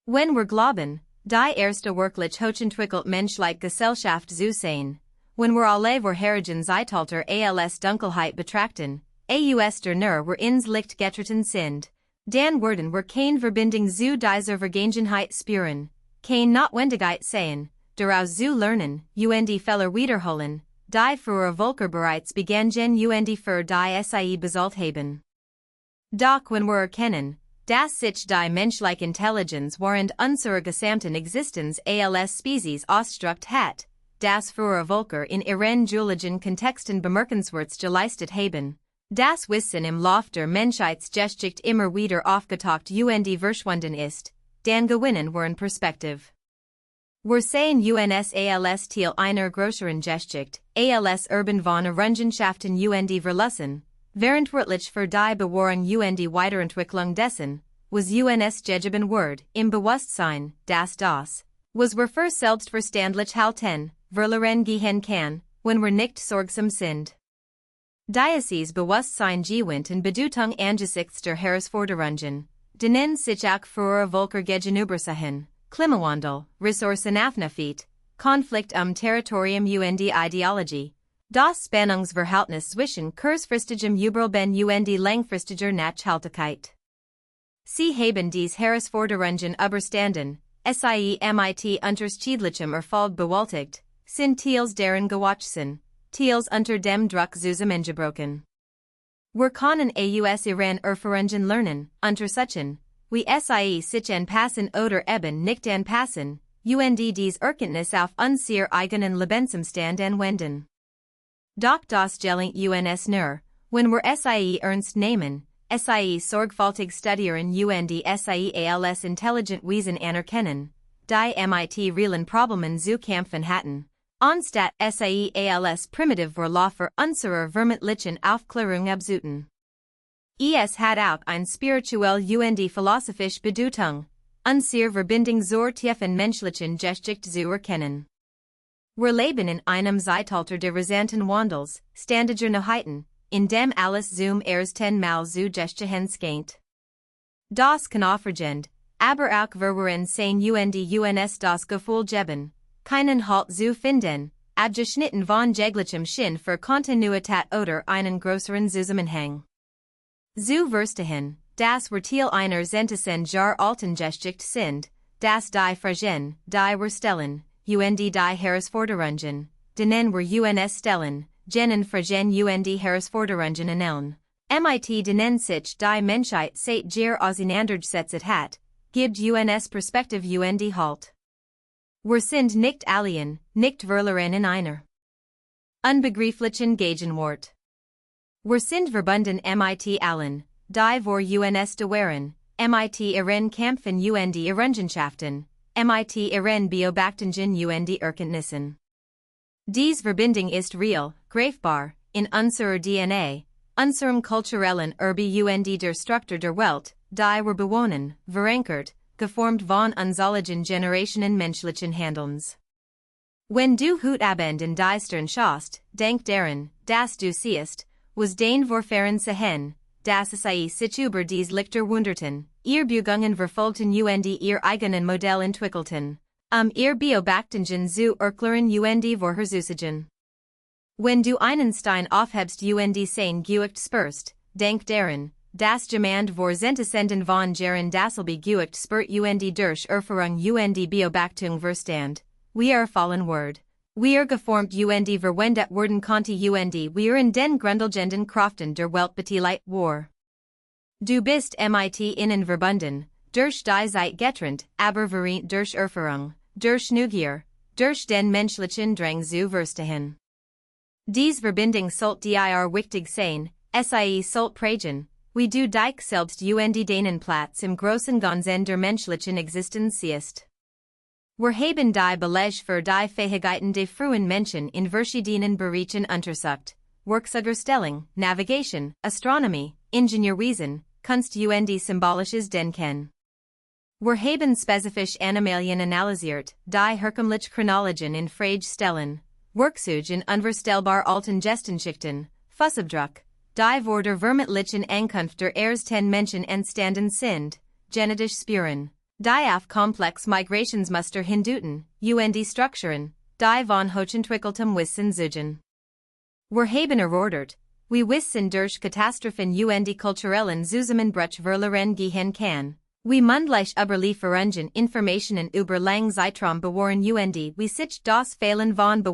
Wenn wir glauben, die erste wirklich hochentwickelt menschliche Gesellschaft zu sein, wenn wir alle vorherigen Zeitalter als Dunkelheit betrachten, aus der nur wir ins Licht getreten sind, dann werden wir keine Verbindung zu dieser Vergangenheit spüren, keine Notwendigkeit sehen, daraus zu lernen, und Fehler wiederholen, die frühere Völker bereits begangen und für die sie bezahlt haben. Doch wenn wir erkennen, dass sich die menschliche Intelligenz während unserer gesamten Existenz als Spezies ausgedrückt hat, dass frühere Völker in ihren geologischen Kontexten bemerkenswertes geleistet haben, das Wissen im Lauf der Menschheitsgeschichte immer wieder aufgetaucht und verschwunden ist, dann gewinnen wir an Perspektive. Wir sehen uns als Teil einer größeren Geschichte, als Urban von Errungenschaften und Verlassen, verantwortlich für die Bewahrung und Weiterentwicklung dessen, was uns gegeben wird, im Bewusstsein, dass das, was wir für selbstverständlich halten, verloren gehen kann, wenn wir nicht sorgsam sind. Dieses Bewusstsein gewinnt an Bedeutung angesichts der Herausforderungen, denen sich auch frühere Völker gegenübersehen, Klimawandel, Ressourcenknappheit, Konflikt Territorium und Ideologie, das Spannungsverhältnis zwischen kurzfristigem Überleben und langfristiger Nachhaltigkeit. Sie haben dies Herausforderungen überstanden, sie mit unterschiedlichem Erfolg bewältigt, sind Teils deren gewachsen, Teils unter dem Druck zusammengebrochen. Wir können aus ihren Erfahrungen lernen, untersuchen, wie sie sich anpassen oder eben nicht anpassen, und dies Erkenntnis auf unser eigenen Lebensumstand anwenden. Doch das gelingt uns nur, wenn wir sie ernst nehmen, sie sorgfältig studieren und sie als intelligent Wesen anerkennen, die mit realen Problemen zu kämpfen hatten, anstatt sie als primitiv Verlaufer unserer vermeintlichen Aufklärung abzutun. Es hat auch ein spirituell und philosophisch Bedeutung, unsere Verbindung zur tiefen menschlichen Geschichte zu erkennen. Wir leben in einem Zeitalter der rasanten Wandels, ständiger Neuheiten, in dem alles zum ersten Mal zu geschehen scheint. Das kann aufregend, aber auch verwirrend sein und uns das Gefühl geben, keinen Halt zu finden, abgeschnitten von jeglichem Sinn für Kontinuität oder einen größeren Zusammenhang. Zu verstehen, dass wir Teil einer Jahr alten Geschichte sind, dass die Fragen, die wir stellen, und die Herausforderungen, denen wir uns stellen, jenen Fragen und Herausforderungen ernähren, mit denen sich die Menschheit seit Jahr auseinandergesetzt hat, gibt uns Perspektive und Halt. Wir sind nicht alien, nicht verloren in einer unbegreiflichen Gegenwart. Wir sind verbunden mit allen, die wir uns gewähren, mit ihren Kämpfen und Errungenschaften, mit ihren Beobachtungen und Erkenntnissen. Dies Verbindung ist real, greifbar, in unserer DNA, unserem kulturellen Erbe und der Struktur der Welt, die wir bewohnen, verankert, geformt von unzähligen Generationen menschlichen Handelns. Wenn du heute Abend in die Stirn schaust, denk daran, dass du siehst, was den vorfahren sehen, das sei sich über dies Lichter wunderten, ihr Bugungen verfolgten und ihr eigenen Modell entwickelten, ihr Beobachtungen zu erklären und vorherzusagen. Wenn du einen Stein aufhebst und sein Gewicht spürst, denk daran, das jemand vor Zentasenden von Jahren dasselbe Gewicht spürt und durch Erfahrung und Beobachtung verstand, wie fallen Word. Wir geformt und verwendet werden konnte und wir in den grundlegenden Kraften der Welt beteiligt war. Du bist mit innen verbunden, durch die Zeit getrennt, aber vereinigt durch Erfahrung, durch Neugier, durch den menschlichen Drang zu verstehen. Dies Verbindung sollt dir wichtig sein, sie sollt prägen, wie du dich selbst und deinen Platz im großen Ganzen der menschlichen Existenz siehst. Wir haben die Belege für die Fähigkeiten der frühen Menschen in verschiedenen Bereichen untersucht, Werkzeugerstellung, Navigation, Astronomie, Ingenieurwesen, Kunst und symbolisches Denken. Wir haben spezifisch Animalien analysiert, die herkömmliche Chronologien in Frage stellen, Werkzeuge in unvorstellbar alten Gestenschichten, Fußabdruck, die vor der vermeintlichen Ankunft der ersten Menschen entstanden sind, genetisch spüren, die auf komplex Migrationsmuster hindeuten, und Strukturen, die von hochentwickeltem Wissen zeugen. Wir haben erörtert, wie Wissen durch Katastrophen und kulturellen Zusammenbruch verloren gehen kann, wie mundlich Überlieferungen Informationen über lang Zeitraum bewahren und wie sich das Fehlen von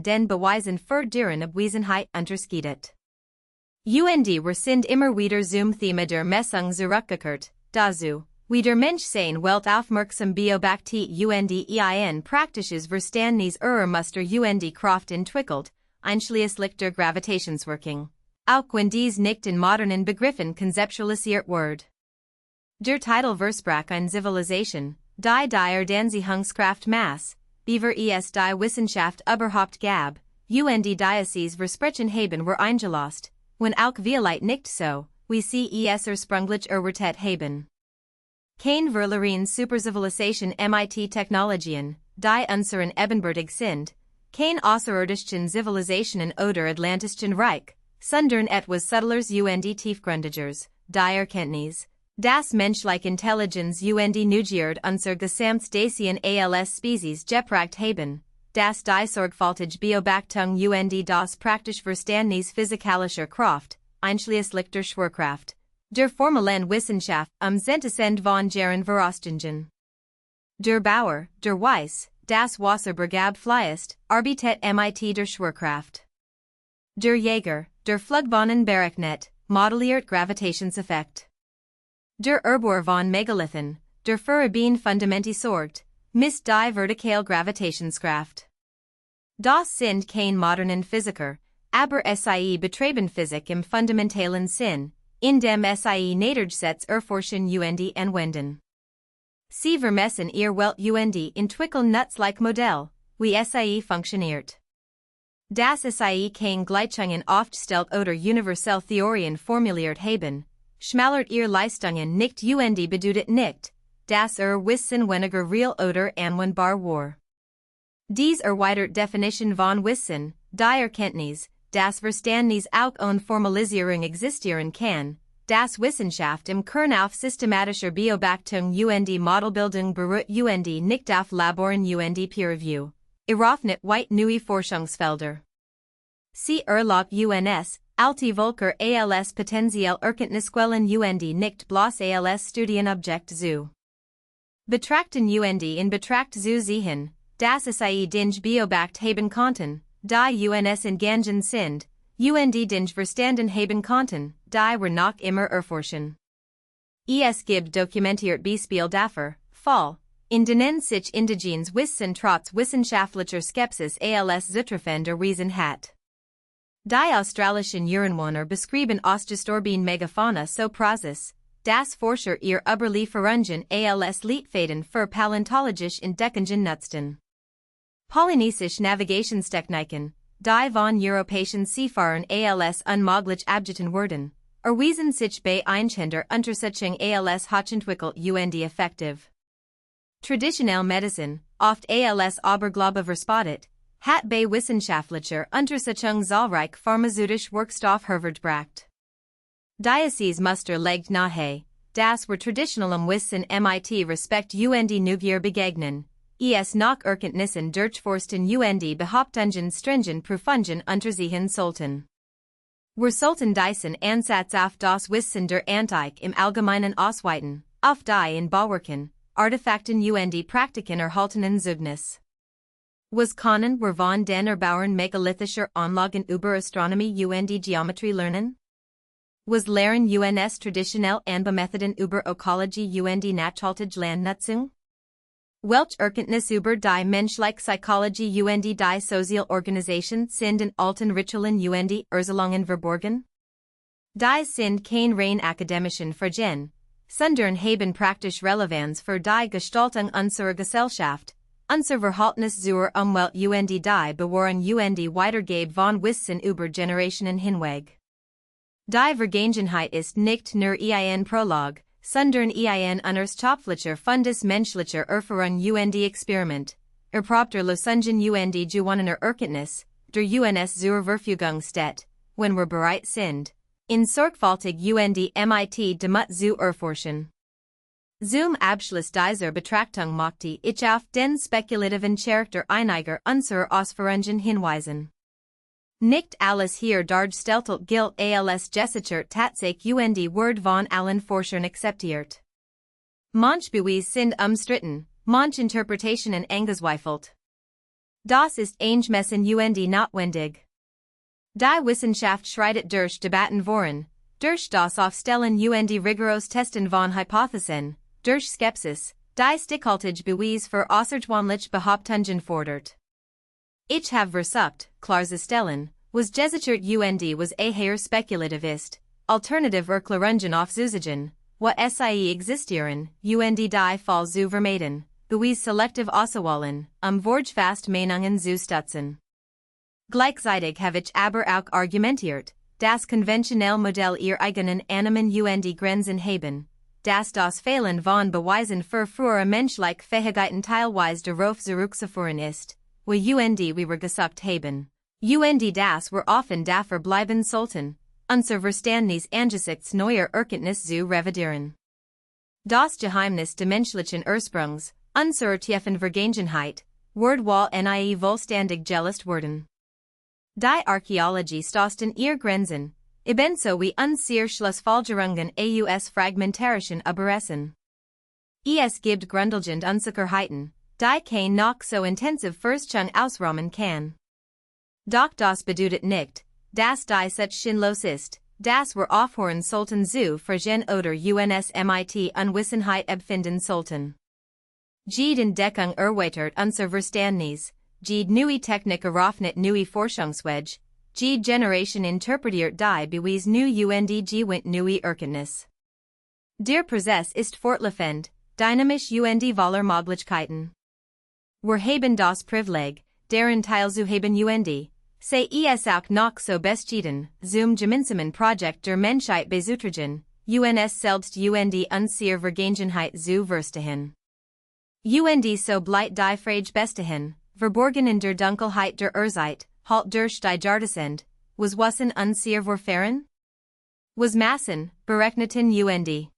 den Beweisen für deren Abwesenheit unterscheidet. Und wir sind immer wieder zum Thema der Messung zurückgekehrt, dazu, wie der Mensch sein Welt aufmerksam beobachtet und ein praktisches Verständnis ihrer Muster und Kraft entwickelt, einschließlich der Gravitationswirkung, auch wenn dies nicht in modernen Begriffen konzeptualisiert wird. Der Titel versprach eine Zivilisation, die Erdanziehungskraft Maß, bever es die Wissenschaft überhaupt gab, und dieses Versprechen haben wir eingelost, wenn auch vielleicht nicht so, wie sie es ursprünglich erwartet haben. Kein verloren Superzivilisation mit Technologien, die unseren ebenbürtig sind, kein außerirdischen Zivilisationen oder Atlantischen Reich, sondern etwas subtlers und tiefgründigers, die Erkenntnis, das menschliche Intelligenz und Neugierde unser Gesamtdasein als Spezies geprägt haben, das die sorgfältige Beobachtung und das praktische Verständnis physikalischer Kraft, einschließlich der Schwerkraft, der formalen Wissenschaft Zentasend von Jahren vorausgingen. Der Bauer, der Weiss, das Wasser begab fließt, arbeitet mit der Schwerkraft. Der Jäger, der Flugbahnen berechnet, modelliert Gravitationseffekt. Der Erbauer von Megalithen, der für Bien Fundamenti sorgt, misst die vertikale Gravitationskraft. Das sind kein modernen Physiker, aber sie betreiben Physik im fundamentalen Sinn, indem sie Nähergesetz erforschen und anwenden. Sie vermessen ihr Welt und entwickeln nützlich Modell, wie sie funktioniert. Das sie kein Gleichungen aufgestellt oder universell Theorien formuliert haben, schmälert ihr Leistungen nicht und bedeutet nicht, dass Wissen weniger real oder anwendbar war. Dies erweitert Definition von Wissen, die Erkenntnis, das Verständnis auch ohne Formalisierung existieren kann, das Wissenschaft im Kern auf systematischer Beobachtung und Modelbildung beruht und nicht auf Laboren und Peer Review, eröffnet weit neue Forschungsfelder. Sie erlaubt uns, alte Volker als potenziell Erkenntnisquellen und nicht bloß als Studienobjekt zu betrachten und in Betracht zu ziehen, dass sie dinge beobacht haben konnten, die uns entgangen sind, und dinge verstanden haben konnten, die wir noch immer erforschen. Es gibt dokumentiert Beispiel dafür, Fall, in denen sich indigenes Wissen trotz wissenschaftlicher Skepsis als zutreffend erwiesen hat. Die australischen Ureinwohner beschrieben Ostgestorben Megafauna so Prozess, dass Forscher ihr Überlieferungen als Leitfäden für paläontologische Entdeckungen nutzten. Polynesische Navigationstechniken, die von europäischen Seefahrern als unmöglich abgetan wurden, erwiesen sich bei Einschländer Untersuchung als hochentwickelt und effektiv. Traditionelle Medicine, oft als Aberglaube verspottet, hat bei wissenschaftlicher Untersuchung zahlreich pharmazeutische Werkstoff hervorgebracht. Dieses Muster legt nahe, das wir traditionellem Wissen mit Respekt und Neugier begegnen, nach Erkenntnissen durchforsten und Behauptungen stringent prüfungen unterziehen sollten. Wir sollten diesen Ansatz auf das Wissen der Antike im Allgemeinen ausweiten, auf die in Bauwerken, Artefakten und Praktiken erhaltenen Zeugnis. Was können wir von den Erbauern megalithischer Anlagen über Astronomie und Geometrie lernen? Was lehren uns traditionell Anbemethoden über Ökologie und nachhaltige Landnutzung? Welche Erkenntnis über die menschliche Psychologie und die Sozialorganisation sind in alten Ritualen und Erzählungen verborgen? Die sind kein rein akademischen Fragen, sondern haben praktisch Relevanz für die Gestaltung unserer Gesellschaft, unser Verhaltnis zur Umwelt und die Bewahrung und Weitergabe von Wissen über Generationen hinweg. Die Vergangenheit ist nicht nur ein Prolog, sondern ein unerschöpflicher Fundus menschlicher Erfahrung und Experiment, erprobter Lösungen und gewonnener Erkenntnis, der uns zur Verfügung steht, wenn wir bereit sind, in sorgfältig und mit Demut zu erforschen. Zum Abschluss dieser Betrachtung möchte ich auf den spekulativen Charakter einiger unserer Ausführungen hinweisen. Nicht alles hier dargestellt gilt als gesichert Tatsache und Word von allen Forschern akzeptiert. Manche Beweise sind umstritten, manche Interpretationen angezweifelt. Das ist eingemessen und notwendig. Die Wissenschaft schreitet durch Debatten voran, durch das Aufstellen und rigoros Testen von Hypothesen, durch Skepsis, die stichhaltige Beweise für außergewöhnliche Behauptungen fordert. Ich habe versucht, klarzustellen, was gesichert und was eher spekulativ ist, alternative Erklärungen aufzuzeigen, what sie existieren, und die Fall zu vermeiden, Beweise selektiv auszuwählen, Wortfast Meinungen zu stützen. Gleichzeitig habe ich aber auch argumentiert, das konventionelle Modell ihr eigenen Annahmen und Grenzen haben, dass das Fehlen von Beweisen für frühere menschliche Fähigkeiten teilweise darauf zurückzuführen ist, wo und wir gesucht haben, und das wir offen dafür bleiben sollten, unser Verständnis angesichts neuer Erkenntnis zu revidieren. Das Geheimnis des menschlichen Ursprungs, unserer tiefen Vergangenheit, wird wohl nie vollständig gelöst werden. Die Archäologie stößt in ihr Grenzen, ebenso wie unsere Schlussfolgerungen aus fragmentarischen Überresten. Es gibt grundlegend Unsicherheiten, die kein noch so intensiv Forschung ausräumen kann. Doch das bedeutet nicht, dass die Such sinnlos ist, dass wir aufhören sollten zu fragen oder uns mit Unwissenheit abfinden sollten. Die Entdeckung erweitert unser Verständnis, die neue Technik eröffnet neue Forschungswege, die Generation interpretiert die Beweise neu und gewinnt neue Erkenntnis. Der Prozess ist fortlaufend, dynamisch und voller Möglichkeiten. Wir haben das Privileg, darin teilzuhaben und, sei es auch noch so beschieden, zum gemeinsamen Projekt der Menschheit beizutragen, uns selbst und unsere Vergangenheit zu verstehen. Und so bleibt die Frage bestehen, verborgen in der Dunkelheit der Urzeit, halt durch die Jahrtausend, was Wissen unsere Vorfahren? Was Massen, berechneten und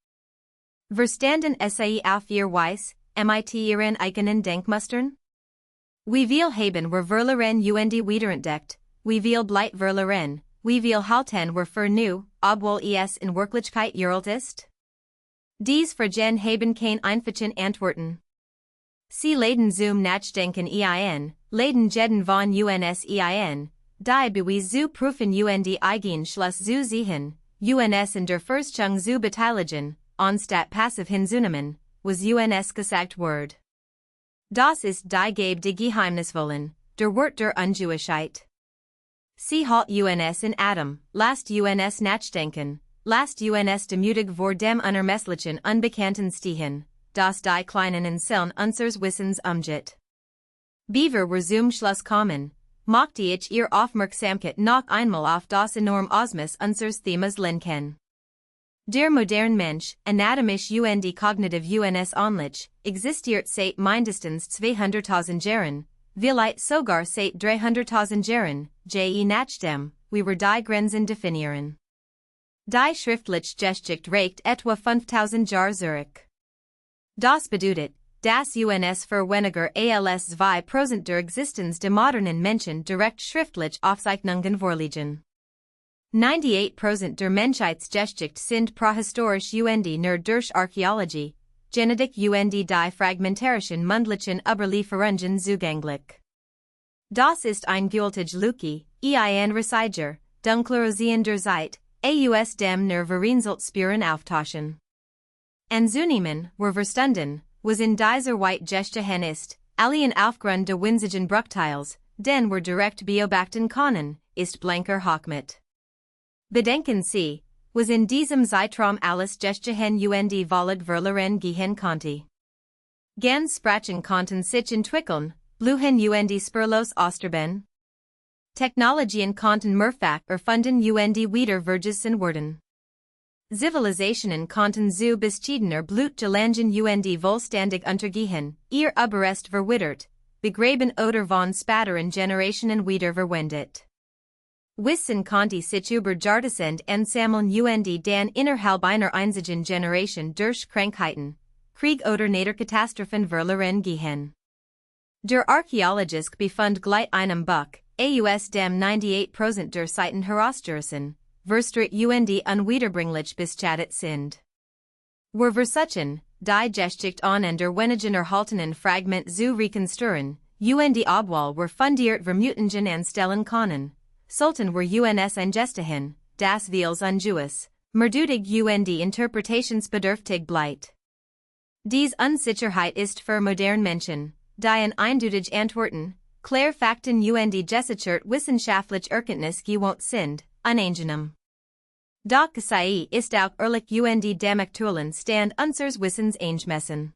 verstanden sie auf ihr Weise, mit ihren eigenen Denkmustern? Wie viel haben wir verloren und wiederentdeckt, wie viel bleibt verloren, wie viel halten wir für neu, obwohl es in Wirklichkeit uralt ist? Dies Fragen haben kein einfachen Antworten. Sie leiden zum Nachdenken leiden jeden von uns die Beweise zu prüfen und eigen Schluss zu ziehen, uns in der Forschung zu beteiligen, anstatt passiv hinzunehmen, was uns gesagt wird. Das ist die Gabe die Geheimnisvollen, der Wort der Ungewichheit. Sie halt uns in Atem, lasst uns nachdenken, lasst uns demütig vor dem unermesslichen Unbekannten stehen, das die kleinen Inseln unseres Wissens umgibt. Beaver wir zum Schluss kommen, möchte ich ihr Aufmerksamkeit noch einmal auf das enorme Ausmaß unseres Themas lenken. Der moderne Mensch, anatomisch und kognitiv uns ähnlich, existiert seit mindestens 200.000 Jahren, vielleicht sogar seit 300.000 Jahren, je nachdem, wie wir die Grenzen definieren. Die schriftliche Geschichte reicht etwa 5000 Jahre zurück. Das bedeutet, dass uns für weniger als 2% der Existenz der modernen Menschen direkt schriftlich Aufzeichnungen vorliegen. 98% der Menschheitsgeschichte sind prähistorisch und nur durch Archäologie, Genetik und die fragmentarischen mündlichen Überlieferungen zugänglich. Das ist ein gültige Lücke, ein Resiger, dunkler der Zeit, aus dem nur vereinzelt Spuren auftauchen. Anzunehmen, wir verstanden, was in dieser White Geschichte ist, allein aufgrund der winzigen Bruchteils, den wir direkt beobachten können, ist blanker Hochmut. Bedenken Sie, was in diesem Zeitraum alles Geschichten und Wahrheit verloren gehen konnte. Ganz Sprachen konnten sich entwickeln, Bluhen und spurlos Osterben. Technologien konnten mehrfach erfunden und wieder vergessen werden. Zivilisationen konnten zu bescheidener Blut gelangen und vollständig untergehen, ihr Überrest verwittert, begraben oder von späteren Generationen wieder verwendet. Wissen konnte sich über Jahrtausende ansammeln und dann innerhalb einer einzigen Generation durch Krankheiten, Krieg oder Naturkatastrophen verloren gehen. Der archäologische Befund gleicht einem Buch, aus dem 98% der Zeiten herausgerissen, verstritt und unwiederbringlich beschädigt sind. Wir versuchen, die Geschichte an der wenigen erhaltenen Fragment zu rekonstruieren, und obwohl wir fundiert Vermutungen anstellen können, sollten wir uns eingestehen, dass vieles ungewiss, mehrdeutig und interpretationsbedürftig bleibt. Dies Unsicherheit ist für moderne Menschen, die eindeutig Antworten, klare Fakten und gesichert wissenschaftlich Erkenntnis gewohnt sind, unangenehm. Doch Geschichte ist auch ehrlich und dem aktuellen Stand unseres Wissens angemessen.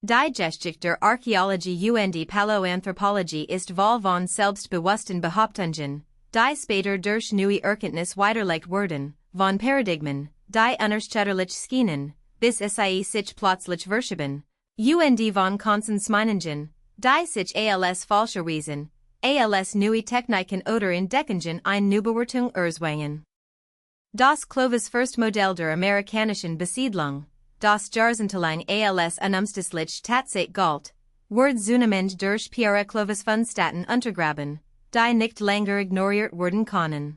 Die Geschichte der Archäologie und Paläoanthropologie ist voll von selbstbewussten Behauptungen, die später durch neue Erkenntnis widerlegt wurden, von Paradigmen, die unerschütterlich schienen, bis sich plötzlich verschieben, und von Konsensmeinungen, die sich als falsche Reason, als neue Techniken oder Entdeckungen eine Neubewertung erzwingen. Das Clovis First Modell der amerikanischen Besiedlung, das Jahrzehntelang als unumstößlich Tatsache galt, wird zunehmend durch Pierre Clovis von Staten untergraben, die nicht länger ignoriert werden können.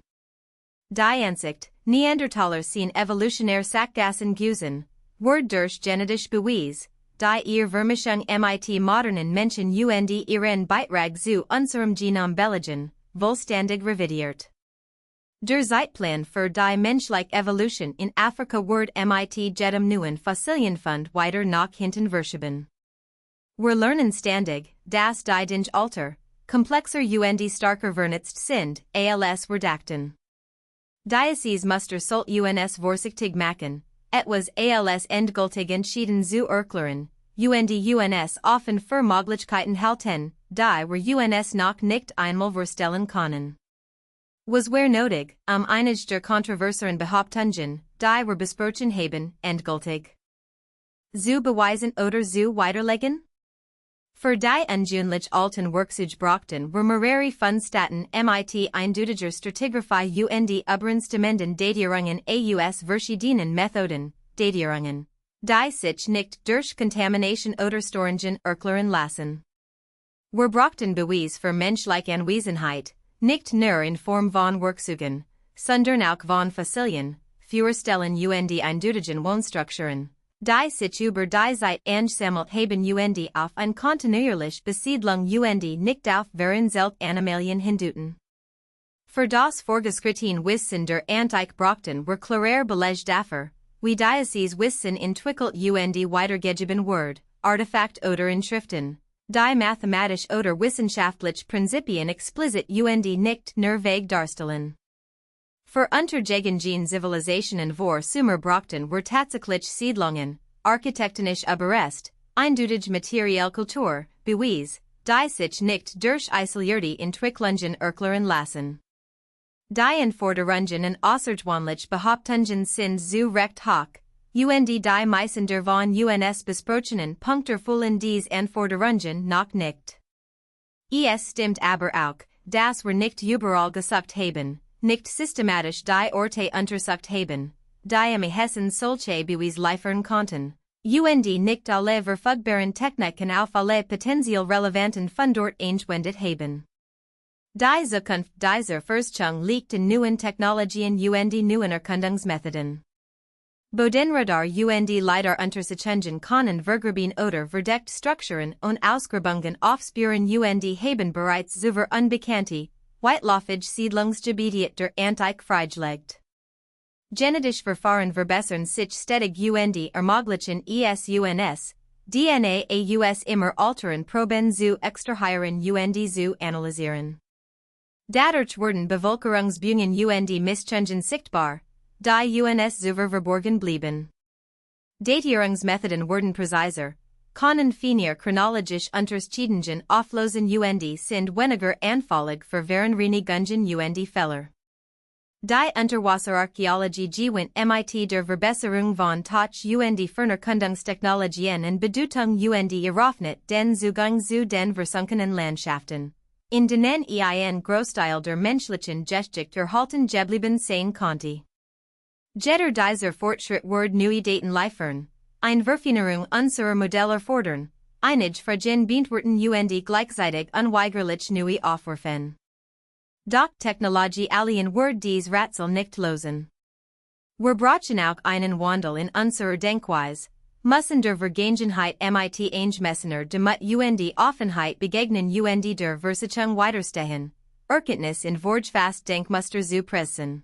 Die Ansicht, Neandertaler sind evolutionär Sackgassen gewesen, wird durch genetisch Beweis, die ihr Vermischung mit modernen Menschen und ihren Beitrag zu unserem Genom belegen, vollständig revidiert. Der Zeitplan für die menschliche Evolution in Afrika wird mit jedem neuen Fossilienfund weiter nach hinten verschoben. Wir lernen ständig, dass die Dinge alter, komplexer und starker vernetzt sind, als wir dachten. Dieses Muster sollt uns vorsichtig machen, etwas als endgültig entschieden zu erklären, und uns offen für Möglichkeiten halten, die wir uns noch nicht einmal vorstellen können. Was wir nötig, einige der kontroverseren Behauptungen, die wir besprochen haben, endgültig zu beweisen oder zu widerlegen? Für die ungewöhnlich alten Werkzeuge brauchten wir mehrere von Staten mit eindeutiger Stratigraphie und übereinstimmenden Datierungen aus verschiedenen Methoden, Datierungen, die sich nicht durch Kontamination oder Storungen erklären lassen. Wir brauchten Beweis für menschliche Anwesenheit, nicht nur in Form von Werkzeugen, sondern auch von Fossilien, Führerstellen und eindeutigen Wohnstrukturen, die sich über die Zeit angesammelt haben und auf eine kontinuierliche Besiedlung und nicht auf vereinzelte Animalien hindeuten. Für das fortgeschrittene Wissen der Antike brauchten wir klarer Beleg dafür, wie dieses Wissen entwickelt und weitergegeben wird, Artefakt oder Inschriften, die mathematisch oder wissenschaftlich Prinzipien explizit und nicht nur vague darstellen. Für untergegangene Zivilisationen vor Sumer brauchten wir tatsächlich Siedlungen, architektonisch Überrest, eindeutig materielle Kultur, Beweis, die sich nicht durch isolierte Entwicklungen erklären lassen. Die Anforderungen und außergewöhnliche Behauptungen sind zu recht hoch, und die meisten der von uns besprochenen Punkte erfüllen diese Anforderungen noch nicht. Es stimmt aber auch, dass wir nicht überall gesucht haben, nicht systematisch die Orte untersucht haben, die am Hessen solche Beweis liefern konnten. Und nicht alle verfügbaren Techniken auf alle potenziell relevanten Fundort angewendet haben. Die Zukunft dieser Forschung liegt in neuen Technologien und neuen Erkundungsmethoden. Bodenradar und Lidar Untersuchungen können vergraben oder verdeckt Strukturen und Ausgrabungen aufspüren und haben bereits über unbekannte, weitläufige Siedlungsgebiete der Antike freigelegt. Genetische Verfahren verbessern sich stetig und ermöglichen es DNA aus immer alteren Proben zu extrahieren und zu analysieren. Dadurch werden Bevölkerungsbewegungen und Misschungen sichtbar, die uns zuvor verborgen blieben. Datierungsmethoden werden präziser, können feiner chronologisch unterschiedlichen auflösen und sind weniger anfällig für Verenigungen und Fehler. Die Unterwasserarchäologie gewinnt mit der Verbesserung von Tauche und Fernerkundungstechnologien in Bedeutung und eröffnet den Zugang zu den versunkenen Landschaften, in denen ein Großteil der menschlichen Geschichte erhalten geblieben sein konnte. Jeder dieser Fortschritt wird neue Daten liefern, eine Verfeinerung unserer Modelle fordern, einige Fragen beantworten und gleichzeitig unweigerlich neue aufwerfen. Doch Technologie allein wird dies Rätsel nicht lösen. Wir brauchen auch einen Wandel in unserer Denkweise, müssen der Vergangenheit mit eingemessen damit und Offenheit begegnen und der Versuchung widerstehen, Erkenntnis in Vorgefasst Denkmuster zu pressen.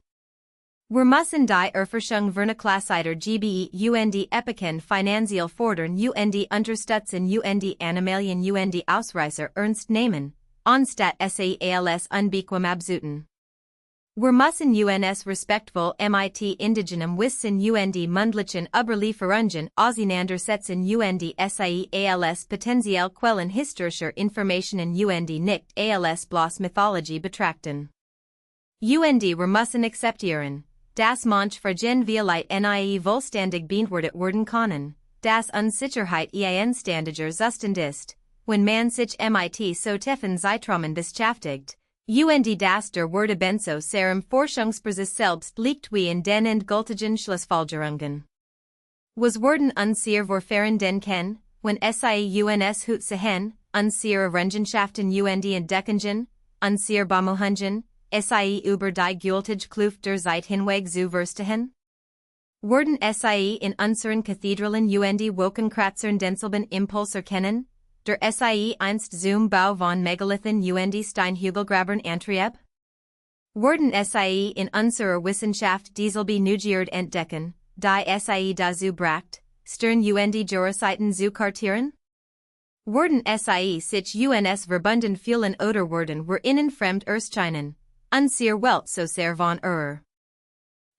Wir müssen die Erforschung Vernaklassider GBE und Epochen finanziell fordern und unterstützen und Animalien und Ausreißer ernst nehmen, anstatt sie als unbequem abzutun. Wir müssen uns respektvoll mit indigenem Wissen und mundlichen Überlieferungen auseinandersetzen und sie als potenziell Quellen historischer Informationen und nicht als bloß Mythologie betrachten. Und wir müssen akzeptieren, dass manch Fragen vielleicht nie vollständig beantwortet werden können, dass Unsicherheit ein ständiger Zustand ist, wenn man sich mit so tiefen Zeitrahmen beschäftigt, und dass der Werte benso sehr im Forschungsprozess selbst liegt wie in den endgültigen Schlussfolgerungen. Was werden unsere Vorfahren denken, wenn sie uns heute sehen, unsere Errungenschaften und Entdeckungen, unsere Bemühungen, sie über die gültige Kluft der Zeit hinweg zu verstehen? Werden sie in unseren Kathedralen und Wolkenkratzern denselben Impuls erkennen, der sie einst zum Bau von Megalithen und Steinhügelgrabern antrieb? Werden sie in unserer Wissenschaft dieselbe Neugierde entdecken, die sie dazu bracht, Stern und Jurassiten zu kartieren? Werden sie sich uns verbunden fühlen oder werden wir ihnen fremd erscheinen, unsere Welt so sehr von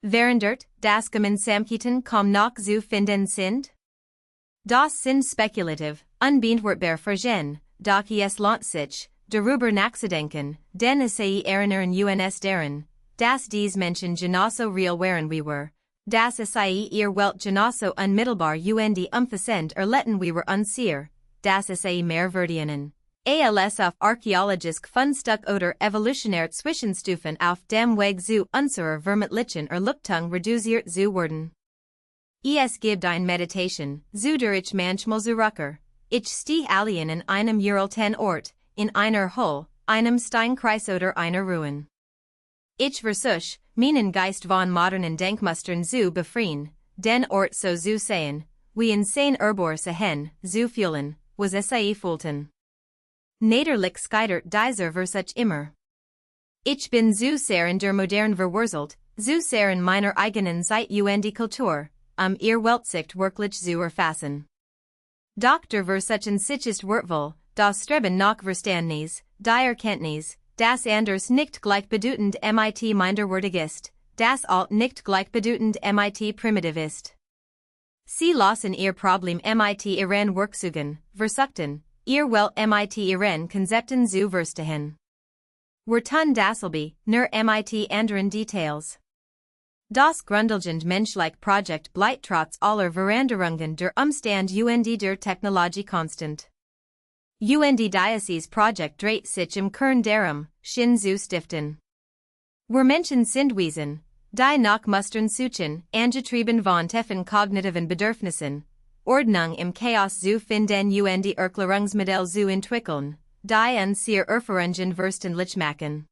Verandert, das Gemeinsamkeiten kaum noch zu finden sind? Das sind spekulativ, unbeantwortbare Fragen, doch es lohnt sich, darüber nachzudenken, denn sie erinnern uns daran, dass dies Menschen genauso real waren wie wir, dass sie ihr Welt genauso unmittelbar und umfassend erlitten wie wir unser, dass sie mehr verdienen. Als auf archäologisch Fundstück oder evolutionär Zwischenstufen auf dem Weg zu unserer vermeintlichen Erleuchtung reduziert zu werden. Es gibt eine Meditation, zu der ich manchmal zurückkehre. Ich stehe allein in einem uralten Ort, in einer Höhle, einem Steinkreis oder einer Ruin. Ich versuche, meinen Geist von modernen Denkmustern zu befreien, den Ort so zu sehen, wie in sein Erbor sehen, zu fühlen, was sie fühlten. Naderlich scheitert dieser Versuch immer. Ich bin zu sehr in der Moderne verwurzelt, zu sehr in meiner eigenen Zeit und Kultur, ihr Weltsicht wirklich zu erfassen. Doch der Versuchen sich ist wertvoll, das Streben nach Verständnis, die Erkenntnis, das anders nicht gleichbedeutend mit minderwertig ist, das alt nicht gleichbedeutend mit primitiv ist. Sie lassen ihr Problem mit ihren Werkzeugen, versuchten, ihr Welt mit ihren Konzepten zu verstehen. Wir tun dasselbe, nur mit anderen Details. Das grundlegend menschliche Projekt bleibt trotz aller Veränderungen der Umstand und der Technologie konstant. Und Diocese Projekt Dreit sich im Kern darum, Shin zu stiften. Wir Menschen sind Wesen, die nach Mustern suchen, angetrieben von tiefen kognitiven Bedürfnissen, Ordnung im Chaos zu finden und Erklärungsmodell zu entwickeln, die uns sehr Erfahrungen verständlich machen.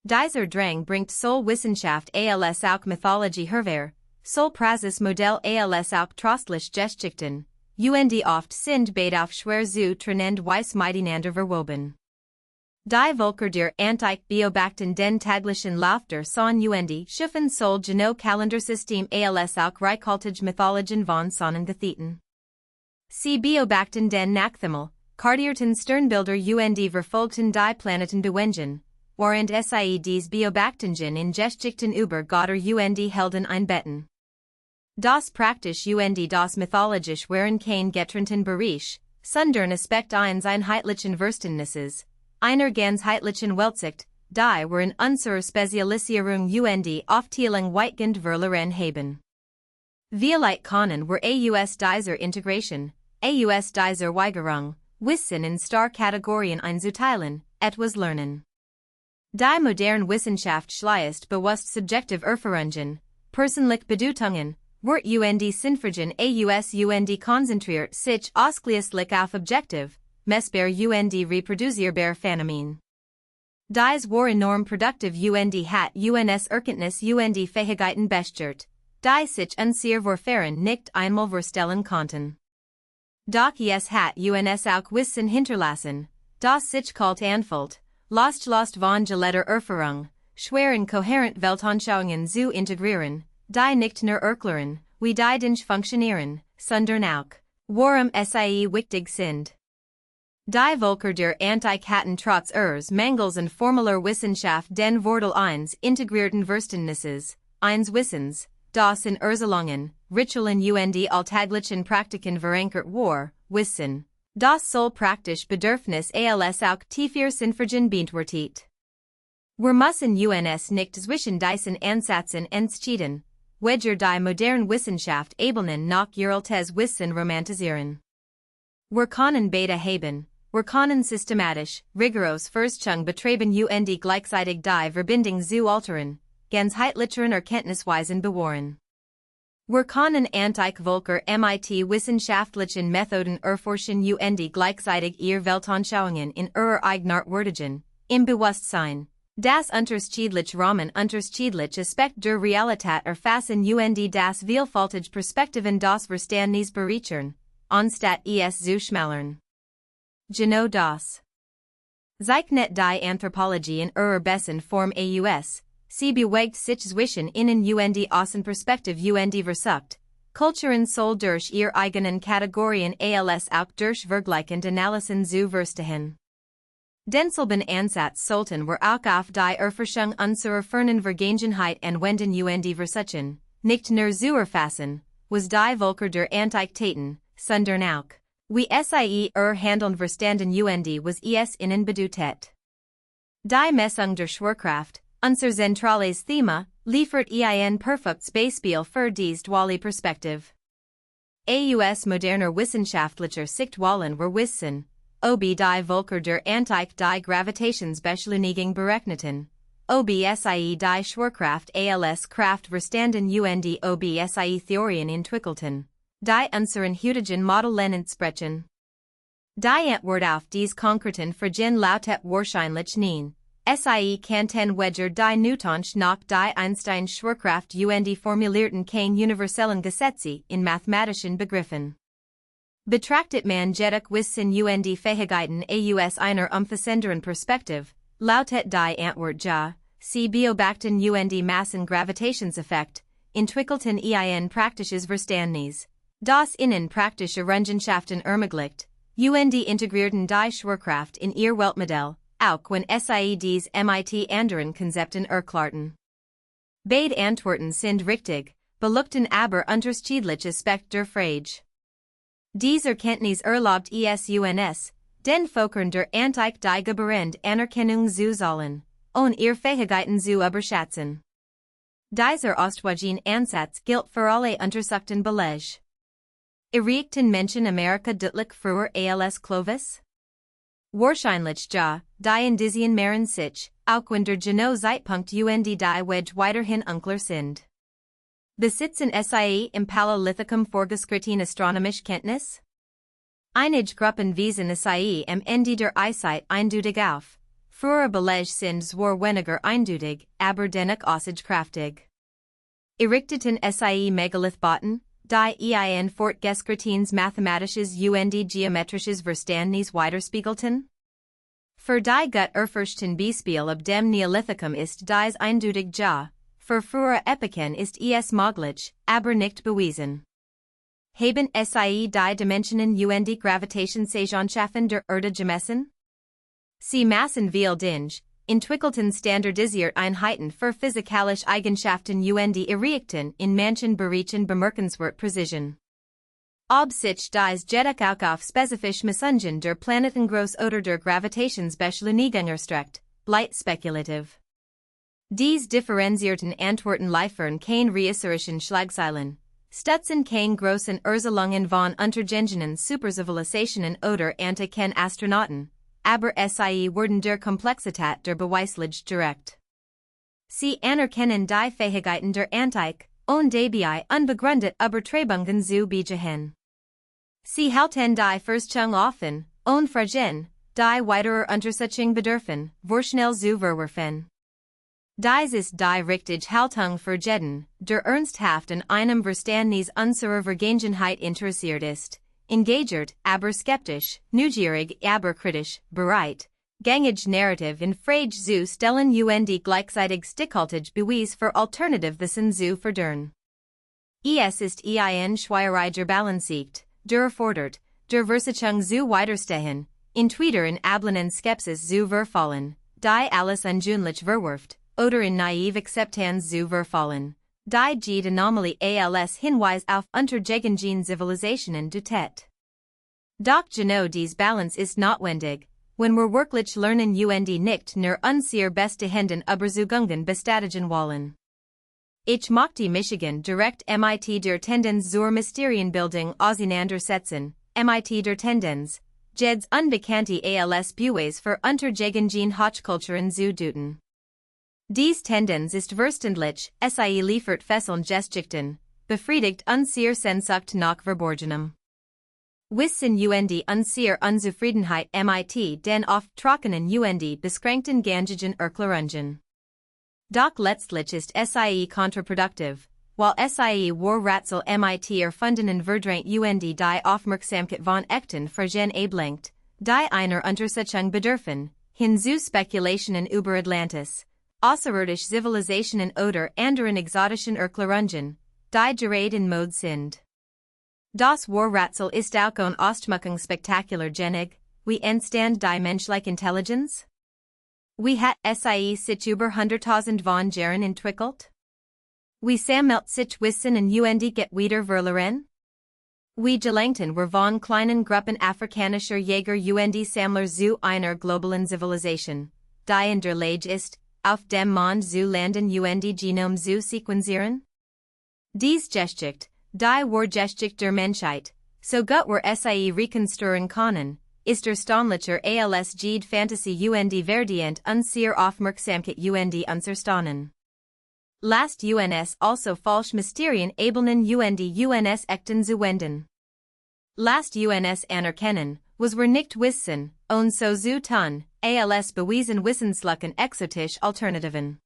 Dieser Drang bringt soll Wissenschaft als auch Mythologie hervor, soll Praxis Modell als auch trostlich Geschichten, und oft sind beide auf schwer zu trennend Weiss miteinander verwoben. Die Völker der Antike beobachten den täglichen Lauf der Sonne und schaffen soll Geno Kalendersystem als auch reichhaltige Mythologien von Sonnengebieten. Sie beobachten den Nachthimmel, kartierten Sternbilder und verfolgten die Planetenbewegung, während sie dies Beobachtungen in Geschichten über Götter und Helden einbetten. Das praktisch und das mythologisch waren kein getrennten Bereich, sondern Aspekt eines einheitlichen Verständnisses, einer ganzheitlichen Weltsicht, die waren unsere Spezialisierung und Aufteilung weitgehend verloren haben. Vielleicht können wir aus dieser Integration, aus dieser Weigerung, Wissen in Kategorien einzuteilen, etwas lernen. Die moderne Wissenschaft schließt bewusst subjektive Erfahrungen, persönliche Bedeutungen, wird und Sinnfragen aus und konzentriert sich ausschließlich auf objektiv, messbar und reproduzierbar Phänomen. Dies war enorm produktiv und hat uns Erkenntnis und Fähigkeiten bestört, die sich unser Vorfahren nicht einmal vorstellen konnten. Doch es hat uns auch Wissen hinterlassen, das sich kalt anfühlt, losgelöst von gelehrter Erfahrung, schwer in kohärent Weltanschauungen zu integrieren, die nicht nur erklären, wie die Dinge funktionieren, sondern auch, warum sie wichtig sind. Die Völker der Antike hatten trotz ihres Mangels an formeller Wissenschaft den Vorteil eines integrierten Verständnisses, eines Wissens, das in Erzählungen, Ritualen und alltäglichen Praktiken verankert war, Wissen, das soll praktisch Bedürfnis als auch tiefer Sinnfragen beantwortet. Wir müssen uns nicht zwischen diesen Ansätzen entscheiden, welcher die moderne Wissenschaft ebenen nach altes Wissen romantisieren. Wir können beide haben, wir können systematisch, rigoros Forschung betreiben und gleichzeitig die Verbindung zu alteren, ganzheitlicheren Erkenntnisweisen bewahren. Wir können antike Völker mit wissenschaftlichen Methoden erforschen und gleichzeitig ihr Weltanschauungen in ihrer eigenart würdigen, im Bewusstsein, das unterschiedliche Rahmen unterschiedliche Aspekt der Realität erfassen und das vielfältige Perspektiven das Verständnis bereichern, anstatt es zu schmälern. Genau das zeichnet die Anthropologie in ihrer besten Form aus, sie bewegt sich zwischen innen und außen Perspektiv und versucht, Kulturen soll durch ihre eigenen Kategorien als auch durch vergleichende Analysen zu verstehen. Denselben Ansatz sollten wir auch auf die Erforschung unserer fernen Vergangenheit anwenden und versuchen, nicht nur zu erfassen, was die Völker der Antike taten, sondern auch, wie sie Handeln verstanden und was es ihnen bedeutet. Die Messung der Schwerkraft, unser zentrales Thema, liefert ein perfektes Beispiel für dies duale Perspektiv. Aus moderner wissenschaftlicher Sicht wollen wir wissen, ob die Völker der Antike die Gravitationsbeschleunigung berechneten, ob sie die Schwerkraft als Kraft verstanden und ob sie Theorien entwickelten, die unseren heutigen Modellen entsprechen. Die Antwort auf dies konkreten Fragen lautet wahrscheinlich nein. Sie kannten weder die Newtonsche noch die Einstein Schwerkraft und formulierten kein universellen Gesetze in mathematischen Begriffen. Betrachtet man jedoch Wissen und Fähigkeiten aus einer umfassenderen Perspektiv, lautet die Antwort ja, sie beobachten und Massengravitationseffekt, entwickelten ein praktisches Verständnis, das ihnen praktische Errungenschaften ermöglicht, und integrierten die Schwerkraft in ihr Weltmodell, auch wenn sie dies mit anderen Konzepten erklärten. Beide Antworten sind richtig, beluchten aber unterschiedliche Aspekte der Frage. Dies Erkenntnis erlaubt es uns, den Völkern der Antike die gebührende Anerkennung zu zollen, und ihre Fähigkeiten zu überschätzen. Dieser Ostwägen Ansatz gilt für alle untersuchten Belege. Erreichten Menschen Amerika deutlich früher als Clovis? Wahrscheinlich ja, die in diesen Meeren sich, auch wenn der Geno Zeitpunkt und die Wedge weiterhin unklar sind. Besitzen sie im Paläolithicum vorgeschrittene astronomische Kenntnis? Einige Gruppen wiesen sie am Ende der Eizeit eindeutig auf. Frühere Belege sind zwar weniger eindeutig, aber dennoch aussagekräftig. Errichteten sie Megalithbauten, die ein fortgeschrittenes mathematisches und geometrisches Verständnis widerspiegelten? Für die gut erforschten Beispiele ab dem Neolithicum ist dies eindeutig ja, für frühere Epochen ist es möglich, aber nicht bewiesen. Haben sie die Dimensionen und die Gravitationseigenschaften der Erde gemessen? Sie massen viel Dinge, entwickelten standardisierte Einheiten für physikalische Eigenschaften und die erreichten in manchen Bereichen bemerkenswert Precision. Ob sich dies jedoch auch auf spezifische Messungen der Planetengröße oder der Gravitationsbeschleunigung erstreckt, bleibt spekulativ. Dies differenzierten Antworten liefern keine reißerischen Schlagzeilen, stutzen keine großen Erzählungen von untergegangenen Superzivilisationen oder antiken Astronauten, aber sie werden der Komplexität der Beweislich direkt. Sie anerkennen die Fähigkeiten der Antike, und dabei unbegründet Übertreibungen zu begehen. Sie halten die Verstehung offen, und fragen, die weiterer Untersuchung bedürfen, vorschnell zu verwerfen. Dies ist die richtige Haltung für jeden, der ernsthaft an einem Verständnis unserer Vergangenheit interessiert ist, engagiert, aber skeptisch, neugierig, aber kritisch, bereit, gängige Narrative in Frage zu stellen und gleichzeitig stichhaltig Beweis für alternative Wissen zu fördern. Es ist ein schwieriger Balanceakt, der erfordert, der Versuchung zu widerstehen, entweder in ablehnen Skepsis zu verfallen, die alles ungründlich verwirft, oder in naive Akzeptanz zu verfallen, die die Anomalie als Hinweis auf untergegangene Zivilisationen deutet. Doch genau dies Balance ist notwendig, wenn wir wirklich lernen und nicht nur unsere bestehenden Überzeugungen bestätigen wollen. Ich möchte Michigan direkt mit der Tendenz zur Mysterienbildung auseinandersetzen, mit der Tendenz, jeds unbekannte als Beweis für untergegangene Hochkulturen zu deuten. Dies Tendenz ist verständlich, sie liefert Fesseln Geschichten, befriedigt unsere Sehnsucht nach Verborgenem. Wissen und unsere Unzufriedenheit mit den oft trockenen und beschränkten gängigen Erklärungen. Doch letztlich ist sie kontraproduktiv, weil sie Rätsel mit erfundenen verdrängt und die Aufmerksamkeit von echten Fragen ablenkt, die einer Untersuchung bedürfen, hin zu Spekulationen über Atlantis, außerirdische Zivilisationen oder anderen exotischen Erklärungen, die gerade in Mode sind. Das Rätsel ist auch ein Ausdruckung spektakular genig, wie entstand die menschliche Intelligenz? Wie hat sie sich über 100.000 von Jahren entwickelt? Wie sammelt sich Wissen und get wieder verloren? Wie gelangten wir von kleinen Gruppen afrikanischer Jäger und Sammler zu einer globalen Zivilisation, die in der Lage ist, auf dem Mond zu landen und Genom zu sequenzieren? Dies Geschichte, die Geschichte der Menschheit, so gut wir sie rekonstruieren können, ist erstaunlicher als jede Fantasie und verdient unsere Aufmerksamkeit und unser Staunen. Lasst uns also falsch Mysterien abelnen und uns echten zuwenden. Lasst uns anerkennen, was wir nicht wissen, und so zu tun, als bewiesen wissenslichen exotische Alternativen.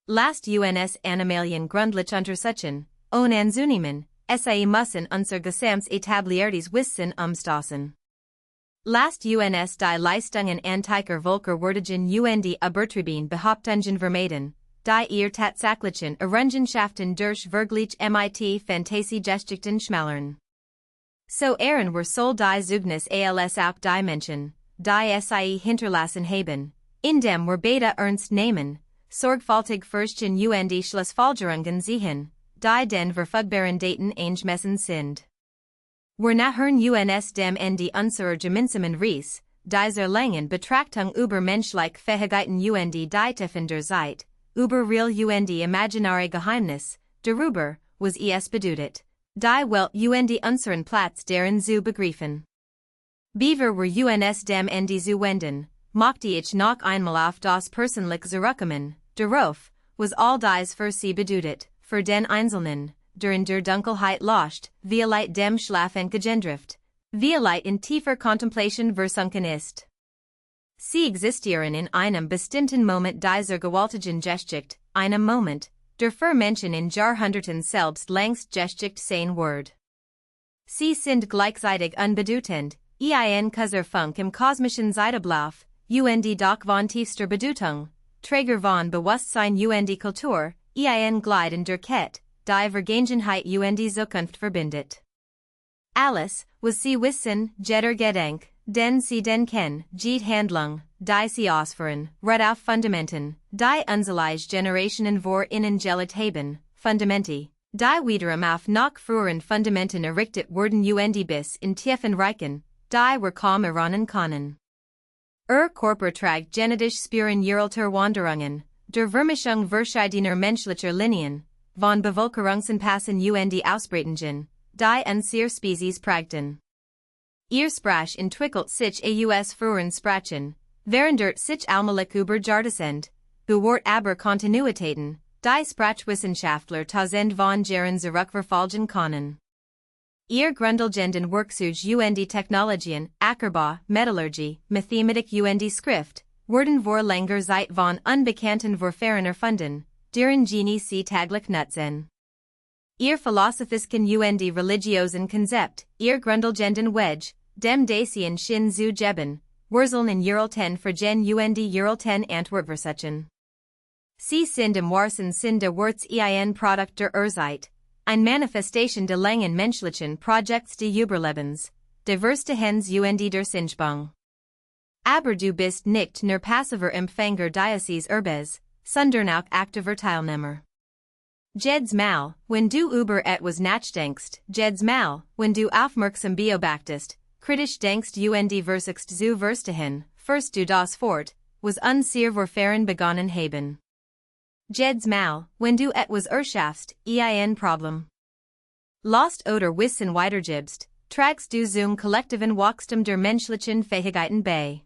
Lasst uns Animalien gründlich untersuchen, und anzunehmen, sie müssen unser gesamtes etabliertes Wissen umstoßen. Lasst uns die Leistungen antiker Völker würdigen und übertrieben Behauptungen vermeiden, die ihr tatsächlichen Errungenschaften durch Vergleich mit Fantasiegeschichten schmälern. So wir soll die Zeugnis als auch die Menschen, die sie hinterlassen haben, indem wir beide ernst nehmen, sorgfältig forschen und Schlussfolgerungen ziehen, die den verfügbaren Daten eingemessen sind. Wir nachhören uns dem Ende unserer gemeinsamen Reise, dieser langen Betrachtung über menschliche Fähigkeiten und die Tiefen der Zeit, über real und imaginary Geheimnis, darüber, was es bedeutet, die Welt und unseren Platz darin zu begreifen. Beaver were uns dem Ende zu wenden, mochte ich noch einmal auf das Personlich zurückkommen, darauf, was all dies für sie bedeutet, für den Einzelnen, der in der Dunkelheit lost, vielleicht dem Schlaf entgegendrift, vielleicht in tiefer Contemplation versunken ist. Sie existieren in einem bestimmten Moment dieser gewaltigen Geschichte, einem Moment, der für Menschen in Jahrhunderten selbst längst Geschichte sein wird. Sie sind gleichzeitig unbedeutend, ein kurzer Funk im kosmischen Zeitablauf, doch von tiefster Bedeutung, Träger von Bewusstsein Kultur, ein Glide in der Kette, die Vergangenheit Zukunft verbindet. Alles, was sie wissen, jeder Gedenk, den sie denken, jede Handlung, die sie ausführen, ruht auf Fundamenten, die unselige Generationen vor ihnen gelegt haben, Fundamenti, die wiederum auf noch früheren Fundamenten errichtet wurden bis in tiefen Reichen, die wir kaum erahnen können. Körper trägt genetisch spüren Uralter Wanderungen, der Vermischung verschiedener menschlicher Linien, von Bevölkerungsanpassen Ausbreitungen, die unser Spezies prägten. Ihr Sprach entwickelt sich aus früheren Sprachen, während sich allmählich überjartesend, bewahrt aber Kontinuitäten, die Sprachwissenschaftler tausend von Jahren zurückverfolgen können. Ihr grundlegenden Werkzeuge Technologien, Ackerbau, Metallurgie, Mathematik Schrift, wurden vor langer Zeit von unbekannten Vorfahren erfunden, deren Genie sie täglich nutzen. Ihr philosophischen religiosen Konzept, ihr grundlegenden Wedge, dem Dacian Shin zu geben, wurzeln in Uralten vergen Uralten Antwerpversuchen. Sie sind im wahrsten Sinn der Worts ein Produkt der Urzeit, ein Manifestation de langen menschlichen Projekts des Überlebens, divers Hens der Sinsprung. Aber du bist nicht nur passiver Empfänger dieses Erbes, sondern auch aktiver Teilnehmer. Jedes Mal, wenn du über etwas nachdenkst, jedes Mal, wenn du aufmerksam beobachtest, kritisch denkst versuchst zu verstehen, first du das fort, was unsere Vorfahren begonnen haben. Jedes Mal, wenn du etwas erschaffst, ein Problem lost oder Wissen weitergibst, tragst du zum kollektiven Wachstum der menschlichen Fähigkeiten bei.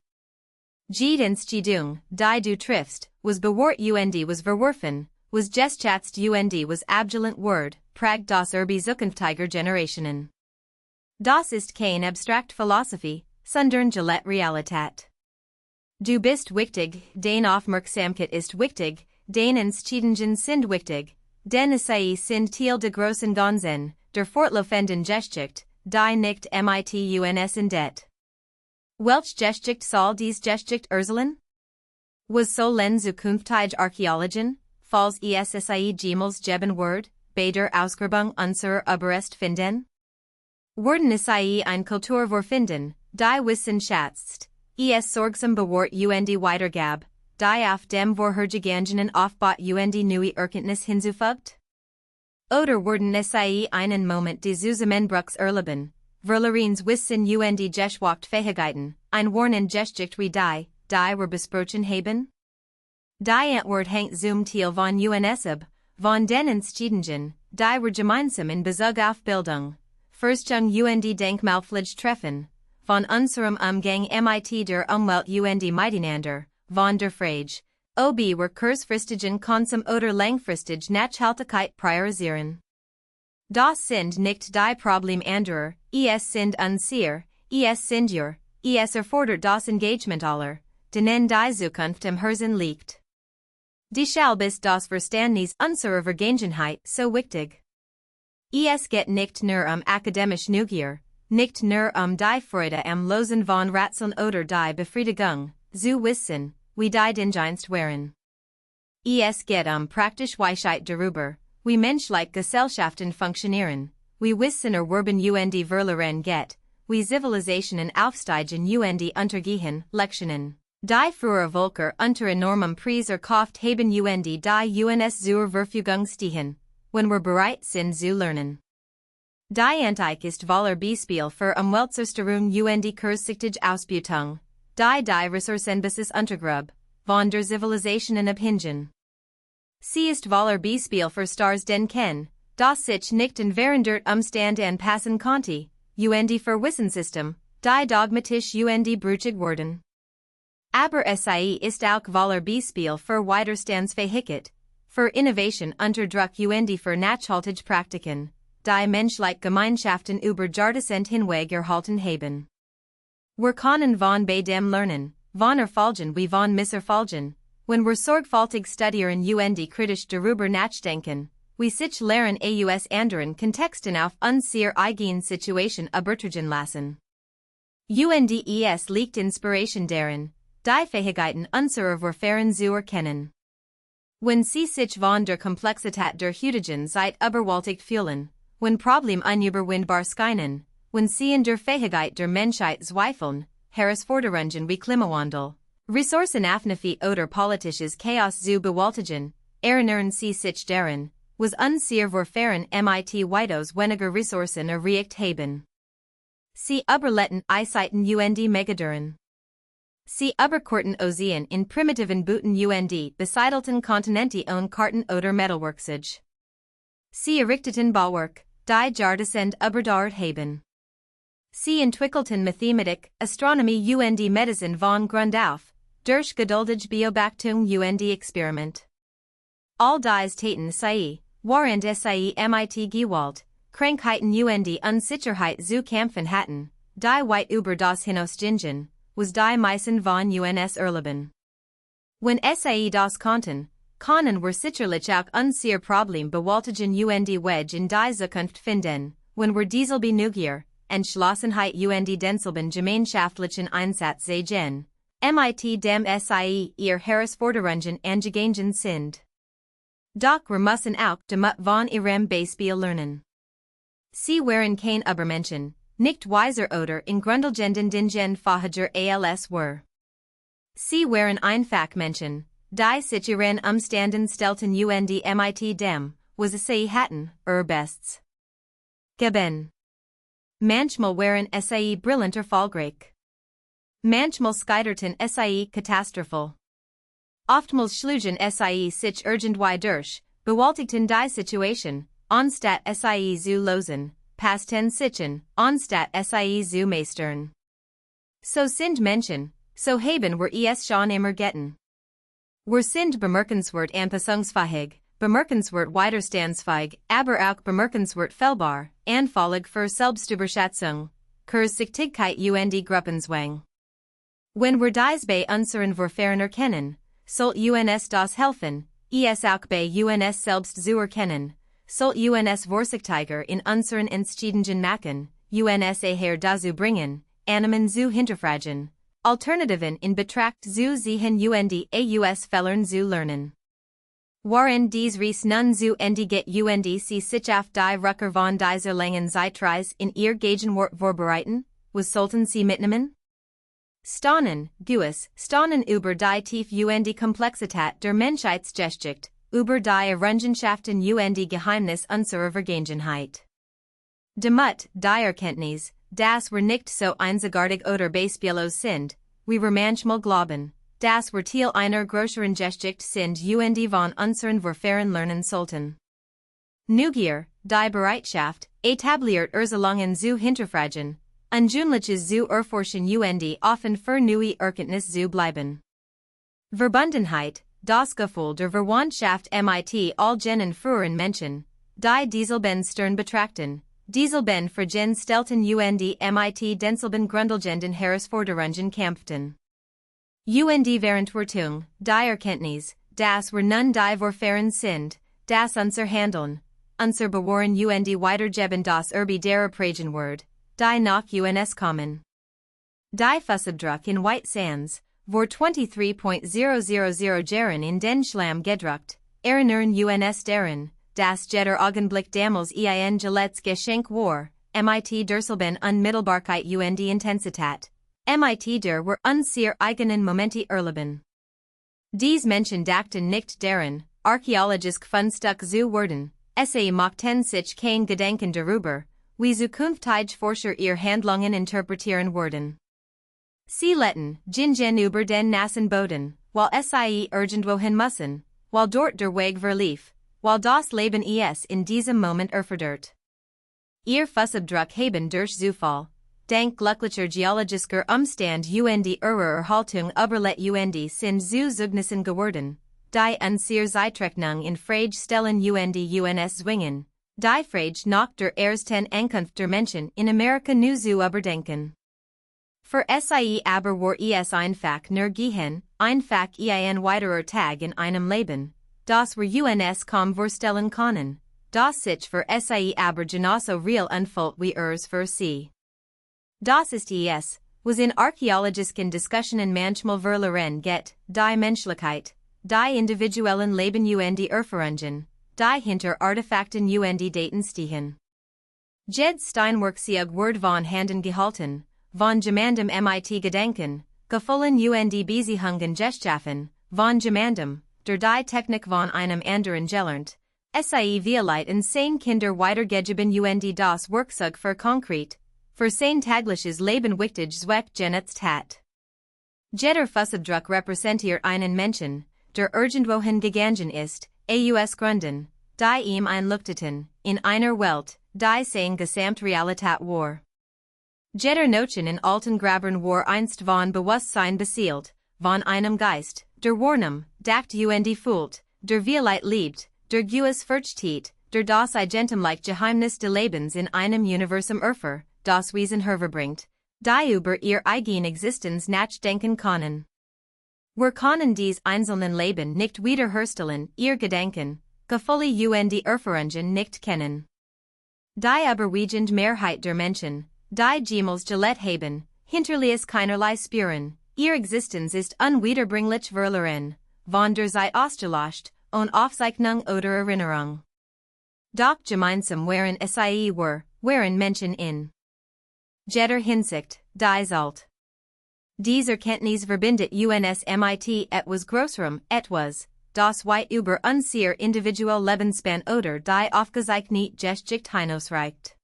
Jede Entscheidung, die du triffst, was bewahrt was verworfen, was geschätzt was abgelehnt word, prägt das zukünftiger Generationen. Das ist kein abstract Philosophie, sondern Gillette Realität. Du bist wichtig, dein Aufmerksamkeit ist wichtig, deine Entscheidungen sind wichtig, denn sie sind Teil der großen Ganzen, der fortlaufenden Geschichte, die nicht mit uns endet. Welch Geschichte soll dies Geschichte erzählen? Was sollen zukünftige Archäologen, falls sie jemals geben wird, bei der Ausgrabung unserer Überreste finden? Werden sie ein Kultur vorfinden, die Wissen schätzt, sorgsam bewahrt weitergab, die auf dem vorhergegangenen Aufbau neue Erkenntnis hinzufügt? Oder werden sie einen Moment des Zusammenbruchs erleben, verlorens Wissen geschwacht Fähigkeiten, ein warnen Geschichte wie die wir besprochen haben? Die Antwort hängt zum Teil von uns ab, von den Entscheidungen, die wir gemeinsam in Bezug auf Bildung, Verstärkung Denkmalpflege treffen, von unserem Umgang mit der Umwelt miteinander, von der Frage, ob wir kurzfristigen Konsum oder langfristig Nachhaltigkeit priorisieren. Das sind nicht die Probleme anderer, sind unsere, sind ihr, erfordert das Engagement aller, denen die Zukunft im Herzen liegt. Deshalb ist das Verständnis unserer Vergangenheit so wichtig. Geht nicht nur akademisch Neugier, nicht nur die Freude am Losen von Rätseln oder die Befriedigung, zu wissen, wie die Dinge waren. Geht praktisch Weisheit darüber, wie menschliche Gesellschaften funktionieren, wie Wissen erworben verloren geht, wie Zivilisationen aufsteigen untergehen, Lektionen, die früher Völker unter enormem Preis erkauft haben die uns zur Verfügung stehen, wenn wir bereit sind zu lernen. Die Antike ist voller Beispiel für Umweltzerstörung kurzsichtige Ausbeutung, die Ressourcenbasis untergrub, von der Zivilisationen abhängen. Sie ist voller Beispiel für Stars denken, das sich nicht in verändert Umstand anpassen konnte, für Wissenssystem, die dogmatisch und brüchig worden. Aber sie ist auch voller Beispiel für Widerstandsfähigkeit, für Innovation unter Druck und für nachhaltige Praktiken, die menschliche Gemeinschaften über Jahrtausend hinweg erhalten haben. Wir können von bei dem lernen, von erfolgen wie von misserfolgen, wenn wir sorgfältig studieren und kritisch darüber nachdenken, wie sich lehren aus anderen Kontexten auf unsere eigene Situation übertragen lassen. Und es liegt Inspiration darin, die Fähigkeiten unserer Vorfahren zu erkennen. Wenn sie sich von der Komplexität der heutigen Zeit überwältigt fühlen, wenn Probleme unüberwindbar scheinen, wenn sie in der Fähigkeit der Menschheit zweifeln, Herausforderungen wie Klimawandel, Ressourcenaufnahme oder politisches Chaos zu bewältigen, erinnern sie sich daran, was unsere Vorfahren mit weitaus weniger Ressourcen erreicht haben. Sie überletten Eiszeiten und Megaduren. Sie überquerten Ozean in primitiven Booten und besiedelten Kontinente ohne Karten oder Metalworksage. Sie errichteten Bauwerk, die Jahrtausend überdauert haben. Sie entwickelten Mathematik, Astronomie und Medizin von Grund auf, durch geduldige Beobachtung und Experiment. All dies Taten sie, während sie mit Gewalt, Krankheiten und Unsicherheit zu kämpfen hatten, die weit über das hinausgingen, was die meisten von uns erleben. Wenn sie das konnten, können wir sicherlich auch unser Problem bewältigen und Weg in die Zukunft finden, wenn wir dieselbe Neugier, Entschlossenheit und denselben gemeinschaftlichen Einsatz sehen, mit dem sie ihr Herausforderungen angegangen sind. Doch wir müssen auch damit von ihrem Beispiel lernen. Sie waren kein Übermenschen, nicht weiser oder in grundlegenden Dingen fähiger als wir. Sie waren einfach Menschen, die sich ihren Umständen stellten und mit dem, was sie hatten, ihr Bestes geben. Manchmal waren sie brillant erfolgreich. Manchmal scheiterten sie katastrophal. Oftmals schlugen sie sich irgendwie durch, bewältigten die Situation, anstatt sie zu lösen, passten sichen, anstatt sie zu meistern. So sind Menschen, so haben wir es schon immer getan. Wir sind bemerkenswert anpassungsfähig, bemerkenswert widerstandsfähig, aber auch bemerkenswert fehlbar, anfällig für Selbstüberschätzung, Kurzsichtigkeit und Gruppenzwang. Wenn wir dies bei unseren Vorfahren erkennen, sollt uns das helfen, es auch bei uns selbst zu erkennen, sollt uns vorsichtiger in unseren Entscheidungen machen, uns eher dazu bringen, Annahmen zu hinterfragen, Alternativen in Betracht zu ziehen und aus Fehlern zu lernen. Waren dies Reis nun zu Ende geht und sie sich auf die Rückkehr von dieser langen Zeitreise in ihr Gegenwart vorbereiten, was sollten sie mitnehmen? Staunen, Staunen über die Tiefe und Komplexität der Menschheitsgeschichte, über die Errungenschaften und Geheimnis unserer Vergangenheit. Damit, die Erkenntnis, dass wir nicht so einzigartig oder beispiellos sind, wie wir manchmal glauben, dass wir Teil einer größeren Geschichte sind und von unseren Vorfahren lernen sollten. Neugier, die Bereitschaft, etabliert Erklärungen zu hinterfragen, Ungründliches zu erforschen und offen für neue Erkenntnis zu bleiben. Verbundenheit, das Gefühl der Verwandtschaft mit all jenen früheren Menschen, die dieselben Stern betrachten, dieselben Fragen stellten und mit denselben grundlegenden Herausforderungen kämpften. Und Verantwortung, die Erkenntnis, dass wir nun die Vorfahren sind, dass unser Handeln, unser Bewahren und Weitergeben das Erbe derer prägen wird, die nach uns kommen. Die Fußabdruck in White Sands, vor 23.000 Jahren in den Schlamm gedruckt, erinnern uns daran, dass jeder Augenblick damals ein Geleits Geschenk war, mit derselben Unmittelbarkeit und Intensität, mit der wir unsere eigenen Momente erleben. Dies Menschen dachten nicht daran, archäologisch Fundstück zu werden, sie machten sich kein Gedanken darüber, wie zukünftige Forscher ihr Handlungen interpretieren würden. Sie letten Gingen über den nassen Boden, weil sie irgendwohin müssen, weil dort der Weg verlief, weil das Leben es in diesem Moment erfordert. Ihr Fußabdruck haben durch Zufall, Dank glücklicher geologischer Umstand und ihre Erhaltung überlet sind zu Zeugnissen geworden, die unsere Zeitrechnung in Frage stellen und uns zwingen, die Frage nach der ersten Ankunft der Menschen in Amerika neu zu überdenken. Für sie aber war es einfach nur gehen, einfach ein weiterer Tag in einem Leben, das wir uns kaum vorstellen können, das sich für sie aber genauso real anfühlt wie für sie. Das ist es, was in archäologischen Diskussionen manchmal verloren geht, die Menschlichkeit, die individuellen Leben und Erfahrungen, die hinter Artefakten und Daten stehen. Jed Steinwerkzeug Word von Handen gehalten, von jemandem mit Gedenken, gefallen und Beziehungen geschaffen, von jemandem, der die Technik von einem anderen gelernt, sie vielleicht in sein Kinder weitergegeben und das Werkzeug für konkret, für sein tägliches Leben wichtig Zweck genutzt hat. Jeder Fußabdruck repräsentiert einen Menschen, der irgendwohin gegangen ist, aus Gründen, die ihm einleuchteten, in einer Welt, die sein Gesamtrealität war. Jeder Notion in alten Grabern war einst von Bewusstsein beseelt, von einem Geist, der Warnum, dacht und fühlt, der vielleicht liebt, der Gewiss versteht, der das Eigentumliche Geheimnis des Lebens in einem Universum erfährt, das Wesen hervorbringt, die über ihr eigen Existenz nachdenken können. Wir können dies einzelnen Leben nicht wiederherstellen, ihr Gedenken, Gefühle und Erfahrungen nicht kennen. Die überwiegende Mehrheit der Menschen, die jemals gelebt haben, hinterließ keinerlei Spuren, ihr Existenz ist unwiederbringlich verloren, von der Zeit ausgelöscht, ohne Aufzeichnung oder Erinnerung. Doch gemeinsam waren sie waren Menschen in jeder Hinsicht, die Zalt. Diese Erkenntnis verbindet uns mit etwas Größerem, etwas, das weit über unser individuell Lebensspan oder die aufgezeichnete Geschichte hinausreicht.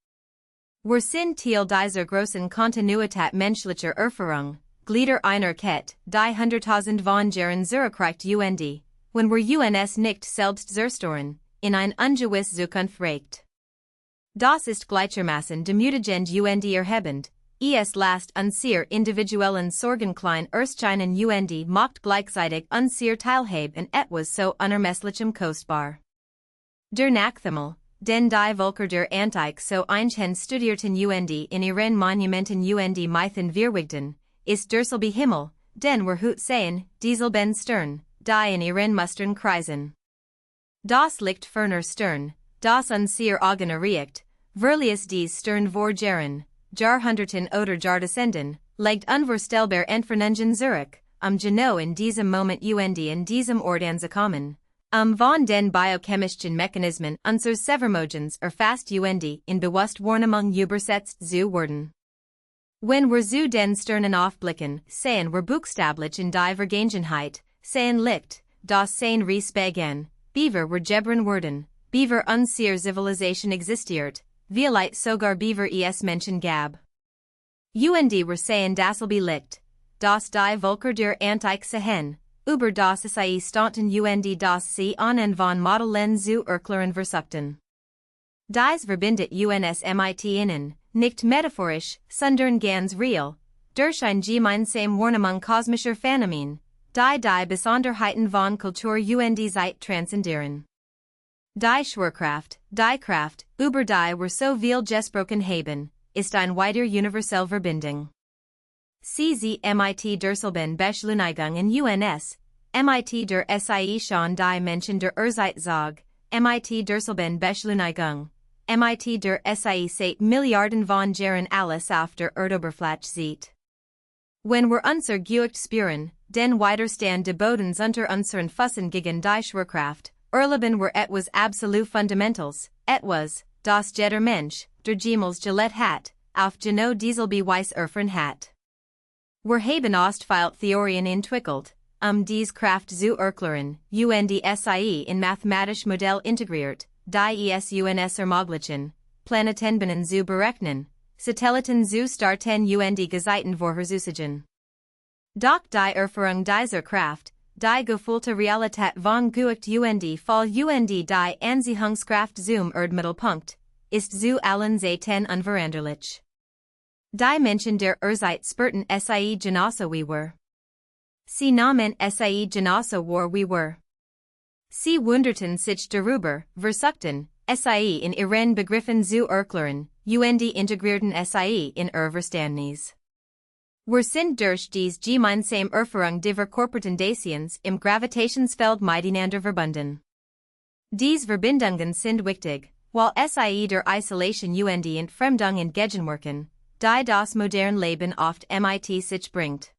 Wir sind Teil dieser großen Kontinuität menschlicher Erfahrung, Glieder einer Kette, die hunderttausend von Jahren zurückreicht und, wenn wir uns nicht selbst zerstören, in ein ungewisse Zukunft reicht. Das ist gleichermaßen demütigend und erhebend, es lässt unsere individuellen Sorgen klein erscheinen und macht gleichzeitig unsere Teilhabe in etwas so unermesslichem kostbar. Der Nachhimmel, den die Völker der Antike so einschend studierten und in ihren Monumenten und Mythen verewigten, ist derselbe Himmel, den wir heute sehen, dieselben Stern, die in ihren Mustern kreisen. Das liegt ferner Stern, das unsere Augen erregt, verlies dies Stern vor Jahren, Jahrhunderten oder Jahrtausenden, legt unvorstellbar Entfernungen zurück, genau in diesem Moment und in diesem Ort anzukommen, von den biochemischen Mechanismen unseres Severmogens erfasst und in Bewusstwahrnehmung übersetzt zu werden. Wenn wir zu den Sternen aufblicken, sehen wir buchstäblich in die Vergangenheit, sehen Licht, das sehen Riesbegen, beaver wir gebran werden, beaver unsere Zivilisation existiert, vielleicht sogar beaver es Menschen gab. Und wir sehen dasselbe Licht, das die Völker der Antike sehen, über das sie staunten und das sie an von Modellen zu erklären versuchten. Dies verbindet uns mit innen, nicht metaphorisch, sondern ganz real, durch ein gemeinsame Wahrnehmung kosmischer Phänomene, die Besonderheiten von Kultur und Zeit transzendieren. Die Schwerkraft, die Kraft, über die wir so viel gesprochen haben, ist ein weiter universelle Verbindung. Sie mit derselben Beschleunigung in uns, mit der sie schon die Menschen der Erzeit zog, mit derselben Beschleunigung, mit der sie seit Milliarden von Jahren alles auf der Erdoberfläche sieht. Wenn wir unser Gewicht spüren, den Widerstand des Bodens unter unseren Füßen gegen die Schwerkraft, erleben wir etwas absolut Fundamentals, etwas, das jeder Mensch, der jemals gelebt hat, auf genau dieselbe Weise erfahren hat. Wir haben oft Theorien entwickelt, dies Kraft zu erklären, und sie in mathematisch Modell integriert, die es uns ermöglichen, Planetenbahnen zu berechnen, Satelliten zu starten und Gezeiten vorherzusagen. Doch die Erfahrung dieser Kraft, die gefühlte Realität von Gewicht und Fall und die Anziehungskraft zum Erdmittelpunkt, ist zu allen Zeiten unveränderlich. Die Menschen der Erzeit spurten sie genauso wie wir. Sie nahmen sie genauso wahr wie wir. Sie wunderten sich darüber, versuchten, sie in ihren Begriffen zu erklären, und integrierten sie in ihr Verständnis. Wir sind durch dies gemeinsame Erfahrung die Verkörpertendations im Gravitationsfeld miteinander verbunden. Diese Verbindungen sind wichtig, weil sie der Isolation und Entfremdung entgegenwirken, die das moderne Leben oft mit sich bringt.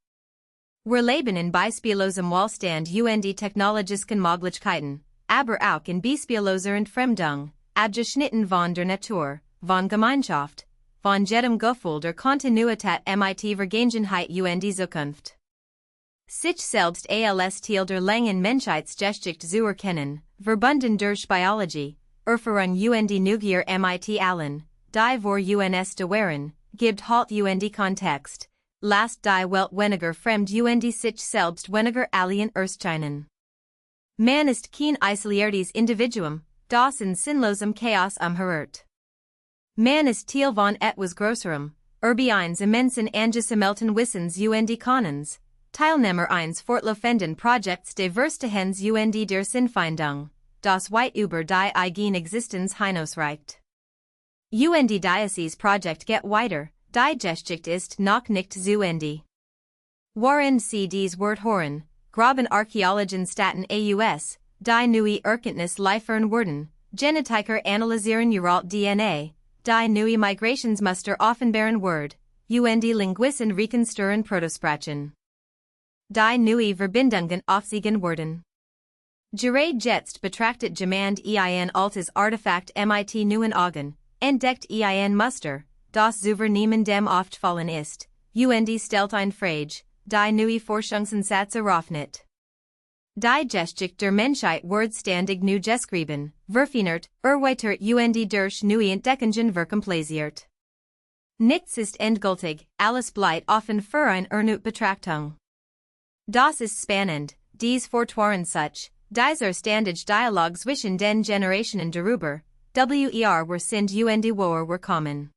Wir leben in beispiellosem Wohlstand und technologischen Möglichkeiten, aber auch in beispielloser Entfremdung, abgeschnitten von der Natur, von Gemeinschaft, von jedem Gefühl der Kontinuität mit Vergangenheit und Zukunft. Sich selbst als Teil der langen Menschheitsgeschichte zu erkennen, verbunden durch Biologie, Erfahrung und Neugier mit allen, die vor uns dauern, gibt Halt und Kontext, lasst die Welt weniger fremd und sich selbst weniger alien erscheinen. Man ist kein isoliertes Individuum, das in sinnlosem Chaos umherrt. Man ist Teil von etwas Größerem, eines immensen angesammelten Wissens und Kannens, Teilnehmer eines fortlaufenden Projekts des Verstehens und der Sinnfindung, das weit über die eigene Existenz hinausreicht. Und dieses Projekt geht weiter, die Geschichte ist noch nicht zu Ende. Während sie dies Wort hören, graben Archäologen Staten aus, die neue Erkenntnis liefern werden, Genetiker analysieren ihre DNA, die neue Migrationsmuster offenbaren wird, und Linguisten rekonstruieren Protosprachen. Die neue Verbindungen aufzeigen werden. Gerade jetzt betrachtet jemand ein altes Artefakt mit neuen Augen, entdeckt ein Muster, das über niemandem aufgefallen ist, und stellt eine Frage, die neue Forschungsansätze eröffnet. Die Geschichte der Menschheit wird ständig neu geschrieben, verfeinert, erweitert und durch neue Entdeckungen verkompliziert. Nichts ist endgültig, alles bleibt offen für eine erneute Betrachtung. Das ist spannend, dies fortfahren sich, dieser ständige Dialog zwischen den Generationen darüber, wir sind und woher wir kommen.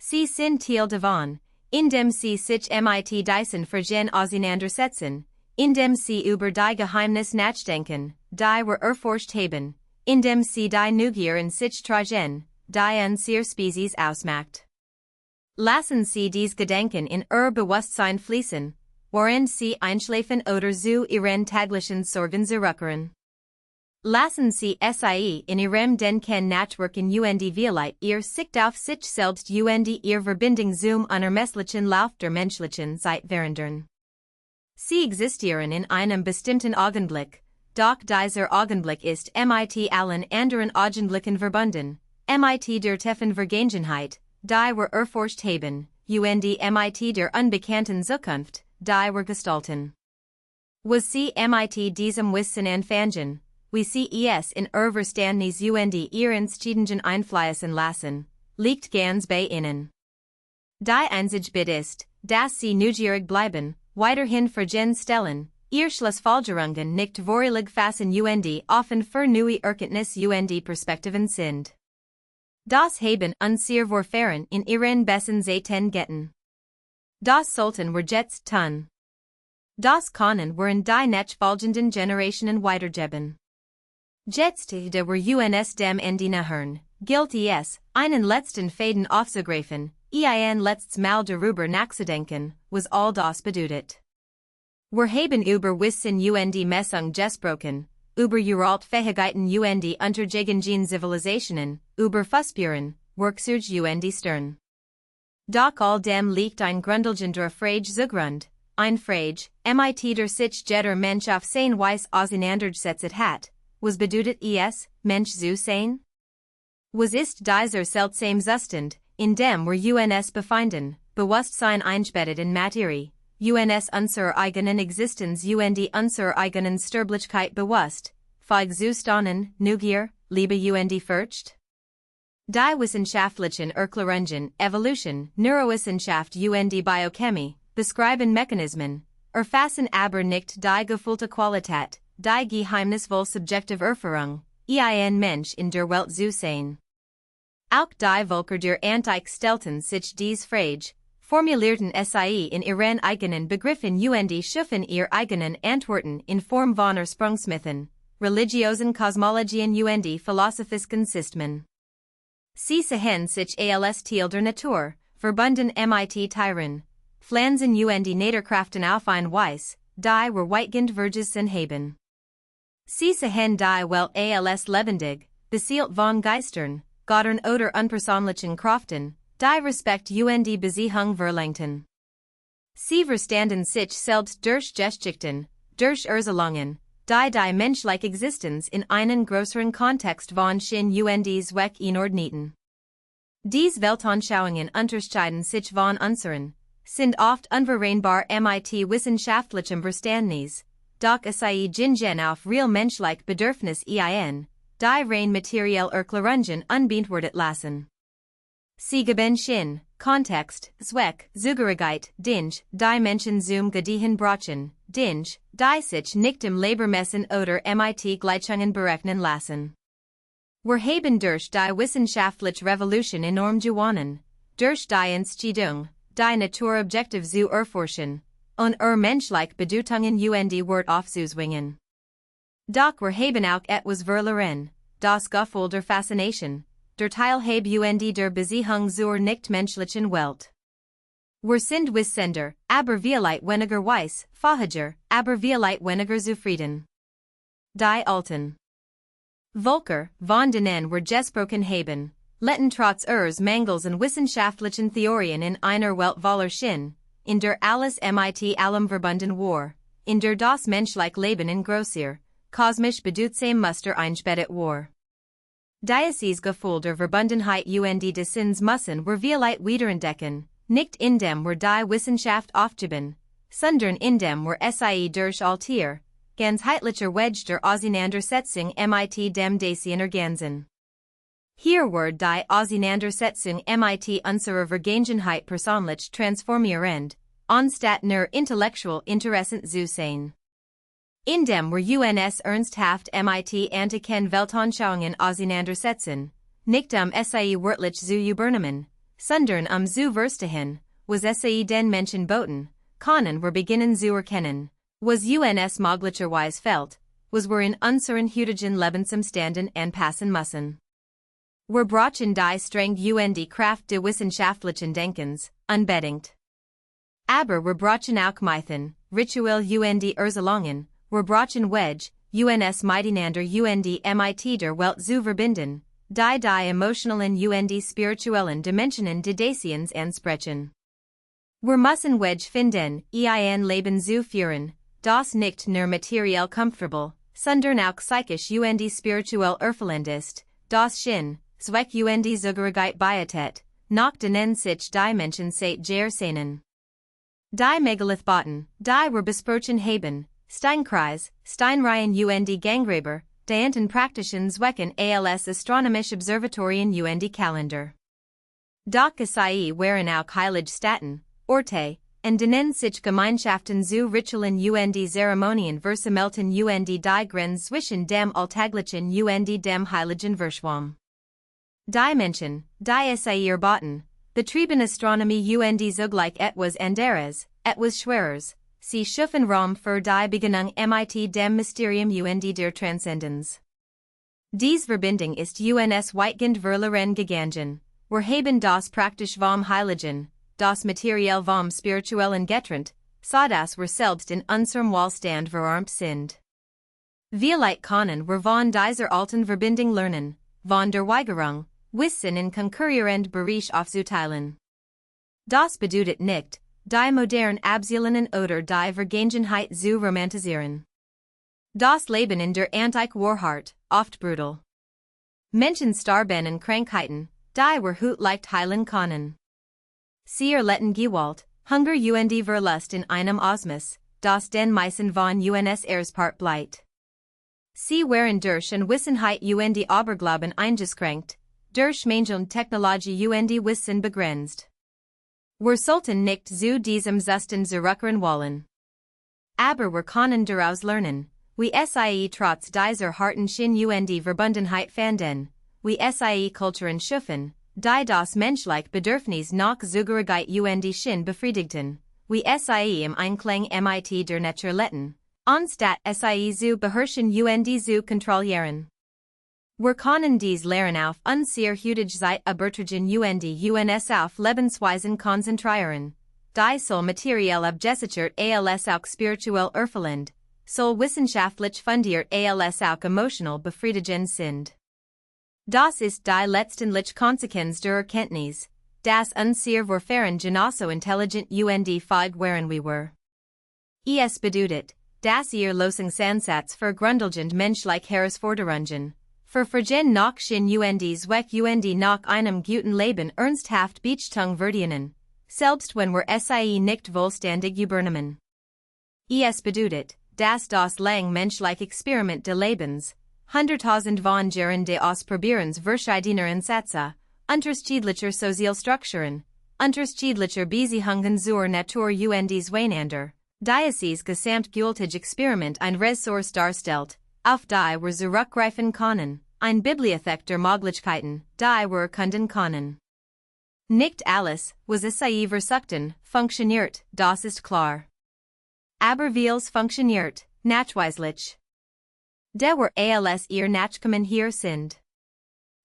Sie sind Teil davon, indem sie sich mit diesen Fragen auseinandersetzen, indem sie über die Geheimnis nachdenken, die wir erforscht haben, indem sie die Neugier in sich tragen, die uns ihr Spezies ausmacht. Lassen sie dies Gedanken in ihr Bewusstsein fließen, während sie einschlafen oder zu ihren täglichen Sorgen zurückkehren. Lassen sie sie in ihrem Denken nachwirken und vielleicht ihr Sicht auf sich selbst und ihr Verbindung zum unermesslichen Lauf der menschlichen Zeit verändern. Sie existieren in einem bestimmten Augenblick, doch dieser Augenblick ist mit allen anderen Augenblicken verbunden, mit der tiefen Vergangenheit, die wir erforscht haben, und mit der unbekannten Zukunft, die wir gestalten. Was sie mit diesem Wissen anfangen, wie sie es in ihr Verständnis und ihr entscheidenden Einfließen lassen, liegt ganz bei ihnen. Die einzige Bitte ist, dass sie neugierig bleiben, weiterhin Fragen stellen, ihr Schlussfolgerungen nicht voreilig fassen und offen für neue Erkenntnisse und Perspektiven sind. Das haben unsere Vorfahren in ihren besten Zeiten getan. Das sollten wir jetzt tun. Das können wir in die nachfolgenden Generationen weitergeben. Jetzt, da wir uns dem Ende nähern, gilt es, einen letzten Faden aufzugreifen, ein letztes Mal darüber nachzudenken, was all das bedeutet. Wir haben über Wissen und Messung gesprochen, über ihre Fähigkeiten und unterschiedlichen Zivilisationen, über Verspüren, Werkzeuge und Stern. Doch all dem liegt ein grundlegender Frage zugrund, ein Frage, mit der sich jeder Mensch auf sein Weise auseinandergesetzt hat. Was bedeutet es, Mensch zu sein? Was ist dieser seltsame Zustand, in dem wir uns befinden, Bewusstsein eingebettet in Materie, uns unserer eigenen Existenz und unserer eigenen Sterblichkeit bewusst, feig zu staunen, Neugier, Liebe und Furcht? Die wissenschaftlichen Erklärungen, Evolution, Neurowissenschaft und Biochemie, beschreiben Mechanismen, erfassen aber nicht die gefühlte Qualität, die geheimnisvoll subjektive Erfahrung, ein Mensch in der Welt zu sein. Auch die Völker der Antike stellten sich dies Frage, formulierten sie in ihren eigenen Begriffen und schufen ihr eigenen Antworten in Form von Ursprungsmythen, religiosen Kosmologien und philosophischen Systemen. Sie sehen sich als Teil der Natur, verbunden mit Tieren, Pflanzen und Naturkraften auf ein Weise, die wir weitgehend vergessen haben. Sie sehen die Welt als lebendig, beseelt von Geistern, Göttern oder unpersönlichen Kraften, die Respekt und Beziehung verlangten. Sie verstanden sich selbst durch Geschichten, durch Erzählungen, die menschliche Existenz in einen größeren Kontext von Sinn und Zweck inordneten. Diese Weltanschauungen unterscheiden sich von unseren, sind oft unvereinbar mit wissenschaftlichem Verständnis, doch sie gingen auf real menschliche Bedürfnis ein, die rein materielle Erklärungen unbeantwortet lassen. Sie geben Sinn, Kontext, Zweck, Zugehörigkeit, Dinge, die Menschen zum Gediehen brauchen, Dinge, die sich nicht im Labor messen oder mit Gleichungen berechnen lassen. Wir haben durch die wissenschaftliche Revolution enorm gewonnen, durch die Entscheidung, die Natur objektiv zu erforschen, und menschliche Bedeutungen und Wort aufzuzwingen. Doch wir haben auch etwas verloren, das Gefühl der Faszination, der Teilhabe und der Beziehung zur nicht-menschlichen Welt. Wir sind Wissender, aber vielleicht weniger weiss, fähiger, aber vielleicht weniger zufrieden. Die Alten Völker, von denen wir gesprochen haben, letten trotz ihres Mangels an wissenschaftlichen Theorien in einer Welt voller Sinn, in der alles mit allem verbunden war, in der das menschliche Leben in grosser, kosmisch bedeutsam Muster eingebettet war. Dieses Gefühl der Verbundenheit und des Sinns müssen wir vielleicht wiederentdecken, nicht indem wir die Wissenschaft aufgeben, sondern indem wir sie durch Altir, ganzheitlicher Wedge der Auseinandersetzung mit dem Dasein ergänzen. Hier wird die Auseinandersetzung mit unserer Vergangenheit persönlich transformierend, anstatt nur intellektuell interessant zu sein. Indem wir uns ernsthaft mit antiken Weltanschauungen auseinandersetzen, nicht sie wörtlich zu übernehmen, sondern zu verstehen, was sie den Menschen boten, können wir beginnen zu erkennen, was uns möglicherweise fehlt, was wir in unseren heutigen Lebensumständen anpassen müssen. Wir brauchen die streng und Kraft des wissenschaftlichen Denkens, unbedingt. Aber wir brauchen auch Mythen, Ritual und Erzählungen, wir brauchen Wedge, uns miteinander und mit der Welt zu verbinden, die emotionalen und spirituellen Dimensionen des Daseins ansprechen. Wir müssen Wedge finden, ein Leben zu führen, das nicht nur materiell comfortable, sondern auch psychisch und spirituell erfüllend ist, das Sinn, Zweck und Zugehörigkeit bietet, nach denen sich die Menschen seit Jahrzehnten. Die Megalithbauten, die wir besprochen haben, Steinkreis, Steinreihen und Gangräber, die anten praktischen Zwecken als astronomische Observatorien und Kalender. Doch sie waren auch heilige Stätten, Orte, und denen sich Gemeinschaften zu Ritualen und Zeremonien versammelten und die Grenze zwischen dem Alltäglichen und dem Heiligen verschwamm. Die Menschen, die sie erbauten, betrieben Astronomie und zugleich etwas anderes, etwas Schweres. Sie schufen Raum für die Beginnung mit dem Mysterium und der Transzendenz. Diese Verbindung ist uns weitgehend verloren gegangen, wir haben das praktisch vom Heiligen, das materiell vom Spirituellen getrennt, so dass wir selbst in unserem Wohlstand verarmt sind. Vielleicht können wir von dieser alten Verbindung lernen, von der Weigerung, Wissen in konkurrierend Bereich aufzuteilen. Das bedeutet nicht, die modern Abzielungen oder die Vergangenheit zu romantisieren. Das Leben in der Antike war hart, oft brutal. Menschen starben an Krankheiten, die wir heute leicht heilen können. Sie erlitten Gewalt, Hunger und Verlust in einem Ausmaß, das den meisten von uns erspart bleibt. Sie waren durch Unwissenheit und Aberglauben eingeschränkt, durch mangelnde Technologie und Wissen begrenzt. Wir sollten nicht zu diesem Zustand zurückkehren wollen. Aber wir können daraus lernen, wie sie trotz dieser harten Sinn und Verbundenheit fanden, wie sie Kulturen schufen, die das menschliche Bedürfnis nach Zugehörigkeit und Sinn befriedigten, wie sie im Einklang mit der Natur letten, anstatt sie zu beherrschen und zu kontrollieren. Wir können dies lernen auf unserer heutige Zeit übertragen und uns auf Lebensweisen konzentrieren, die soll materiell abgesichert als auch spirituell erfüllend, soll wissenschaftlich fundiert als auch emotional befriedigend sind. Das ist die letztendliche Konsequenz der Erkenntnis, dass unsere Vorfahren genauso intelligent und fähig waren wie wir. Es bedeutet, dass ihr Lösungsansatz für grundlegend menschliche Herausforderungen, für Vergehen nach Sinn und Zweck und nach einem guten Leben ernsthaft Beachtung verdienen, selbst wenn wir sie nicht vollständig übernehmen. Es bedeutet, dass das lang menschliche Experiment des Lebens, 100.000 von Jahren des Ausprobierens verschiedener Ansätze, unterschiedlicher Sozialstrukturen, unterschiedlicher Beziehungen zur Natur und Zueinander, dieses gesamtgültige Experiment ein Ressource darstellt, auf die wir zurückgreifen können, ein Bibliothek der Möglichkeiten, die wir erkunden können. Nicht alles, was sie versuchten, funktioniert, das ist klar. Aber vieles funktioniert, nachweislich. Der wir als ihr Nachkommen hier sind.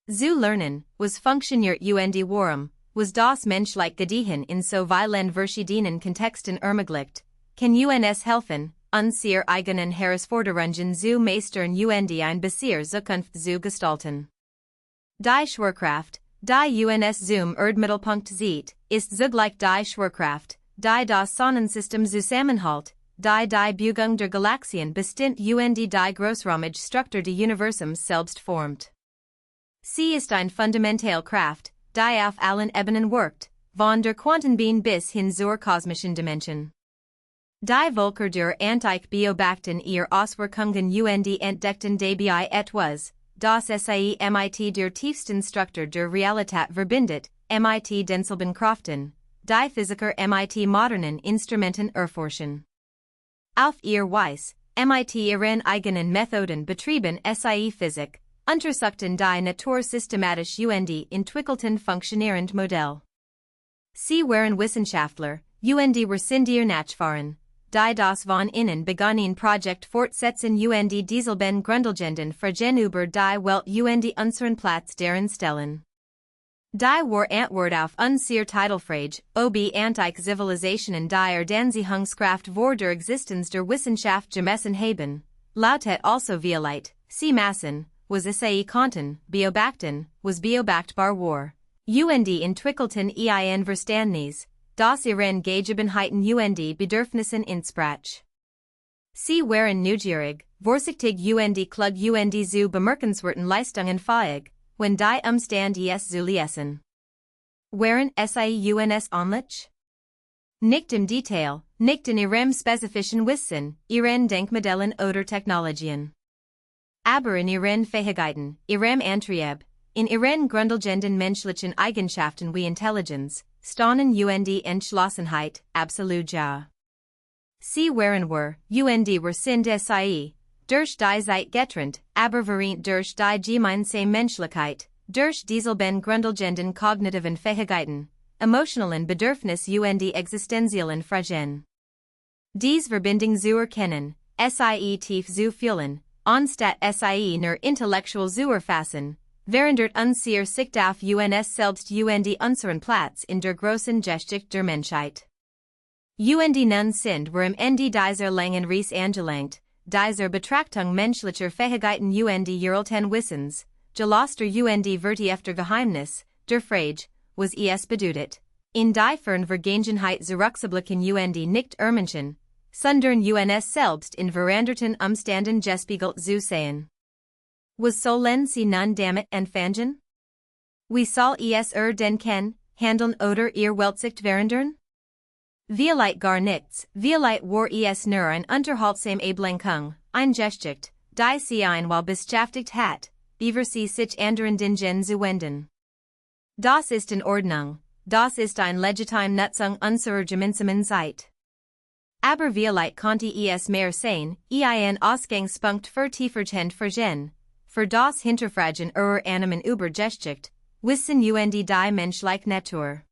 Zu lernen, was funktioniert und warum, was das menschliche Gediehen in so vielen verschiedenen Kontexten ermöglicht, kann uns helfen, unsere eigenen Herausforderungen zu meistern und ein bessere Zukunft zu gestalten. Die Schwerkraft, die uns zum Erdmittelpunkt sieht, ist zugleich die Schwerkraft, die das Sonnensystem zusammenhält, die Biegung der Galaxien bestimmt und die großräumige Struktur des Universums selbst formt. Sie ist eine fundamentale Kraft, die auf allen Ebenen wirkt, von der Quantenbein bis hin zur kosmischen Dimension. Die Völker der Antike beobachten ihr Auswirkungen und entdeckten dabei etwas, das sie mit der tiefsten Struktur der Realität verbindet, mit denselben Kräften, die Physiker mit modernen Instrumenten erforschen. Auf ihr Weise, mit ihren eigenen Methoden betrieben sie Physik, untersuchten die Natur systematisch und entwickelten funktionierend Modell. Sie waren Wissenschaftler, und resendier Nachfahren, die das von innen begonnene Projekt fortsetzen und dieselben grundlegenden Fragen über die Welt und unseren Platz darin stellen. Die war Antwort auf unsere Titelfrage, ob antike Zivilisationen die Erdanziehungskraft vor der Existenz der Wissenschaft gemessen haben, lautet also violate, sie Massen, was sie konnten, beobachten, was beobachtbar war, und entwickelten ein Verständnis, das ihren Gegebenheiten und Bedürfnissen entsprach. Sie waren neugierig, vorsichtig und klug und zu bemerkenswerten Leistungen fähig, wenn die Umstand es zuließen. Waren sie uns ähnlich? Nicht im Detail, nicht in ihrem spezifischen Wissen, ihren Denkmodellen oder Technologien. Aber in ihren Fähigkeiten, ihrem Antrieb, in ihren grundlegenden menschlichen Eigenschaften wie Intelligenz, Staunen und Entschlossenheit, absolut ja. Sie waren und sind sie, durch die Zeit getrennt, aber vereinigt durch die gemeinsame Menschlichkeit, durch dieselben grundlegenden kognitiven Fähigkeiten, emotionalen Bedürfnis und existenziellen Fragen. Dies Verbindung zu erkennen, sie tief zu fühlen, anstatt sie nur intellektuell zu erfassen, verandert unsere Sicht auf uns selbst und unseren Platz in der großen Geschichte der Menschheit. Und nun sind wir am Ende dieser langen Reise angelangt, dieser Betrachtung menschlicher Fähigkeiten und uralten Wissens, geloster und vertiefter Geheimnis, der Frage, was es bedeutet, in die fern Vergangenheit zurückzublicken und nicht ermenschen, sondern uns selbst in veranderten Umständen gespiegelt zu sehen. Was sollen sie nun damit anfangen? Wie soll es denken, handeln oder ihr Weltsicht verändern? Vielleicht gar nichts, vielleicht war es nur ein unterhaltsame Ablenkung, ein Geschichte, die sie einmal beschäftigt hat, bevor sie sich anderen Dingen zuwenden. Das ist in Ordnung, das ist eine legitime Nutzung unserer gemeinsamen Zeit. Aber vielleicht konnte es mehr sein, ein Ausgangspunkt für tiefergehend Fragen, für das Hinterfragen ihrer Annahmen über Geschichte, Wissen die menschliche Natur.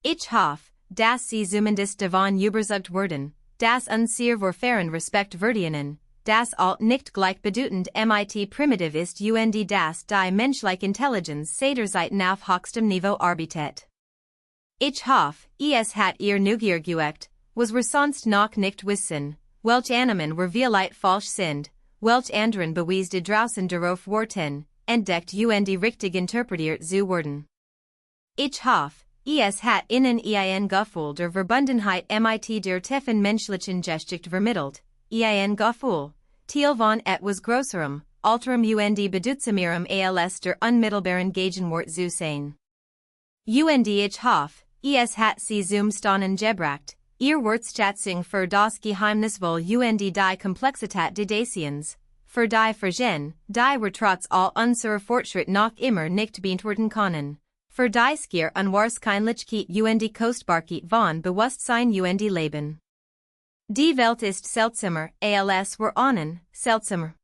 Ich hoffe, dass Sie zumindest davon überzeugt wurden, dass unsere Vorfahren Respekt verdienen, das alt nicht gleichbedeutend mit primitiv ist und das die menschliche Intelligenz seiderseiten auf höchstem Niveau arbeitet. Ich hoffe, es hat ihr Neugier geweckt, was wir sonst noch nicht wissen, welch Annahmen wir vielleicht falsch sind, welch anderen Beweise draußen darauf warten, entdeckt und richtig interpretiert zu werden. Ich hoffe, es hat Ihnen ein Gefühl der Verbundenheit mit der tiefen menschlichen Geschichte vermittelt, ein Gefühl, Teil von etwas Größerem, Alterem und Bedeutsamerem als der unmittelbaren Gegenwart zu sein. Und ich hoffe, es hat Sie zum Staunen gebracht, ihr Wertschätzung für das Geheimnisvoll und die Komplexität des Daseins, für die Fragen, die wir trotz all unserer Fortschritt noch immer nicht beantworten können, für die Skier Unwahrscheinlichkeit und die Kostbarkeit von Bewusstsein und Leben. Die Welt ist seltsamer, als wir ahnen, seltsamer.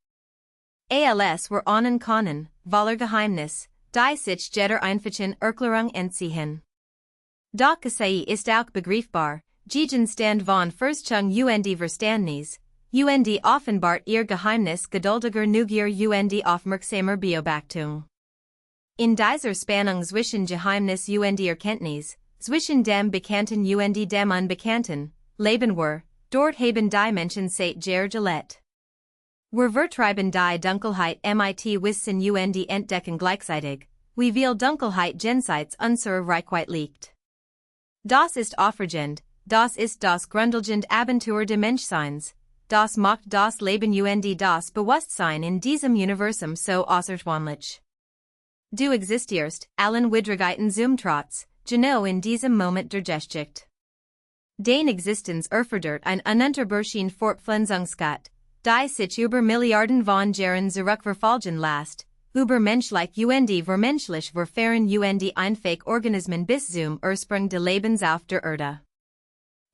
Als wir ahnen können, voller Geheimnis, die sich jeder einfachen Erklärung entziehen. Doch sei ist auch begreifbar, Gegenstand von Verstehung und Verständnis, und offenbart ihr Geheimnis geduldiger Neugier und aufmerksamer Beobachtung. In dieser Spannung zwischen Geheimnis und Erkenntnis, zwischen dem Bekannten und dem Unbekannten, leben wir, dort haben die Menschen seit sehr gelebt. Wir vertreiben die Dunkelheit mit Wissen und Entdecken gleichzeitig, wie viel Dunkelheit jenseits unserer Reichweite liegt. Das ist aufregend, das ist das grundlegende Abenteuer des Menschseins, das macht das Leben und das Bewusstsein in diesem Universum so außergewöhnlich. Du existierst, allen Widrigkeiten zum Trotz, genau in diesem Moment der Geschichte. Deine Existenz erfordert ein ununterbrochene Fortpflanzungskeit, die sich über Milliarden von Jahren zurückverfolgen lässt, über menschlich und vermenschlich Verfahren und einfähig Organismen bis zum Ursprung des Lebens auf der Erde.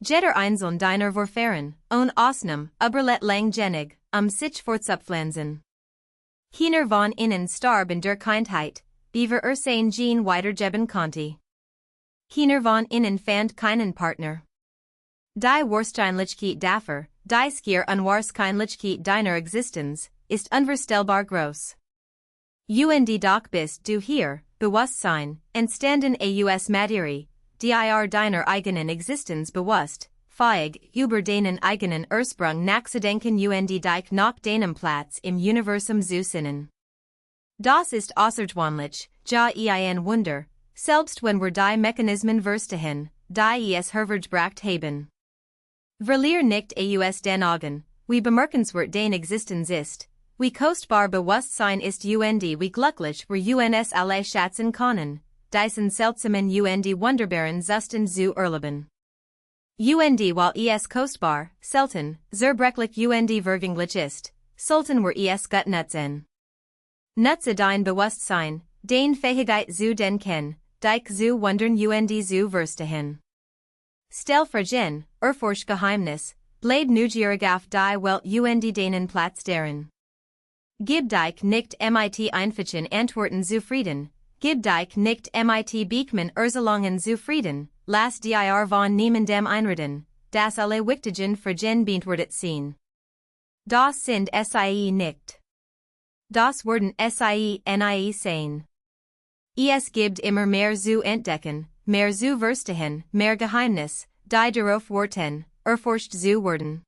Jeder einzelne deiner Verfahren, ohne Ausnahme, überlebt langgenig, sich fortzupflanzen. Keiner von ihnen starb in der Kindheit, beaver sein Gene weitergeben konnte. Keiner von ihnen fand keinen Partner. Die Wahrscheinlichkeit dafür, die schier Unwahrscheinlichkeit deiner Existenz, ist unvorstellbar groß. Und doch bist du hier, Bewusstsein, entstanden aus Materie, dir deiner eigenen Existenz bewusst, fähig, über deinen eigenen Ursprung nachzudenken und dich nach deinem Platz im Universum zu sinnen. Das ist außergewöhnlich, ja ein Wunder, selbst wenn wir die Mechanismen verstehen, die es hervorgebracht haben. Verlier nicht aus den Augen, wie bemerkenswert deine Existenz ist, wie kostbar Bewusstsein ist und wie glücklich wir uns alle schätzen können, diesen seltsamen und wunderbaren Zustand zu erleben. Und weil es kostbar, selten, zerbrechlich und vergänglich ist, sollten wir es gut nutzen. Nutze dein Bewusstsein, dein Fähigkeit zu denken, dich zu wundern und zu verstehen. Stell Fragen, erforsch Geheimnis, bleib neugierig auf die Welt und deinen Platz darin. Gib dich nicht mit einfachen Antworten zufrieden, gib dich nicht mit bequemen Erzählungen zufrieden, lass dir von niemandem einreden, dass alle wichtigen Fragen beantwortet sind. Das sind sie nicht. Das werden sie nie sein. Es gibt immer mehr zu entdecken, mehr zu verstehen, mehr Geheimnis, die darauf warten, erforscht zu werden.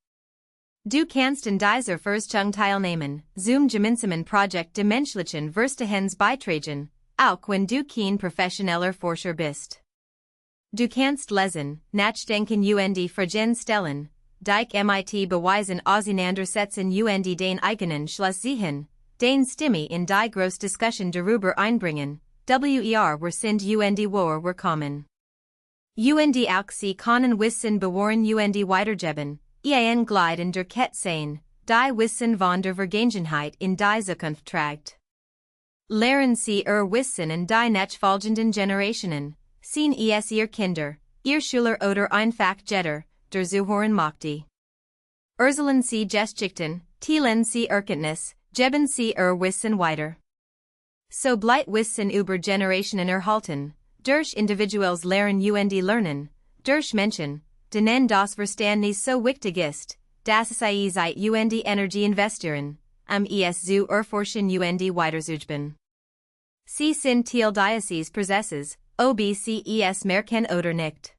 Du kannst in dieser Forschung teilnehmen, zum gemeinsamen Projekt des menschlichen Verstehens beitragen, auch wenn du kein professioneller Forscher bist. Du kannst lesen, nachdenken und Fragen stellen, dich mit Beweisen auseinandersetzen und den eigenen Schluss ziehen, den Stimme in die Großdiskussion darüber einbringen, wir sind und woher wir kommen. Und auch sie können Wissen bewahren und weitergeben, ein Glide in der Kette sein, die Wissen von der Vergangenheit in die Zukunft trägt. Lehren sie Wissen in die nachfolgenden Generationen, sehen es ihr Kinder, ihr Schüler oder einfach jeder, der zuhören möchte. Erzählen sie Geschichten, teilen sie Erkenntnis, geben sie Wissen weiter. So blight Wissen über Generationen erhalten, durch individuelles Lehren und Lernen, durch Menschen, denen das Verständnis so wichtig ist, dass sie Zeit und Energie investieren, es zu erforschen und weiterzuüben. Sie sind Teil dieses Prozesses, ob sie es merken oder nicht.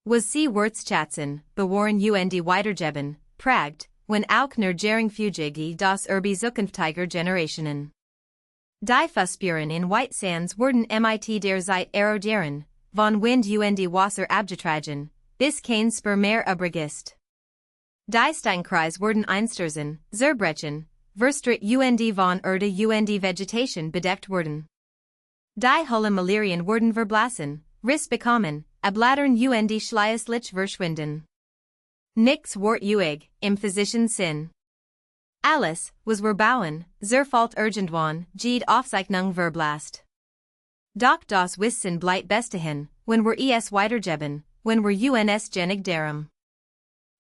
Was sie Wurzschätzen, bewahren und weitergeben, prägt, wenn auch nur geringfügig das Erbe zukünftiger Generationen. Die Fußspuren in White Sands wurden mit der Zeit erodieren, von Wind und Wasser abgetragen, bis kein Spur mehr übrig ist. Die Steinkreise wurden einstürzen, zerbrechen, verstritt und von Erde und Vegetation bedeckt wurden. Die Hullen Malerien wurden verblassen, Riss bekommen, abladdern und schleißlich verschwinden. Nichts wort uig, im physischen Sinn. Alles, was verbauen, zerfalt irgendwann, jede Aufzeichnung verblasst. Doch das Wissen bleibt bestehin, wenn wir es weitergeben, wenn wir uns genig darum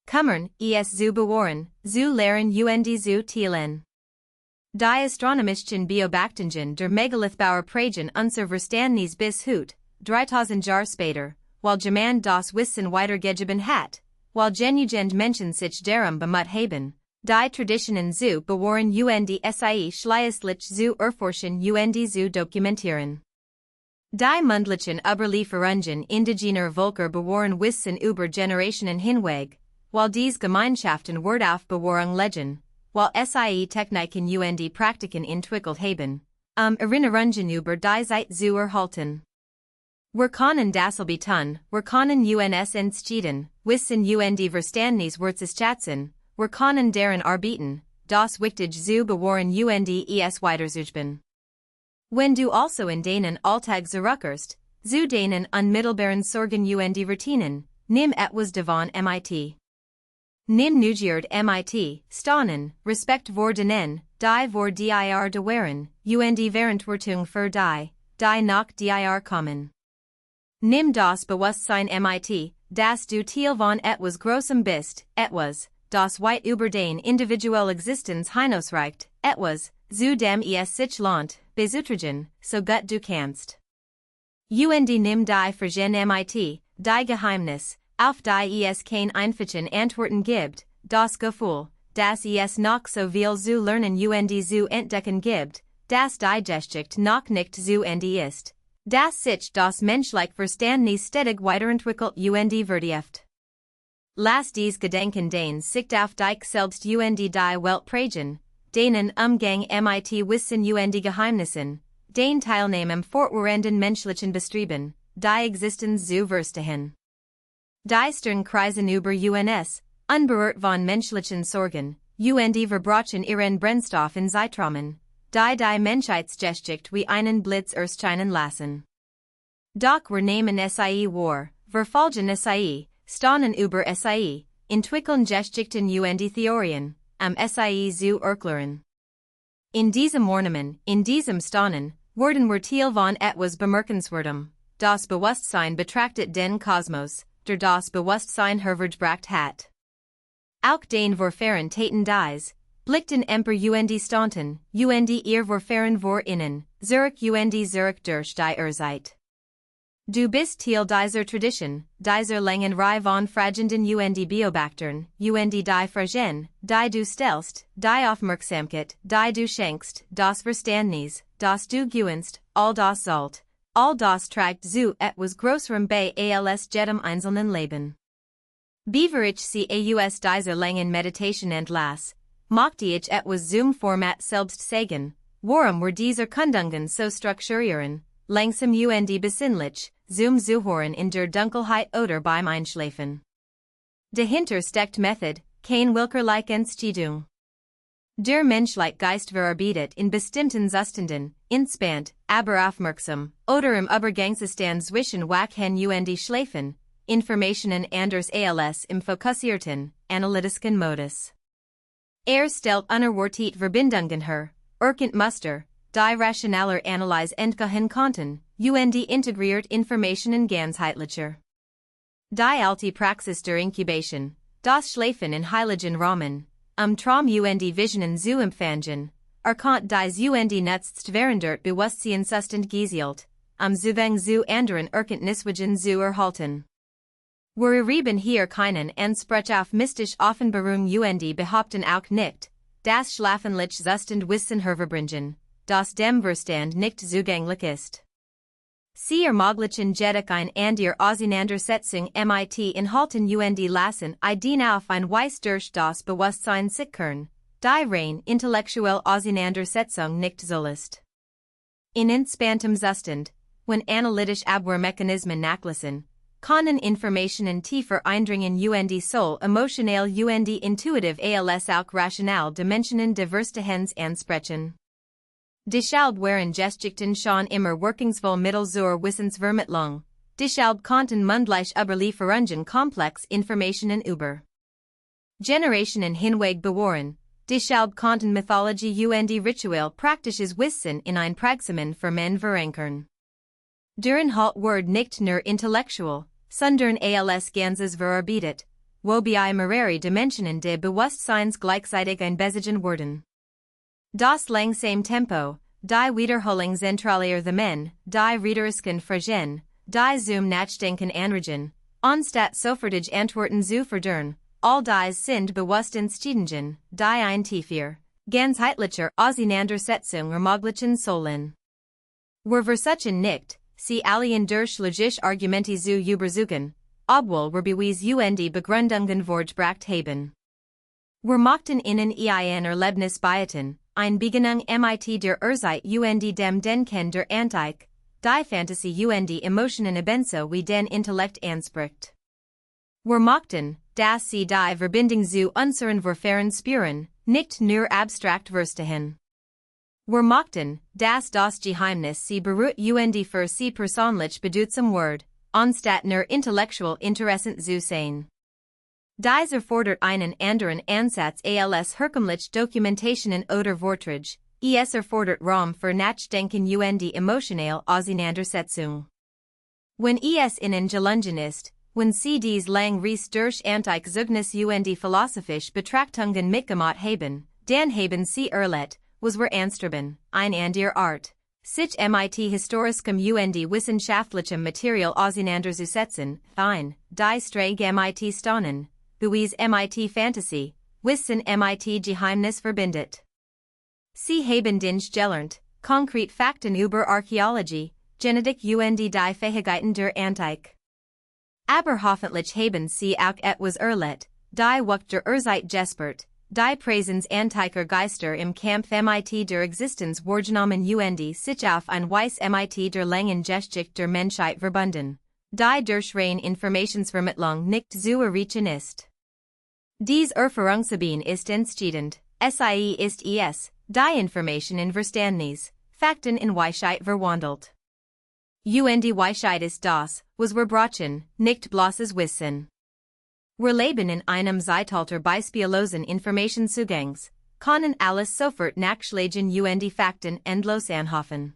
kümmern, es zu bewahren, zu lehren und zu teilen. Die astronomischen Beobachtungen der Megalithbauer prägen unser Verständnis bis heute, 3000 Jahre später, weil jemand das Wissen weitergegeben hat, weil genügend Menschen sich darum bemüht haben, die Traditionen zu bewahren und sie schleißlich zu erforschen und zu dokumentieren. Die mundlichen Überlieferungen indigener Völker bewahren Wissen über Generationen hinweg, weil dies Gemeinschaften Wort auf Bewahrung legen, weil sie Techniken und Praktiken entwickelt haben, Erinnerungen über die Zeit zu erhalten. Wir können dasselbe tun, wir können uns entscheiden, Wissen und Verständnis wertzuschätzen, wir können daran arbeiten, das wichtig zu bewahren und es weiterzuüben. Wenn du also in deinen Alltag zurückkehrst, zu deinen unmittelbaren Sorgen und Routinen, nimm etwas davon mit. Nimm Neugierde mit, Staunen, Respekt vor denen, die vor dir dauern, und Verantwortung für die nach dir kommen. Nimm das Bewusstsein mit, dass du Teil von etwas Großem bist, etwas, das weit über dein individuelle Existenz hinausreicht, etwas, zu dem es sich lohnt, beizutragen, so gut du kannst. Und nimm die Vergessene mit, die Geheimnis, auf die es kein einfachen Antworten gibt, das Gefühl, dass es noch so viel zu lernen und zu entdecken gibt, dass die Geschichte noch nicht zu Ende ist, dass sich das menschliche Verständnis stetig weiterentwickelt und vertieft. Lass dies Gedenken den Sicht auf dich selbst und die Welt prägen, denen Umgang mit Wissen und Geheimnissen, den Teilnehmen fortwährenden menschlichen Bestreben, die Existenz zu verstehen. Die Sternkreisen über uns, unberührt von menschlichen Sorgen, und verbrechen ihren Brennstoff in Zeitrahmen, die Menschheitsgeschichte wie einen Blitz erscheinen lassen. Doch wir nehmen sie wahr, verfolgen sie, staunen über sie, entwickeln Geschichten und Theorien, sie zu erklären. In diesem Wahrnehmen, in diesem Staunen, werden wir Teil von etwas Bemerkenswertem, das Bewusstsein betrachtet den Kosmos, der das Bewusstsein hervorgebracht hat. Auch den Vorfahren taten dies, blickten Emper und staunten, und ihr Vorfahren vor innen, Zurich und Zurich durch die Zeit. Du bist Teil dieser Tradition, dieser langen Reihe von fragenden und Beobachtern, und die Fragen, die du stellst, die Aufmerksamkeit, die du schenkst, das Verständnis, das du gewünscht, all das sollt, all das trägt zu etwas Größerem bei als jedem einzelnen Leben. Beaver ich sie aus dieser langen Meditation entlass, mochte ich etwas zum Format selbst sagen, warum wir dieser Kundungen so strukturieren, langsam und besinnlich, zum Zuhören in der Dunkelheit oder beim Einschlafen. Dahinter steckt Method, kein willkürliche Entscheidung. Der menschliche Geist verarbeitet in bestimmten Zuständen, entspannt, aber aufmerksam, oder im Übergangszustand zwischen Wachen und Schlafen, Informationen anders als im fokussierten, analytischen Modus. Stellt unerwartet Verbindungen her, erkennt Muster, die rationaler Analyse entgehen konnten, und integriert Informationen ganzheitlicher. Die alte Praxis der Incubation, das Schlafen in heiligen Rahmen, Traum und Visionen zu empfangen, Kant dies und nutzt verandert Bewusstsein Sustand gezielt, Zugang zu anderen Erkenntniswegen zu erhalten. Worüben hier keinen Anspruch auf mystische Offenbarung und behaupten auch nicht, das schlafenliche Zustand Wissen hervorbringen, das dem Verstand nicht zugänglich ist. Sie ermöglichen jedoch an der Auseinandersetzung mit Inhalten und lassen den auf ein Weise durch das Bewusstsein sickern, die rein intellektuelle Auseinandersetzung nicht so ist. In entspanntem Zustand, wenn analytische Abwehrmechanismen nachlassen, können Informationen tiefer eindringen und soul emotional und intuitiv als auch rational Dimensionen des Verstehens ansprechen. Deshalb waren Geschichten schon immer wirkungsvoll Mittel zur Wissensvermittlung, deshalb konnten mundliche Überlieferungen komplex Informationen über Generationen hinweg bewahren, deshalb konnten Mythologie und Ritual praktisches Wissen in ein Praxemen für men verankern. Deren halt word nicht nur intellektuell, sondern als ganzes verarbeitet, wobei mehrere Dimensionen des Bewusstseins gleichzeitig einbezogen wurden. Das langsame Tempo, die Wiederholungszentraler the men, die Rhetorisken Fragen, die zum Nachdenken anregen, anstatt sofortig Antworten zu verdern, all dies sind Bewusstseinsstudien, die ein tiefer, ganzheitlicher Auseinandersetzung ermöglichen sollen. Were Versuchen nicht, sie allein durch logische Argumente zu überzeugen, obwohl wir Beweis und Begründungen vorgebracht haben. Wir mochten ihnen ein Erlebnis bieten, ein Beginnung mit der Erzeit und dem Denken der Antike, die Fantasie und Emotionen ebenso wie den Intellekt anspricht. Wir mochten, dass sie die Verbindung zu unseren Vorfahren spüren, nicht nur abstrakt verstehen. Wir mochten, dass das Geheimnis sie beruht und für sie persönlich bedeutsam word, anstatt nur intellektuell interessant zu sein. Dies erfordert einen anderen Ansatz als herkömmliche Dokumentationen oder Vorträge, es erfordert Raum für Nachdenken und emotionale Auseinandersetzung. Wenn es ihnen gelungen ist, wenn sie dies lang Reis durch antike Zeugnis und philosophische Betrachtungen mitgemacht haben, dann haben sie erlebt, was wir anstreben, an der Art, sich mit historischem und wissenschaftlichem Material auseinanderzusetzen, die Strage mit Staunen, Beweis mit Fantasie, Wissen mit Geheimnis verbindet. Sie haben Dinge gelernt, konkret Fakten über Archäologie, Genetik und die Fähigkeiten der Antike. Aber hoffentlich haben sie auch etwas erlebt, die Wucht der Erzeit gespürt, die Präsenz antiker Geister im Kampf mit der Existenz wahrgenommen und sich auf ein Weise mit der langen Geschichte der Menschheit verbunden, die durch rein Informationsvermittlung nicht zu erreichen ist. Dies Erfahrungsgebiet ist entscheidend, sie ist die Information in Verständnis, Fakten in Weisheit verwandelt. Und Weisheit ist das, was wir brauchen, nicht bloßes Wissen. Wir leben in einem Zeitalter beispiellosen Informationszugangs, können alles sofort nachschlagen und Fakten endlos anhäufen.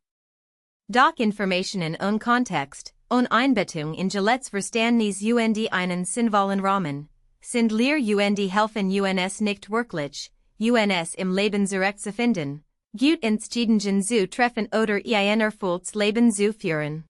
Doch Informationen ohne Kontext, ohne Einbettung in Geleits Verständnis und einen sinnvollen Rahmen, sind leer und helfen uns nicht wirklich, uns im Leben zurechtzufinden, gut Entscheidungen zu treffen oder ein erfülltes Leben zu führen.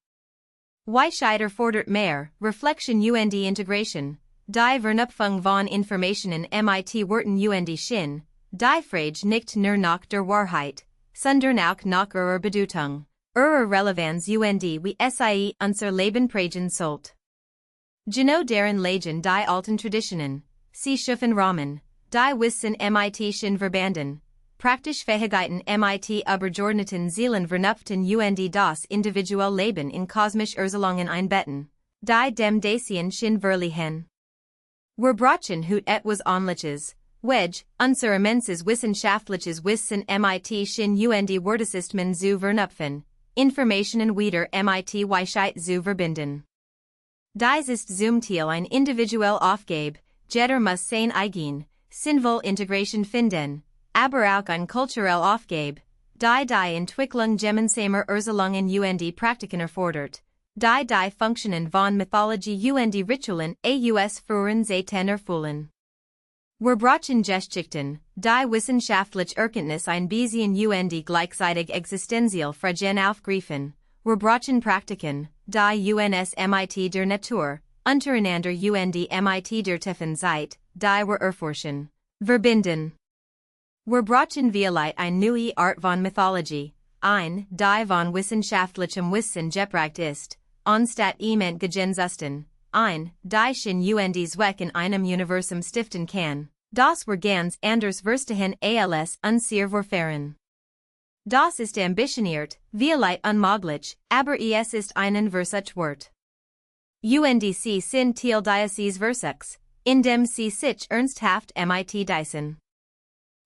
Weisheit erfordert mehr, Reflexion und Integration, die Vernupfung von Informationen mit Worten und Sinn, die Frage nicht nur nach der Wahrheit, sondern auch nach ihrer Bedeutung, ihrer Relevanz und wie sie unser Leben prägen sollte. Genau deren Legen die alten Traditionen, sie schaffen Rahmen, die Wissen mit Sinn verbanden, praktisch Fähigkeiten mit übergeordneten Zielen vernupften und das individuelle Leben in kosmisch Erzahlungen einbetten, die dem Dasein Sinn verliehen. Wir brauchen hut etwas Ähnliches, wedge, unser immenses wissenschaftliches Wissen mit Sinn und Wortesystmen zu vernupfen, Informationen wieder mit Weisheit zu verbinden. Dies ist zum Teil ein individuell Aufgabe, jeder muss sein eigen, sinnvoll Integration finden, aber auch ein kulturell Aufgabe, die Entwicklung gemeinsamer Erzahlungen und Praktiken erfordert, die Funktionen von Mythologie und Ritualen aus führen sie erfüllen. Wir brauchen Geschichten, die wissenschaftlich Erkenntnis einbeziehen und gleichzeitig existenziell Fragen aufgreifen. Wir brauchen Praktiken, die uns mit der Natur, untereinander und mit der tiefen Zeit, die wir erforschen, verbinden. Wir brauchen vielleicht eine neue Art von Mythologie, die von wissenschaftlichem Wissen geprägt ist, anstatt jemand gegenzusten, die schon und Zweck in einem Universum stiften kann, das wir ganz anders verstehen als unser Vorfahren. Das ist ambitioniert, vielleicht unmöglich, aber es ist einen Versuch wert. Und sie sind Teil dieses Versuchs, indem sie sich ernsthaft mit diesen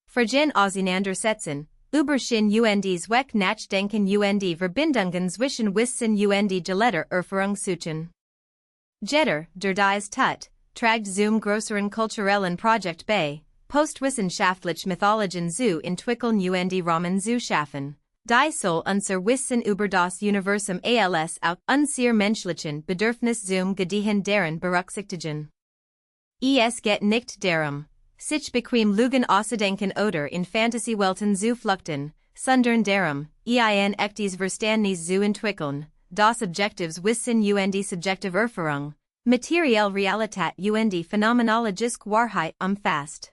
Fragen auseinandersetzen, über schon und Zweck nachdenken und Verbindungen zwischen Wissen und Geletter Erfahrung suchen. Jeder, der dies tut, trägt zum größeren kulturellen Projekt bei, postwissenschaftlich Mythologien zu entwickeln und Rahmen zu schaffen, die soll unser Wissen über das Universum als auch unser menschlichen Bedürfnis zum Gediehen deren berücksichtigen. Es geht nicht darum, sich bequem Lügen auszudenken oder in Fantasiewelten zu flüchten, sondern darum, ein echtes Verständnis zu entwickeln, das objektives Wissen und subjektive Erfahrung, materielle Realität und phänomenologische Wahrheit umfasst.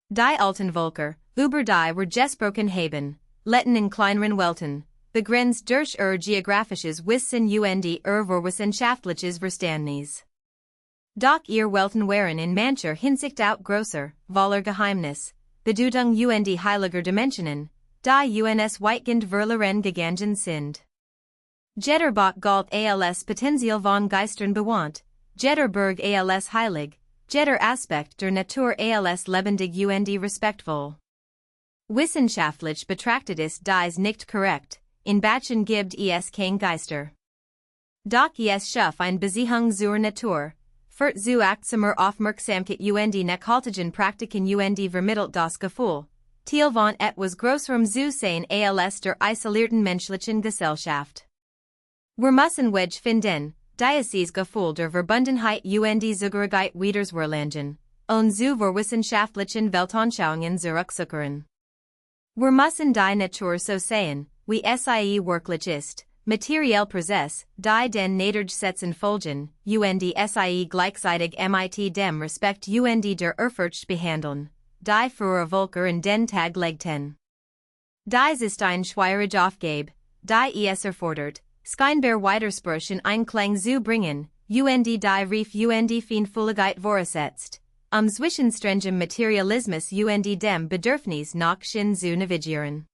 Die alten Völker, über die wir gesprochen haben, letten in kleineren Welten, begrenzt durch geografisches Wissen und wissenschaftliches Verständnis. Doch ihr Welten waren in mancher Hinsicht auch größer, voller Geheimnis, Bedeutung und heiliger Dimensionen, die uns weitgehend verloren gegangen sind. Jeder Bach galt als Potenzial von Geistern bewohnt, jeder Berg als heilig, jeder Aspekt der Natur als lebendig und respektvoll. Wissenschaftlich betrachtet ist dies nicht korrekt, in Bachen gibt es kein Geister. Doch es schafft ein Beziehung zur Natur, führt zu achtsamer Aufmerksamkeit und nachhaltigen Praktiken und vermittelt das Gefühl, Teil von etwas Größerem zu sein als der isolierten menschlichen Gesellschaft. Wir müssen Wege finden, dieses Gefühl der Verbundenheit und Zugehörigkeit wiederzuerlangen, und zu wissenschaftlichen Weltanschauungen zurückzukehren. Wir müssen die Natur so sehen, wie sie wirklich ist, materiell Prozess, die den Naturgesetzen folgen, und sie gleichzeitig mit dem Respekt und der Ehrfurcht behandeln, die frühere Völker in den Tag legten. Dies ist ein schwierige Aufgabe, die es erfordert, scheinbar Widerspruch in Einklang zu bringen, und die Rief und Feinfühligkeit voraussetzt, zwischen strengem Materialismus und dem Bedürfnis nach Sinn zu navigieren.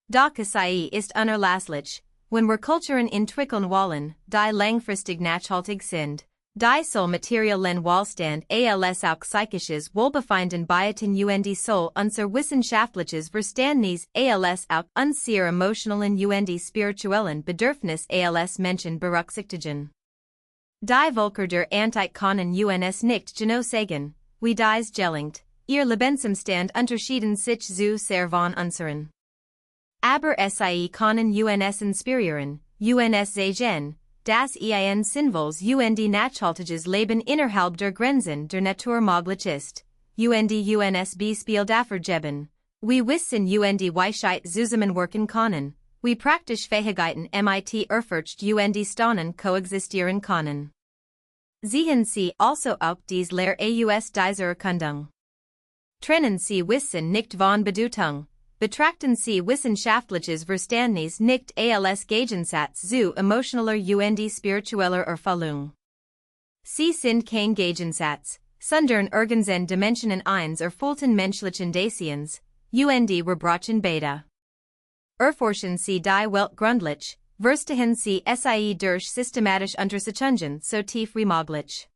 Doch sie ist unerlässlich, wenn wir Kulturen entwickeln wollen, die langfristig nachhaltig sind, die soll materiellen Wohlstand als auch psychisches Wohlbefinden behalten und soll unser wissenschaftliches Verständnis als auch unser emotionalen und spirituellen Bedürfnis als Menschen berücksichtigen. Die Völker der Antike können uns nicht genau sagen, wie dies gelingt, ihr Lebensumstand unterschieden sich zu sehr von unseren. Aber sie können uns inspirieren, uns sagen, dass ein sinnvolles und nachhaltiges Leben innerhalb der Grenzen der Natur möglich ist, und uns Beispiel dafür geben, wie Wissen und Weisheit zusammenwirken können, wie praktische Fähigkeiten mit Ehrfurcht und Staunen koexistieren können. Sehen Sie also auch dies Lehre aus dieser Erkundung. Trennen Sie Wissen nicht von Bedeutung, betrachten Sie wissenschaftliches Verständnis nicht als Gegensatz zu emotionaler und spiritueller Erfüllung. Sie sind kein Gegensatz, sondern ergänzen Dimensionen eines erfüllten menschlichen Daseins, und wir brauchen beide. Erforschen Sie die Welt gründlich, verstehen Sie sie durch systematisch Untersuchungen so tief wie möglich.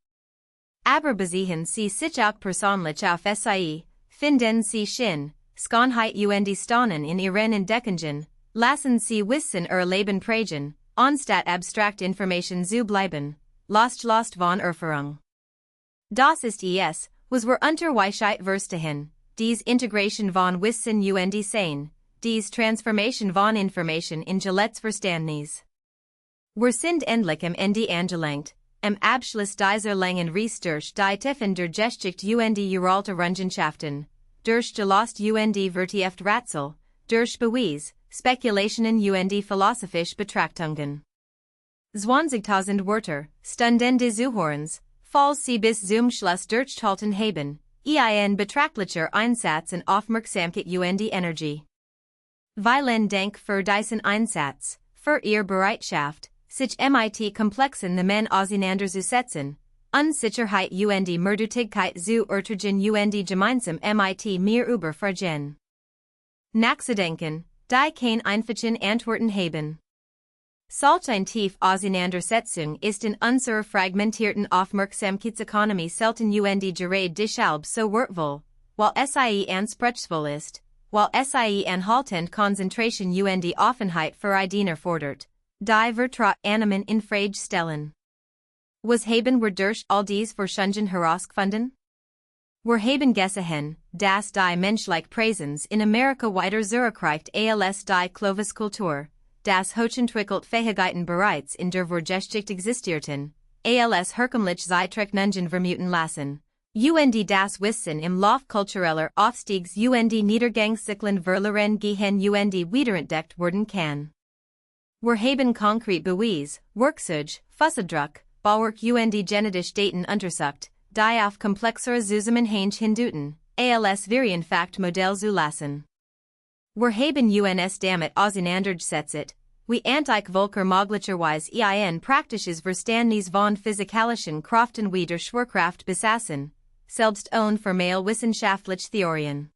Aber beziehen Sie sich auch persönlich auf sie, finden Sie Sinn, Schönheit und Staunen in Ihren Entdeckungen, lassen Sie Wissen Leben prägen, anstatt abstrakt Information zu bleiben, lost von Erfahrung. Das ist es, was wir unter Weisheit verstehen, dies Integration von Wissen und Sein, dies Transformation von Information in Gillettes Verständnis. Wir sind endlich am Ende angelangt, Abschluss dieser langen Reise durch die Tiefen der Geschichte und Errungenschaften, durch die Lust und Wirtschaftsrätsel, durch Beweise, Spekulationen und philosophische Betrachtungen. 20.000 Wörter, Stunden des Zuhörens, falls Sie bis zum Schluss durchhalten haben, betrachtlicher Einsatz und Aufmerksamkeit und Energie. Vielen Dank für diesen Einsatz, für Ihre Bereitschaft, sich mit komplexen Themen auseinanderzusetzen, Unsicherheit und Mehrdeutigkeit zu ertragen und gemeinsam mit mir über Fragen nachzudenken, die keine einfachen Antworten haben. Solch eine tief Auseinandersetzung ist in unserer fragmentierten Aufmerksamkeitsökonomie selten und gerade deshalb so wertvoll, weil sie anspruchsvoll ist, weil sie anhaltend Konzentration und Offenheit für Ideen erfordert, die Vertrauen annehmen in Frage stellen. Was haben wir durch all dies Forschungen herausgefunden? Wir haben gesehen, dass die menschliche Präsenz in Amerika weiter zurückreicht als die Clovis-Kultur, das hochentwickelt Fähigkeiten bereits in der Geschichte existierten, als herkömmlich Zeitrechnungen vermuten lassen, und das Wissen im Lauf kultureller Aufstiegs und Niedergangszyklen verloren gehen und wiederentdeckt werden kann. Wir haben konkret Beweise, Werkzeuge, Fußabdruck, Bauwerk und genetische Daten untersucht, die auf komplexere Zusammenhänge hindeuten, als Varianfakt Modell zulassen. Wir haben uns damit auseinandergesetzt, wie antike Volker möglicherweise praktisches Verständnis von physikalischen Kräften wie der Schwerkraft besaßen, selbst ohne formelle wissenschaftliche Theorien.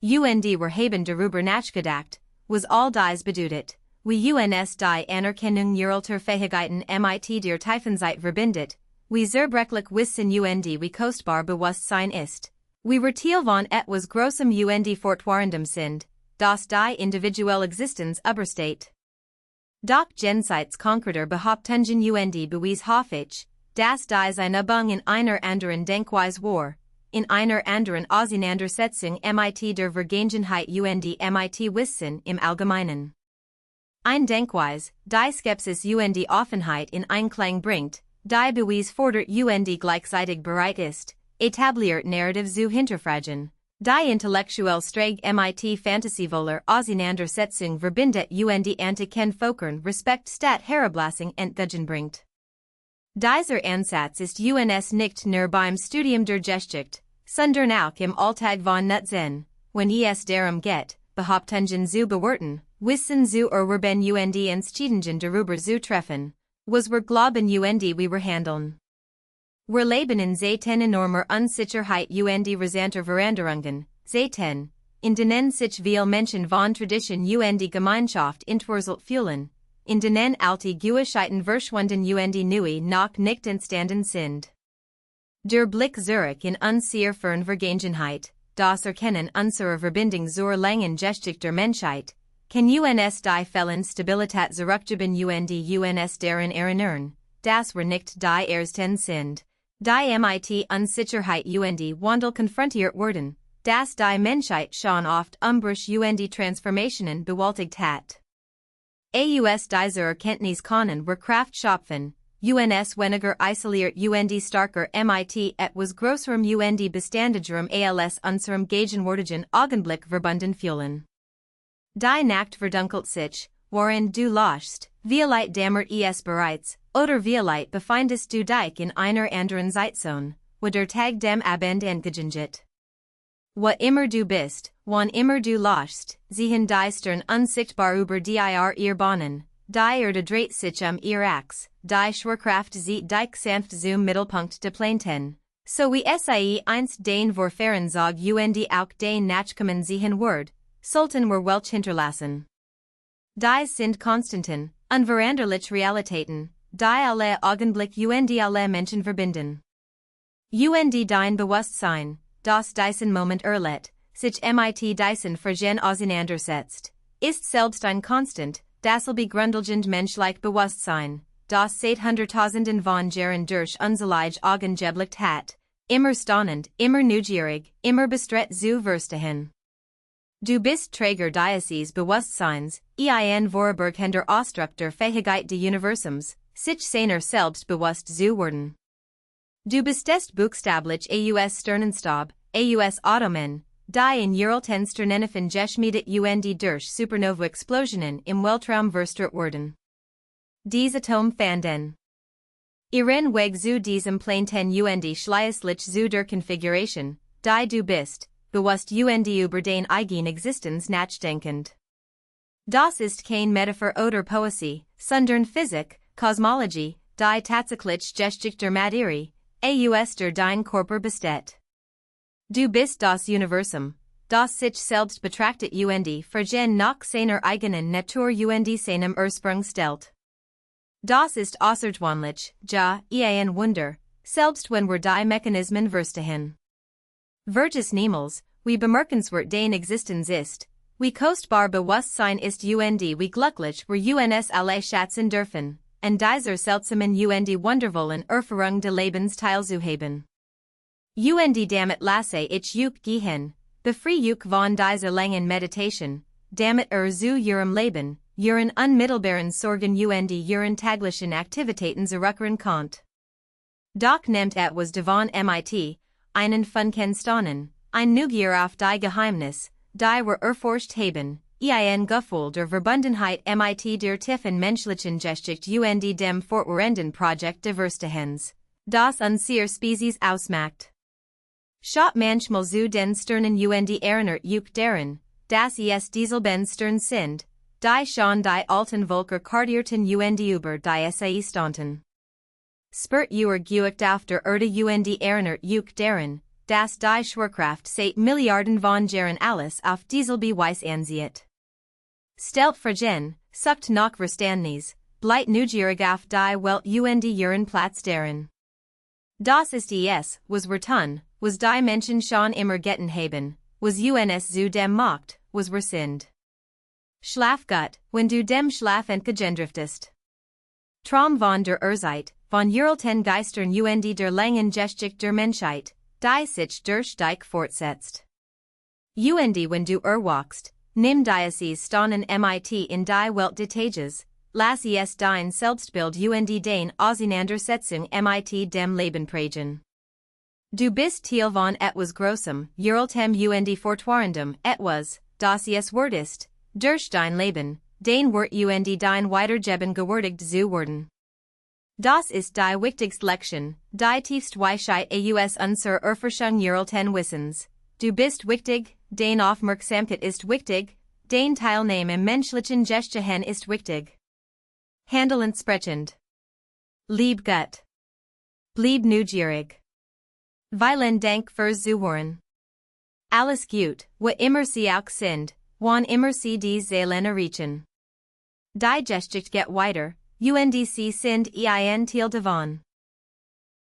Und wir haben darüber nachgedacht, was all dies bedeutet, wie uns die Anerkennung neueralter Fähigkeiten mit der Tiefenzeit verbindet, wie zerbrechlich Wissen und wie kostbar Bewusstsein ist, wie Retil von etwas Großem und Fortwährendem sind, das die individuelle Existenz übersteht. Doch jenseits konkreter Behauptungen und Beweis häufig, dass dies eine Übung in einer anderen Denkweise war, in einer anderen Auseinandersetzung mit der Vergangenheit und mit Wissen im Allgemeinen. Ein Denkweise, die Skepsis und Offenheit in Einklang bringt, die Beweis fordert und gleichzeitig bereit ist, etabliert Narrative zu hinterfragen, die intellektuell streng mit fantasievoller Auseinandersetzung verbindet und antiken Völkern Respekt statt Herablassung entgegenbringt. Dieser Ansatz ist uns nicht nur beim Studium der Geschichte, sondern auch im Alltag von Nutzen, wenn es darum geht, Behauptungen zu bewerten, Wissen zu erwerben und Entscheidungen darüber zu treffen, was wir glauben und wie wir handeln. Wir leben in Zeiten enormer Unsicherheit und rasanter Veränderungen, Zeiten, in denen sich viele Menschen von Tradition und Gemeinschaft entwurzelt fühlen, in denen alte Gewohnheiten verschwunden und neue noch nicht entstanden sind. Der Blick zurück in unsere ferne Vergangenheit, das Erkennen unserer Verbindung zur langen Geschichte der Menschheit, kann uns die Fällen Stabilität zurückgeben und uns daran erinnern, dass wir nicht die Ersten sind, die mit Unsicherheit und Wandel konfrontiert werden, dass die Menschheit schon oft Umbrüche und Transformationen bewältigt hat. Aus dieser Erkenntnis können wir Kraft schöpfen, uns weniger isoliert und starker mit etwas größerem und beständigerem als unserem gegenwärtigen Augenblick verbunden fühlen. Die Nacht verdunkelt sich, worin du lachst, vielleicht dämmert es bereits, oder vielleicht befindest du dich in einer anderen Zeitzone, wo der Tag dem Abend entgegengeht. Wo immer du bist, wann immer du lachst, ziehen die Stern unsichtbar über ihr Bahnen, die Erde dreht sich ihr Achs, die Schwerkraft zieht dich sanft zum Mittelpunkt des Planeten, so wie sie einst den Vorfahren zog und auch den Nachkommen ziehen wird, sollten wir welch hinterlassen. Dies sind Konstanten, unveränderliche Realitäten, die alle Augenblick und alle Menschen verbinden. Und dein Bewusstsein, das diesen Moment erlebt, sich mit diesen Fragen auseinandersetzt, ist selbst ein Konstant, das begründelnd menschlich Bewusstsein, das seit Hunderttausenden von Jahren durch unselige Augen geblickt hat, immer staunend, immer neugierig, immer bestrebt zu verstehen. Du bist Träger dieses Bewusstseins, ein Vorberg der Ausdruck der Fähigkeit des Universums, sich seiner selbst bewusst zu werden. Du bestest buchstäblich aus Sternenstab, aus Atomen, die in Uralten Sternenfen geschmiedet und durch Supernova-Explosionen im Weltraum verstört wurden. Diese Atom fanden ihren Weg zu diesem Planeten und schließlich zu der Konfiguration, die du bist, bewusst und über deine eigene Existenz nachdenkend. Das ist kein Metaphor oder Poesie, sondern Physik, Kosmologie, die tatsächlich Geschichte der Materie, aus der dein Körper besteht. Du bist das Universum, das sich selbst betrachtet und vergehen nach seiner eigenen Natur und seinem Ursprung stellt. Das ist außergewöhnlich, ja, ein Wunder, selbst wenn wir die Mechanismen verstehen. Verges niemals, wie bemerkenswert deine Existenz ist, wie kostbar Bewusstsein ist und wie glücklich wir uns alle schätzen dürfen, an dieser seltsamen und wundervollen Erfahrung des Lebens teilzuhaben. Und damit lasse ich euch gehen, befrei euch von dieser langen Meditation, damit zu eurem Leben, euren unmittelbaren Sorgen und euren täglichen Aktivitäten zurückkehren könnt. Doch nehmt etwas davon mit, einen Funken Staunen, ein Neugier auf die Geheimnis, die wir erforscht haben, ein Gefühl der Verbundenheit mit der tiefen menschlichen Geschichte und dem fortwährenden Projekt des Verstehens, das unsere Spezies ausmacht. Schaut manchmal zu den Sternen und erinnert euch daran, dass es dieselben Sterne sind, die schon die alten Völker kartierten und über die See standen. Spürt ihr Gewicht auf der Erde und erinnert euch daran, dass die Schwerkraft seit Milliarden von Jahren alles auf dieselbe Weise ansieht. Stellt Fragen, sucht nach Verständnis, bleibt neugierig auf die Welt und ihren Platz darin. Das ist es, was wir tun, was die Menschen schon immer getan haben, was uns zu dem macht, was wir sind. Schlaf gut, wenn du dem Schlaf entgegendriftest. Traum von der Urzeit, von Uralten Geistern und der langen Geschichte der Menschheit, die sich durch dich fortsetzt. Und wenn du erwachst, nimm dieses Staunen mit in die Welt des Tages, lass es dein Selbstbild und dein Auseinandersetzung mit dem Leben prägen. Du bist Teil von etwas Großem, Uraltem und fortwährendem etwas, das es wert ist, durch dein Leben, dein Wort und dein Weitergeben gewürdigt zu werden. Das ist die wichtigste Lektion, die tiefste Weisheit aus unserer Erforschung Uralten Wissens. Du bist wichtig, dein Aufmerksamkeit ist wichtig, dein Teilnahme im menschlichen Geschehen ist wichtig. Handelnd sprechend. Lieb gut. Blieb neugierig. Vielen Dank fürs Zuhören. Alles gut, wo immer Sie auch sind, wann immer Sie die Seelen erreichen. Die Geschichte geht weiter, und Sie sind ein Teil davon.